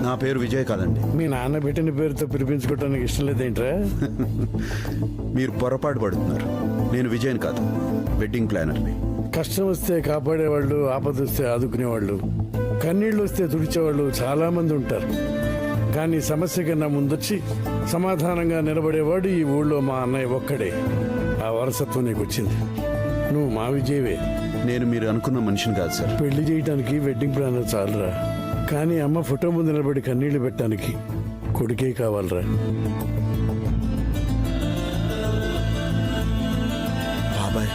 నా పేరు విజయ్ కాదండి. మీ నాన్న పెట్టిన పేరుతో పిలిపించుకోవడానికి ఇష్టం లేదేంట్రా? మీరు పొరపాటు పడుతున్నారు. నేను విజయన్ కాదు, వెడ్డింగ్ ప్లానర్ని. కష్టం వస్తే కాపాడేవాళ్ళు, ఆపద వస్తే ఆదుకునేవాళ్ళు, కన్నీళ్ళు వస్తే తుడిచేవాళ్ళు చాలా మంది ఉంటారు. కానీ సమస్య కన్నా ముందొచ్చి సమాధానంగా నిలబడేవాడు ఈ ఊళ్ళో మా అన్నయ్య ఒక్కడే. ఆ వారసత్వం నీకు వచ్చింది. నువ్వు మా విజయవే. నేను మీరు అనుకున్న మనిషిని కాదు సార్. పెళ్లి చేయడానికి వెడ్డింగ్ ప్లానర్ చాలరా, కానీ అమ్మ ఫోటో ముందు నిలబడి కన్నీళ్లు పెట్టడానికి కొడుకే కావాలరా. బాబాయ్,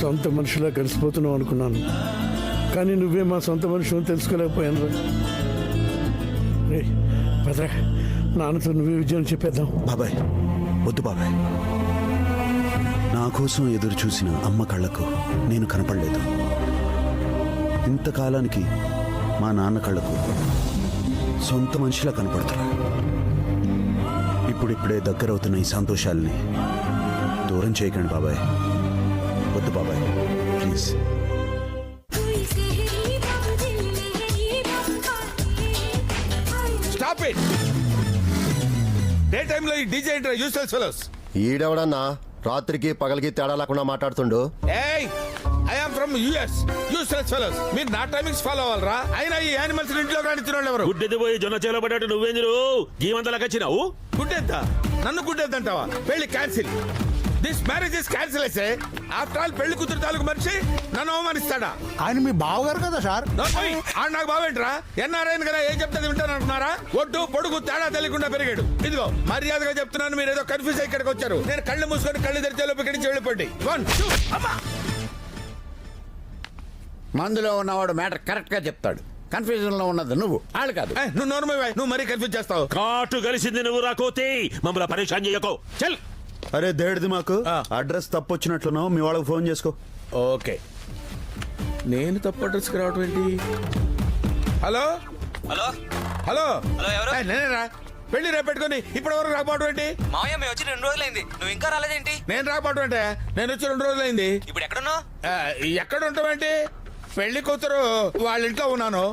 సొంత మనిషిలా కలిసిపోతున్నావు అనుకున్నాను, కానీ నువ్వే మా సొంత మనిషి అని తెలుసుకోలేకపోయాను రా. రే భద్ర, నాన్నతో నువ్వే విజయం చెప్పేద్దాం. బాబాయ్ వద్దు బాబాయ్. నా కోసం ఎదురు చూసిన అమ్మ కళ్ళకు నేను కనపడలేదు. ఇంతకాలానికి మా నాన్న కళ్ళకు సొంత మనిషిలా కనపడుతున్నా. ఇప్పుడిప్పుడే దగ్గరవుతున్న ఈ సంతోషాలని దూరం చేయకండి బాబాయ్. వద్దు బాబాయ్, ప్లీజ్. Stop it. డే టైంలో ఈ డీజే ఇంటర్ యూస్లెస్ ఫెలోస్. ఈడెవడన్నా రాత్రికి పగలికి తేడా లేకుండా మాట్లాడుతుండు? ఏయ్, I am from US. Useless fellows. మీరు నా టైమింగ్స్ ఫాలో అవ్వాలరా? అయినా ఈ యానిమల్స్ ఇంట్లో కానీ తినోళ్ళు ఎవరు? గుడ్డెది పోయి జొన్న చేలో పడ్డట్టు నువ్వేందిరు గీమంతలకు వచ్చినావు? గుడ్డెద్దా? నన్ను గుడ్డెద్దంటావా? పెళ్లి cancel. This marriage is cancel అయితే ఆఫ్టర్ ఆల్ పెళ్లి కూతురు తాలూకు మనిషి నన్ను అవమానిస్తాడా? ఆయన మీ బావగారు కదా సార్. నాకు బావేంట్రా? ఎన్ఆర్ఐ కదా, ఏం చెప్తే వింటాను అంటున్నారా? ఒడ్డు పొడుగు తేడా తెలియకుండా పెరిగాడు. ఇదిగో మర్యాదగా చెప్తున్నాను, మీరు ఏదో కన్ఫ్యూజ్ అయ్యి ఇక్కడికి వచ్చారు. నేను కళ్ళు మూసుకొని కళ్ళు తెరిచే లోపు ఇక్కడి నుంచి వెళ్ళిపోండి. మందులో ఉన్నవాడు మ్యాటర్ కరెక్ట్ గా చెప్తాడు. కన్ఫ్యూజన్ లో ఉన్నది నువ్వు, వాళ్ళు కాదు. నువ్వు నోర్మై, నువ్వు మరీ కన్ఫ్యూజ్ చేస్తావు. కాటు కలిసింది నువ్వు రాకోతే మమ్మల్ని పరేషాన్ చేయకో. చల్. అరే దేడిది, మాకు అడ్రస్ తప్పు వచ్చినట్లున్నావు. మీ వాళ్ళకి ఫోన్ చేసుకో. ఓకే. నేను తప్పు అడ్రస్కి రావటం ఏంటి? హలో హలో హలో హలో, ఎవరు? నేనేరా. పెళ్లి రేపు పెట్టుకుని ఇప్పటి వరకు రాకపోవడం ఏంటి? మావయ్య మేము వచ్చి 2 రోజులైంది, నువ్వు ఇంకా రాలేదేంటి? నేను రాకపోవడం అంటే నేను వచ్చి 2 రోజులైంది. ఇప్పుడు ఎక్కడున్నావు? ఎక్కడ ఉంటావేంటి? పెళ్లి కూతురు వాళ్ళ ఇంట్లో ఉన్నాను.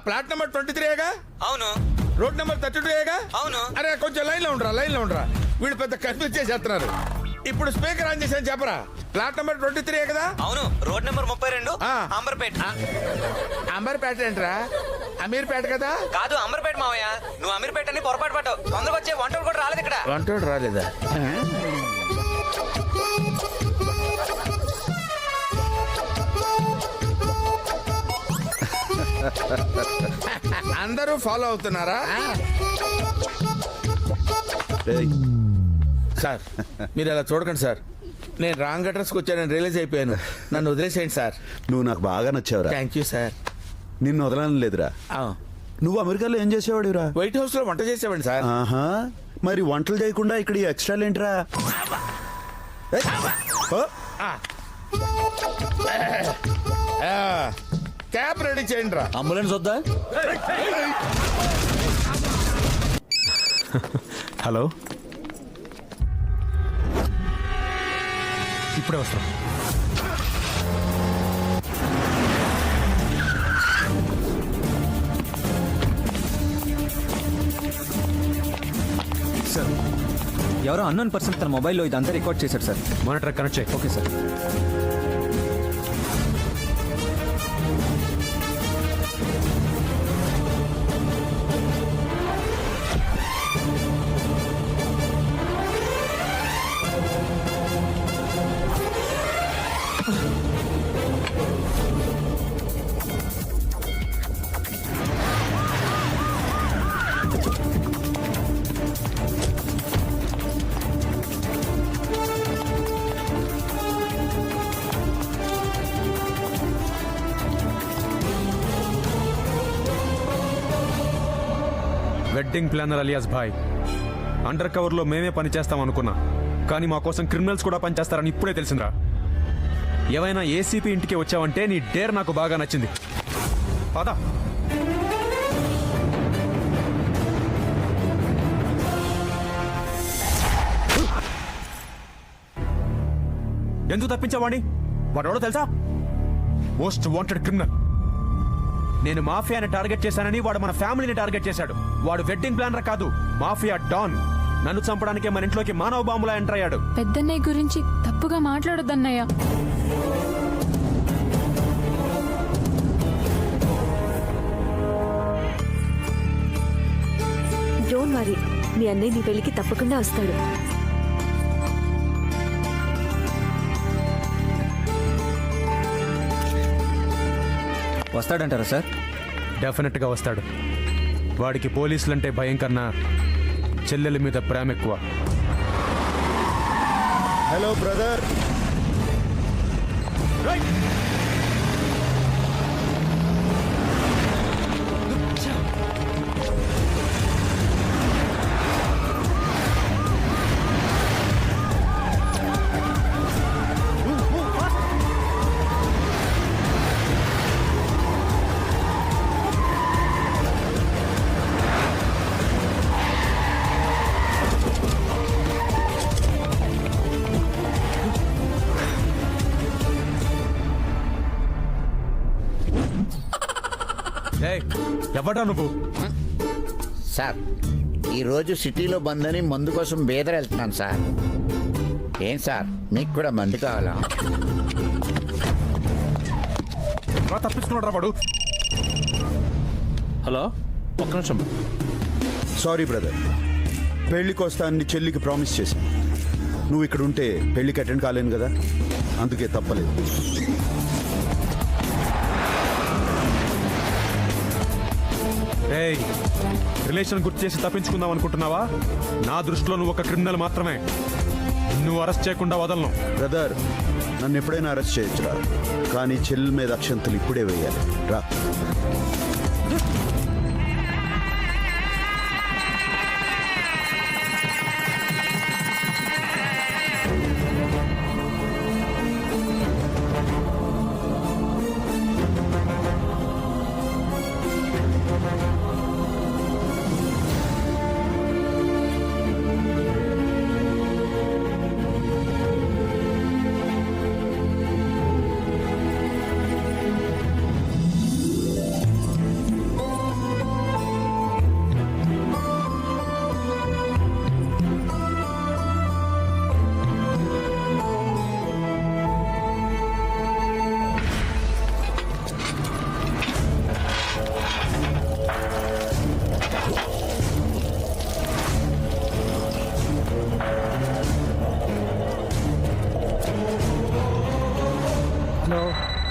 ప్లాట్ నెంబర్ 23గా? అవును. రోడ్ నెంబర్ 32గా? అవును. అరే కొంచెం లైన్ లో ఉండరా. వీళ్ళు పెద్ద కన్ఫ్యూజ్ చేసేస్తున్నారు. ఇప్పుడు స్పీకర్ ఆన్ చేశాను, చెప్పరా. ప్లాట్ నెంబర్ 23 కదా? అవును. Road number 32, Amberpet. అంబర్పేట ఏంట్రా? అమీర్పేట కదా? కాదు, అంబర్పేట మావయ్య. నువ్వు అమీర్పేట అని పొరపాటు పడ్డావు. తొందరగా వచ్చే వంటలు కూడా రాలేదు ఇక్కడ. వంటోడు రాలేదా? అందరూ ఫాలో అవుతున్నారా? సార్ మీరు అలా చూడకండి సార్. నేను రాంగ్ అడ్రస్కి వచ్చానని రియలైజ్ అయిపోయాను. నన్ను వదిలేసేయండి సార్. నువ్వు నాకు బాగా నచ్చావురా. Thank you sir. నిన్ను వదలని లేదురా. నువ్వు అమెరికాలో ఏం చేసేవాడురా? వైట్ హౌస్ లో వంట చేసేవాడి సార్. ఆహా, మరి వంటలు చేయకుండా ఇక్కడ ఈ ఎక్స్ట్రా ఏంట్రా? క్యాబ్ రెడీ చేయండి రా. అంబులెన్స్ వద్దా? హలో, ఇప్పుడే వస్తాం. సార్, ఎవరో అన్నోన్ పర్సన్ తన మొబైల్లో ఇదంతా రికార్డ్ చేశారు సార్. మానిటర్ కనెక్ట్ చేయి. Okay sir. Wedding planner alias భాయ్, అండర్ కవర్లో మేమే పనిచేస్తాం అనుకున్నా, కానీ మా కోసం క్రిమినల్స్ కూడా పనిచేస్తారని ఇప్పుడే తెలిసిందిరా. ఏవైనా ఏసీపీ ఇంటికి వచ్చావంటే నీ డేర్ నాకు బాగా నచ్చింది. పదా. ఎందుకు తప్పించావాణి? వాడెవడో తెలుసా? Most wanted criminal. నేను మాఫియాని టార్గెట్ చేశానని వాడు మన ఫ్యామిలీని టార్గెట్ చేశాడు. వాడు వెడ్డింగ్ ప్లానర్ కాదు, మాఫియా డాన్. నన్ను చంపడానికే మన ఇంట్లోకి మానవ బాంబులా ఎంటర్ అయ్యాడు. పెద్దన్నయ్య గురించి తప్పుగా మాట్లాడొద్దన్నయ్య. డోంట్ వరీ, మీ అన్నయ్య నీ పెళ్లికి తప్పకుండా వస్తాడు. వస్తాడంటారా సార్? డెఫినెట్గా వస్తాడు. వాడికి పోలీసులంటే భయం కన్నా చెల్లెల మీద ప్రేమ ఎక్కువ. Hello brother. ఎవడా నువ్వు? సార్, ఈరోజు సిటీలో బంద్ అని మందు కోసం బేదర్ వెళ్తున్నాను సార్. ఏం సార్, మీకు కూడా మందు కావాలా? తప్పించుకున్నాడు వాడు. హలో, ఒక్క నిమిషం. సారీ బ్రదర్, పెళ్లికి వస్తానని చెల్లికి ప్రామిస్ చేశాను. నువ్వు ఇక్కడ ఉంటే పెళ్లికి అటెండ్ కాలేను కదా, అందుకే తప్పలేదు. రిలేషన్ గుర్తు చేసి తప్పించుకుందాం అనుకుంటున్నావా? నా దృష్టిలో నువ్వు ఒక క్రిమినల్ మాత్రమే. నువ్వు అరెస్ట్ చేయకుండా వదలను. బ్రదర్, నన్ను ఎప్పుడైనా అరెస్ట్ చేయొచ్చురా, కానీ చెల్లి మీద అక్షంతలు ఇప్పుడే వేయాలి. రా.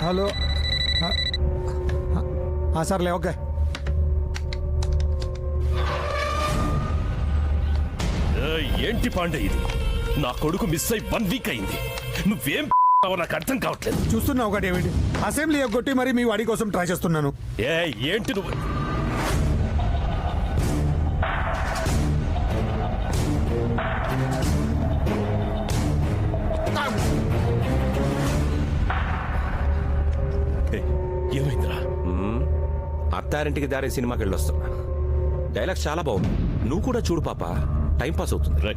హలో. సర్లే, ఓకే. ఏంటి పాండే ఇది? నా కొడుకు మిస్ అయి 1 వీక్ అయింది. నువ్వేం నాకు అర్థం కావట్లేదు. చూస్తున్నావు ఒకటి ఏమిటి, అసెంబ్లీ ఎగ్గొట్టి మరి మీ వాడి కోసం ట్రై చేస్తున్నాను. ఏంటి నువ్వు? ఏమైందిరా? అత్తారింటికి దారి సినిమాకి వెళ్ళొస్తున్నా. డైలాగ్స్ చాలా బాగుంది. నువ్వు కూడా చూడు పాప, టైం పాస్ అవుతుంది.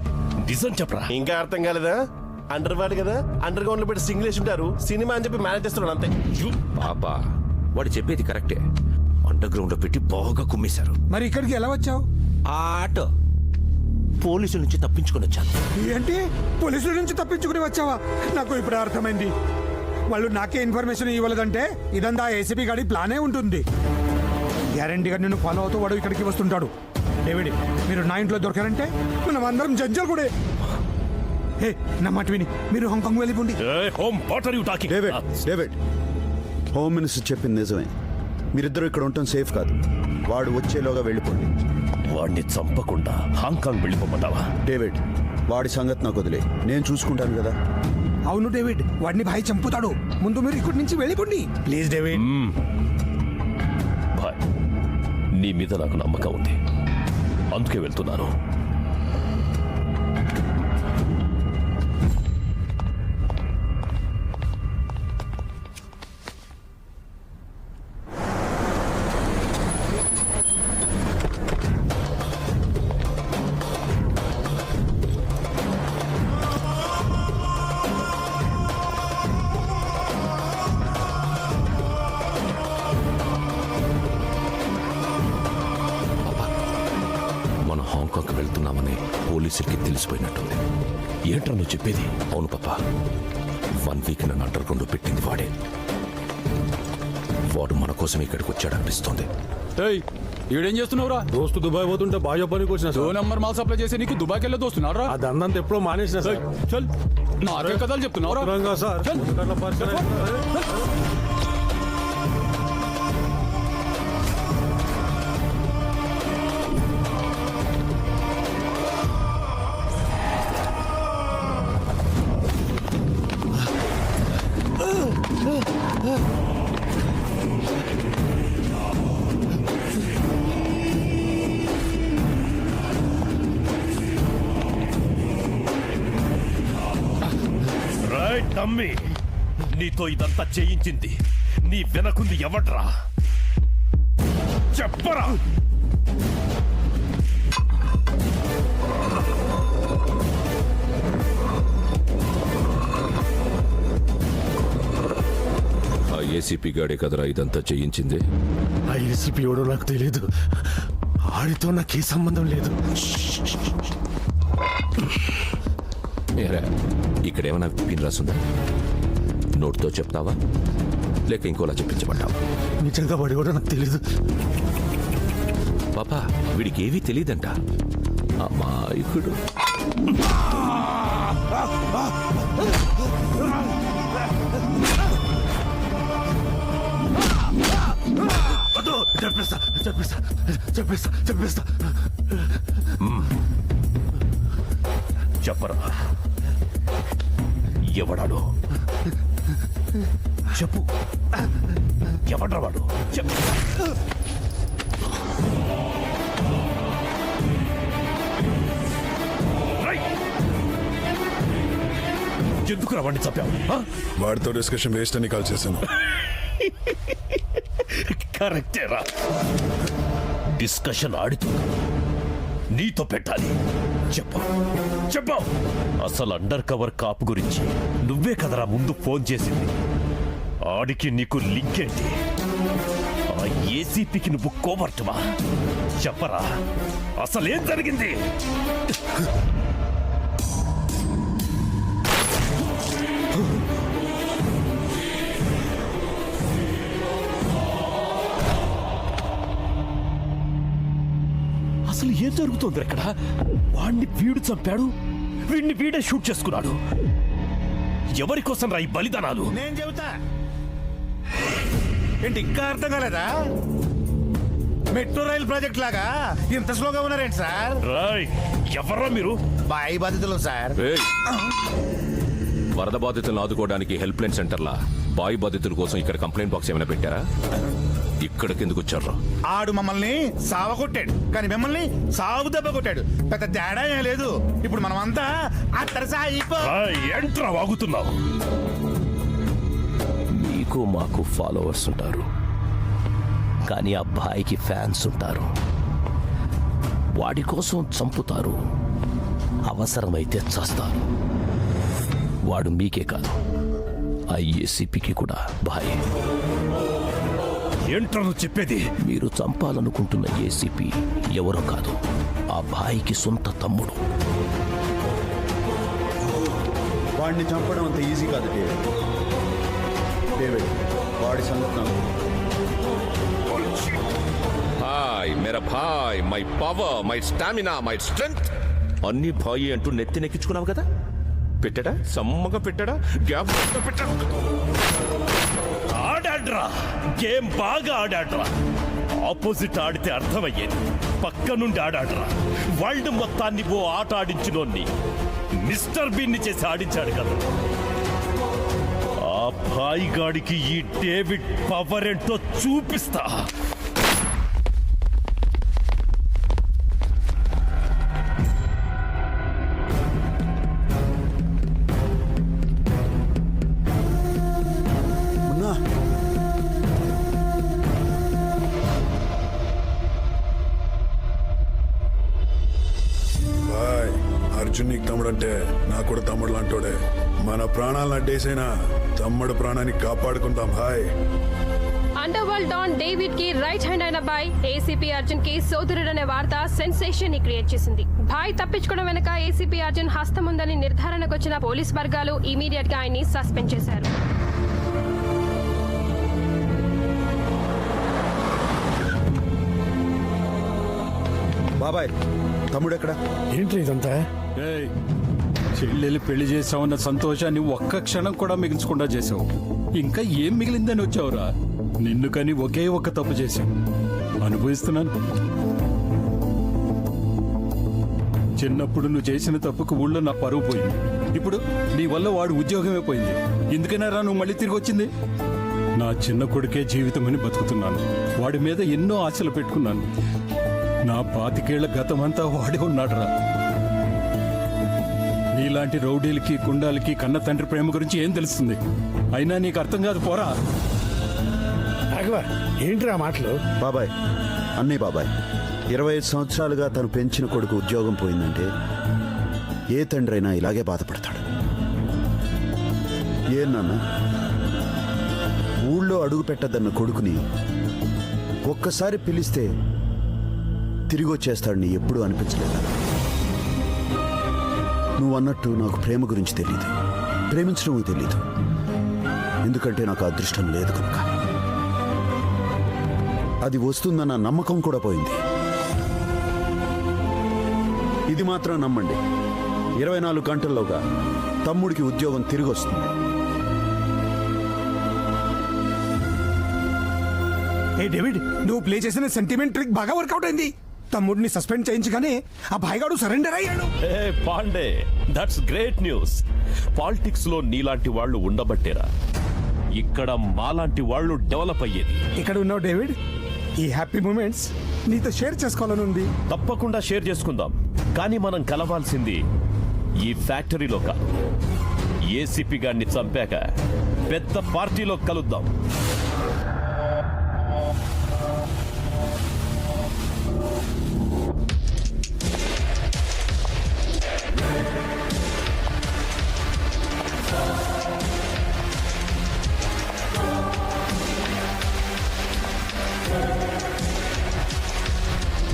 నిజం చెప్పరా? ఇంకా అర్థం కాలేదా? అండర్ వాడు కదా, అండర్ గ్రౌండ్ లో పెట్టి సింగిల్ వేసి ఉంటారు. సినిమా అని చెప్పి మేనేజ్ చేస్తున్నాడు అంతే. పాప, వాడు చెప్పేది కరెక్టే. అండర్ గ్రౌండ్ లో పెట్టి బాగా కుమ్మేశారు. మరి ఇక్కడికి ఎలా వచ్చావు? ఆటో పోలీసుల నుంచి తప్పించుకొని వచ్చాను. ఏంటి, పోలీసుల నుంచి తప్పించుకుని వచ్చావా? నాకు ఇప్పుడు అర్థమైంది. వాళ్ళు నాకే ఇన్ఫర్మేషన్ ఇవ్వలేదంటే ఇదంతా ఏసీపీ గాడి ప్లానే ఉంటుంది. గ్యారంటీగా నిన్ను ఫాలో అవుతూ వాడు ఇక్కడికి వస్తుంటాడు. డేవిడ్, మీరు నా ఇంట్లో దొరకారంటే మనం అందరం జడ్జలు కూడా. హే, నా మాట విని మీరు హాంకాంగ్ వెళ్ళిపోండి. డేవిడ్, హోమ్ మినిస్టర్ చెప్పింది నిజమే. మీరిద్దరూ ఇక్కడ ఉండటం సేఫ్ కాదు. వాడు వచ్చేలోగా వెళ్ళిపోండి. వాడిని చంపకుండా హాంకాంగ్ వెళ్ళిపోమంటావా? డేవిడ్, వాడి సంగతి నాకు వదిలే, నేను చూసుకుంటాను కదా. అవును డేవిడ్, వాడిని భాయ్ చంపుతాడు. ముందు మీరు ఇక్కడి నుంచి వెళ్ళిపోండి ప్లీజ్. డేవిడ్, భాయ్, నీ మీద నాకు నమ్మకం ఉంది, అందుకే వెళ్తున్నాను. హాంకాంగ్ వెళ్తున్నామని పోలీసులకి తెలిసిపోయినట్టుంది. ఏంట్రా నువ్వు చెప్పేది? అవును పాపా, 1 వీక్ నన్ను అండర్ గ్రౌండ్ పెట్టింది వాడే. వాడు మన కోసం ఇక్కడికి వచ్చాడనిపిస్తోంది. ఈడేం చేస్తున్నావురా? దోస్తు దుబాయ్ పోతుంటే బాయో పనికి వచ్చిన 2 నెంబర్ మాల్ సప్లై చేసి నీకు దుబాయ్కి వెళ్ళి దోస్తున్నారా? ఆ దందంతా ఎప్పుడో మానేసిన సార్. చల్, నాకే కథలు చెప్తున్నావురా సార్. రైట్ అమ్మి, నీతో ఇదంతా చేయించింది నీ వెనకుంది ఎవడ్రా? చెప్పరా? ఆ ఏసీపీ గాడే కదరా ఇదంతా చేయించింది. ఆ ఏసీపీ ఎవడో నాకు తెలియదు. ఆడితో నాకే సంబంధం లేదు. ఏరా, ఇక్కడేమైనా పిన్ రాసుందా? నోట్తో చెప్తావా లేక ఇంకోలా చెప్పించమంటావా? నిజంగా వాడు ఎవడో నాకు తెలీదు. పాపా, వీడికి ఏవీ తెలియదంట. అమాయకుడు. చెప్పేస్తా చెప్పేస్తా చెప్పేస్తా చెప్పేస్తా. చెప్పరా, ఎవడాడు? చెప్పు, ఎవడ్రా వాడు? చెప్పు. ఎందుకు వాడిని చంపావు? వాడితో డిస్కషన్ వేస్ట్ అని కాల్ చేశాను. కరెక్టేరా, డిస్కషన్ ఆడుతూ నీతో పెట్టాలి. చెప్పావు అసలు అండర్ కవర్ కాపు గురించి నువ్వే కదరా ముందు ఫోన్ చేసింది. ఆడికి నీకు లింక్ ఏంటి? ఆ ఏసీపీకి నువ్వు కోవర్టువా? చెప్పరా, అసలేం జరిగింది? అసలు ఏం జరుగుతుంది ఇక్కడ? వాడిని వీడు చంపాడు, వీడిని వీడే షూట్ చేసుకున్నాడు. ఎవరి కోసం రా ఈ బలిదానాలు? నేను చెబుతా ఏంటి, ఇంకా అర్థం కాలేదా? మెట్రో రైల్ ప్రాజెక్ట్ లాగా ఇంత స్లోగా ఉన్నారేంటి సార్? రాయ్, ఎవర్రా మీరు? బాయి బాధితులు సార్. వరద బాధితులను ఆదుకోవడానికి హెల్ప్ లైన్ సెంటర్లా బాయి బాధితుల కోసం ఇక్కడ కంప్లైంట్ బాక్స్ ఏమైనా పెట్టారా? ఇక్కడికి ఎందుకు వచ్చారు? ఆడు మమ్మల్ని సావ కొట్టాడు, కానీ మిమ్మల్ని సాగు దెబ్బ కొట్టాడు. పెద్ద తేడా ఏం లేదు. ఇప్పుడు మనమంతా ఎంట్రా వాగుతున్నావు? మీకు మాకు ఫాలోవర్స్ ఉంటారు, కానీ ఆ అబ్బాయికి ఫ్యాన్స్ ఉంటారు. వాడి కోసం చంపుతారు, అవసరమైతే చస్తారు. వాడు మీకే కాదు, ఆ ఏసీపీకి కూడా భాయ్. ఏంట్రా నువ్వు చెప్పేది? మీరు చంపాలనుకుంటున్న ఏసీపీ ఎవరో కాదు, ఆ భాయికి సొంత తమ్ముడు. వాడిని చంపడం అంత ఈజీ కాదు డేవిడ్. వాడి సంగతి భాయ్, మేరా భాయ్, my power, my stamina, my strength అన్ని భాయి అంటూ నెత్తినెక్కించుకున్నావు కదా. పెట్టడా, సమ్మగా పెట్టడా, గ్యాప్ పెట్టడా? ఆడాడ్రా, గేమ్ బాగా ఆడాడ్రా. ఆపోజిట్ ఆడితే అర్థమయ్యేది, పక్క నుండి ఆడాడ్రా. వరల్డ్ మొత్తాన్ని ఓ ఆట ఆడించినోన్ని మిస్టర్ బీన్ని చేసి ఆడించాడు కదా. ఆ భాయ్ గాడికి ఈ డేవిడ్ పవర్ ఏంటో చూపిస్తా. అర్జున్ నీకు తమ్ముడు అంటే నాకు కూడా తమ్ముడు లాంటోడే. మన ప్రాణాలను అడ్డేసైనా తమ్ముడు ప్రాణాన్ని కాపాడుకుందాం భాయ్. అండర్ వరల్డ్ డాన్ డేవిడ్ కి రైట్ హ్యాండ్ అయిన బాయ్ ఏసీపీ అర్జున్ కి సోదరుడనే వార్త సెన్సేషన్ ని క్రియేట్ చేసింది. బాయ్ తప్పించుకోవడం వెనక ఏసీపీ అర్జున్ హస్తం ఉందని నిర్ధారణకు వచ్చిన పోలీస్ వర్గాలు ఇమీడియట్ గా ఆయన్ని సస్పెండ్ చేశారు. బాబాయ్ తమ్ముడు ఎక్కడ? ఏంటి ఇదంతా? చెల్లెలు పెళ్లి చేసావన్న సంతోషాన్ని ఒక్క క్షణం కూడా మిగిల్చకుండా చేసావు. ఇంకా ఏం మిగిలిందని వచ్చావురా? నిన్ను కని ఒకే ఒక్క తప్పు చేశావు, అనుభవిస్తున్నాను. చిన్నప్పుడు నువ్వు చేసిన తప్పుకు ఊళ్ళో నా పరువు పోయింది. ఇప్పుడు నీ వల్ల వాడు ఉద్యోగమే పోయింది. ఎందుకైనా నువ్వు మళ్ళీ తిరిగి వచ్చింది? నా చిన్న కొడుకే జీవితం అని బతుకుతున్నాను. వాడి మీద ఎన్నో ఆశలు పెట్టుకున్నాను. నా 25 గతమంతా వాడే ఉన్నాడురా. నీలాంటి రౌడీలకి గుండాలకి కన్న తండ్రి ప్రేమ గురించి ఏం తెలుస్తుంది? అయినా నీకు అర్థం కాదు, పోరా. ఏంట్రా మాటలు? బాబాయ్ అన్నీ బాబాయ్, 25 సంవత్సరాలుగా తను పెంచిన కొడుకు ఉద్యోగం పోయిందంటే ఏ తండ్రి అయినా ఇలాగే బాధపడతాడు. ఏ నాన్న, ఊళ్ళో అడుగు పెట్టద్దన్న కొడుకుని ఒక్కసారి పిలిస్తే తిరిగి వచ్చేస్తాడని ఎప్పుడూ అనిపించలేదు. నువ్వు అన్నట్టు నాకు ప్రేమ గురించి తెలీదు, ప్రేమించడం తెలీదు. ఎందుకంటే నాకు అదృష్టం లేదు కనుక. అది వస్తుందన్న నమ్మకం కూడా పోయింది. ఇది మాత్రం నమ్మండి, 24 గంటల్లోగా తమ్ముడికి ఉద్యోగం తిరిగి వస్తుంది. ఏ డేవిడ్, నువ్వు ప్లే చేసిన సెంటిమెంట్ ట్రిక్ బాగా వర్కౌట్ అయింది. తమ్ముడిని సస్పెండ్ చేయించగానే ఆ భాయిగాడు సరెండర్ అయ్యాడు. Pandey, that's great news. Politics లో నీలాంటి వాళ్ళు ఉండబట్టేరా ఇక్కడ మాలాంటి వాళ్ళు డెవలప్ అయ్యేది. ఇక్కడ ఉన్నావు డేవిడ్, ఈ హ్యాపీ మూమెంట్స్ నీతో షేర్ చేసుకోవాలని ఉంది. తప్పకుండా షేర్ చేసుకుందాం, కానీ మనం కలవాల్సింది ఈ ఫ్యాక్టరీలో కాదు. ఏసీపీ గారిని చంపాక పెద్ద పార్టీలో కలుద్దాం.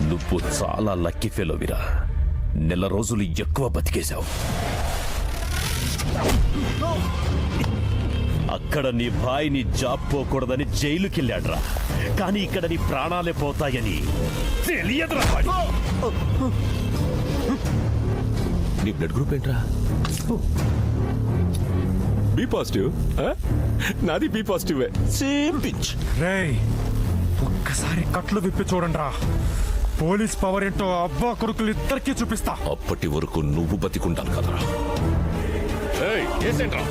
నువ్వు చాలా లక్కీ ఫెలోవిరా. నెల రోజులు ఎక్కువ బతికేశావు. అక్కడ నీ భాయిని జాబ్ పోకూడదని జైలుకెళ్ళాడ్రా, కానీ ఇక్కడ నీ ప్రాణాలే పోతాయని తెలియదురా. వాడి నీ బ్లడ్ గ్రూప్ ఏంట్రా? B positive. నాది బి పాజిటివ్. Same pitch. రేయ్, ఒక్కసారి కట్లు విప్పి చూడండి రా. పోలీస్ పవర్ ఏంటో అబ్బా కొడుకులు ఇద్దరికీ చూపిస్తా. అప్పటి వరకు నువ్వు బతికుంటాను కదరా. ఏంట్రా?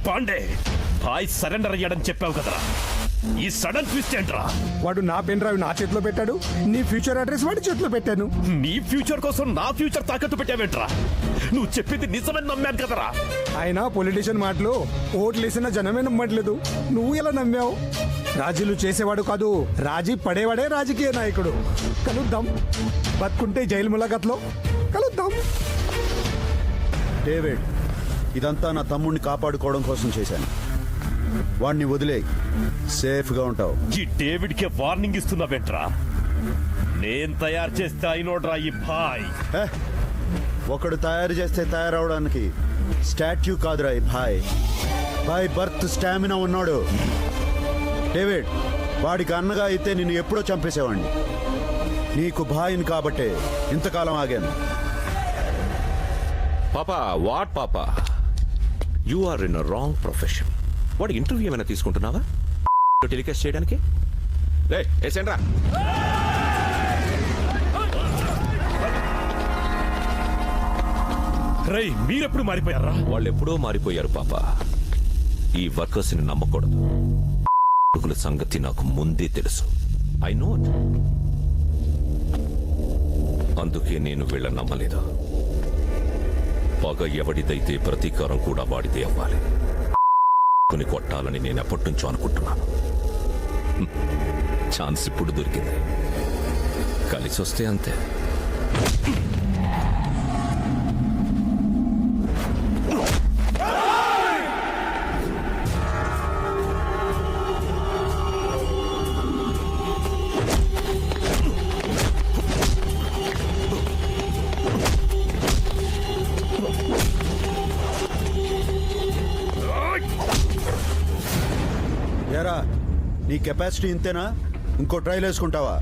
పాండే, భాయ్ సరెండర్ అయ్యాడని చెప్పావు కదరా, ఈ సడన్ ట్విస్ట్ ఏంట్రా? వాడు నా పెన్ డ్రైవ్ నా చేతిలో పెట్టాడు, నీ ఫ్యూచర్ అడ్రస్ వాడి చేతిలో పెట్టాను. నీ ఫ్యూచర్ కోసం నా ఫ్యూచర్ తాకట్టు పెట్టావేంట్రా? నువ్వు చెప్పింది నిజమని నమ్మాను కదరా. ఆయన పొలిటీషియన్ మాటలు ఓట్లు వేసిన జనమే నమ్మట్లేదు, నువ్వు ఎలా నమ్మావు? రాజీలు చేసేవాడు కాదు, రాజీ పడేవాడే రాజకీయ నాయకుడు. కలుద్దాం, బతుకుంటే జైలు ములాఖత్లో కలుద్దాం. డేవిడ్, ఇదంతా నా తమ్ముడిని కాపాడుకోవడం కోసం చేశాను. వాడిని వదిలే, సేఫ్గా ఉంటావు. ఈ డేవిడ్కే వార్నింగ్ ఇస్తున్నావేంట్రా? నేను తయారు చేస్తే అయినోడ్రా ఈ భాయ్. ఒకడు తయారు చేస్తే తయారవడానికి స్టాట్యూ కాదురా ఈ భాయ్. భాయ్ బర్త్ స్టామినా ఉన్నాడు. డేవిడ్, వాడికి అన్నగా అయితే నిన్ను ఎప్పుడో చంపేసేవాడిని. నీకు భాయిని కాబట్టే ఇంతకాలం ఆగాను. పాపా వాట్ పాపా, you are in wrong profession. వాడు ఇంటర్వ్యూ ఏమైనా తీసుకుంటున్నావా టెలికాస్ట్ చేయడానికి? ఏసేండ్రా. రై మీరెప్పుడు మారిపోయారా? వాళ్ళు ఎప్పుడో మారిపోయారు పాప. ఈ వర్కర్స్ ని నమ్మకూడదు. కొడుకుల సంగతి నాకు ముందే తెలుసు. I know. అందుకే నేను వీళ్ళని నమ్మలేదు. పగ ఎవడిదైతే ప్రతీకారం కూడా వాడిదే అవ్వాలి. కొని కొట్టాలని నేను ఎప్పటి నుంచో అనుకుంటున్నాను. ఛాన్స్ ఇప్పుడు దొరికింది. కలిసి వస్తే అంతే. ఏరా, నీ కెపాసిటీ ఇంతేనా? ఇంకో ట్రైల్ వేసుకుంటావా?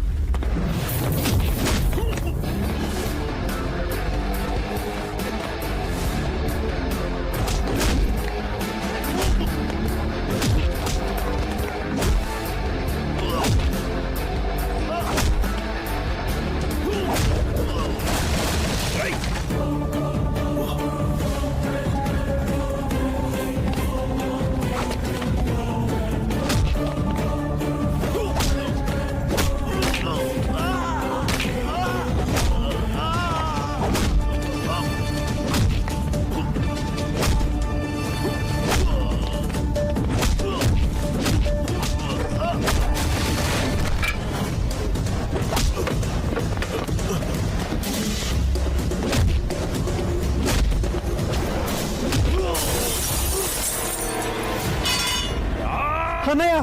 అన్నయ్య,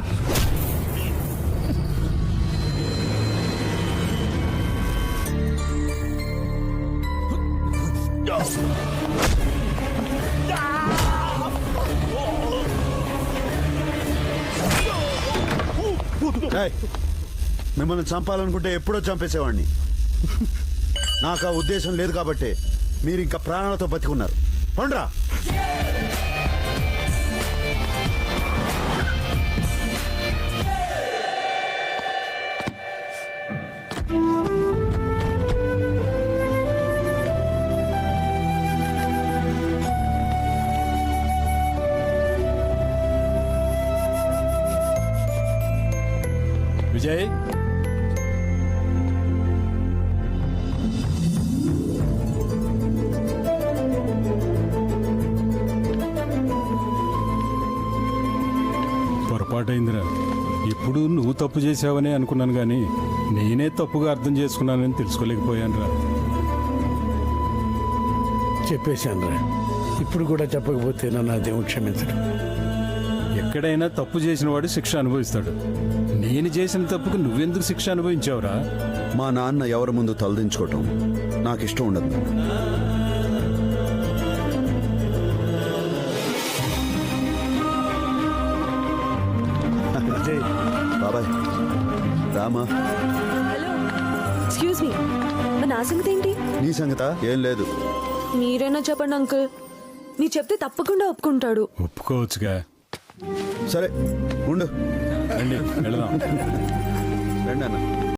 ఏయ్, మిమ్మల్ని చంపాలనుకుంటే ఎప్పుడో చంపేసేవాడిని. నాకు ఆ ఉద్దేశం లేదు కాబట్టి మీరు ఇంకా ప్రాణాలతో బతికున్నారు. పండ్రా. విజయ్, పొరపాటైందిరా. ఇప్పుడు నువ్వు తప్పు చేసావని అనుకున్నాను కానీ నేనే తప్పుగా అర్థం చేసుకున్నానని తెలుసుకోలేకపోయాను రా. చెప్పేశాను రా. ఇప్పుడు కూడా చెప్పకపోతే నన్ను ఆ దేవుడు క్షమించడు. ఎక్కడైనా తప్పు చేసిన వాడు శిక్ష అనుభవిస్తాడు. నేను చేసిన తప్పుకు నువ్వెందుకు శిక్ష అనుభవించావురా? మా నాన్న ఎవరి ముందు తలదించుకోవటం నాకు ఇష్టం ఉండదు. బాబాయ్ రామా. హలో, ఎక్స్క్యూజ్ మీ, నా సంగతి ఏంటి? నీ సంగతా? ఏం లేదు. మీరైనా చెప్పండి అంకుల్. మీరు చెప్తే తప్పకుండా ఒప్పుకుంటాడు. ఒప్పుకోవచ్చుగా. సరే ఉండు. రండి వెళదాం. రండి అన్న.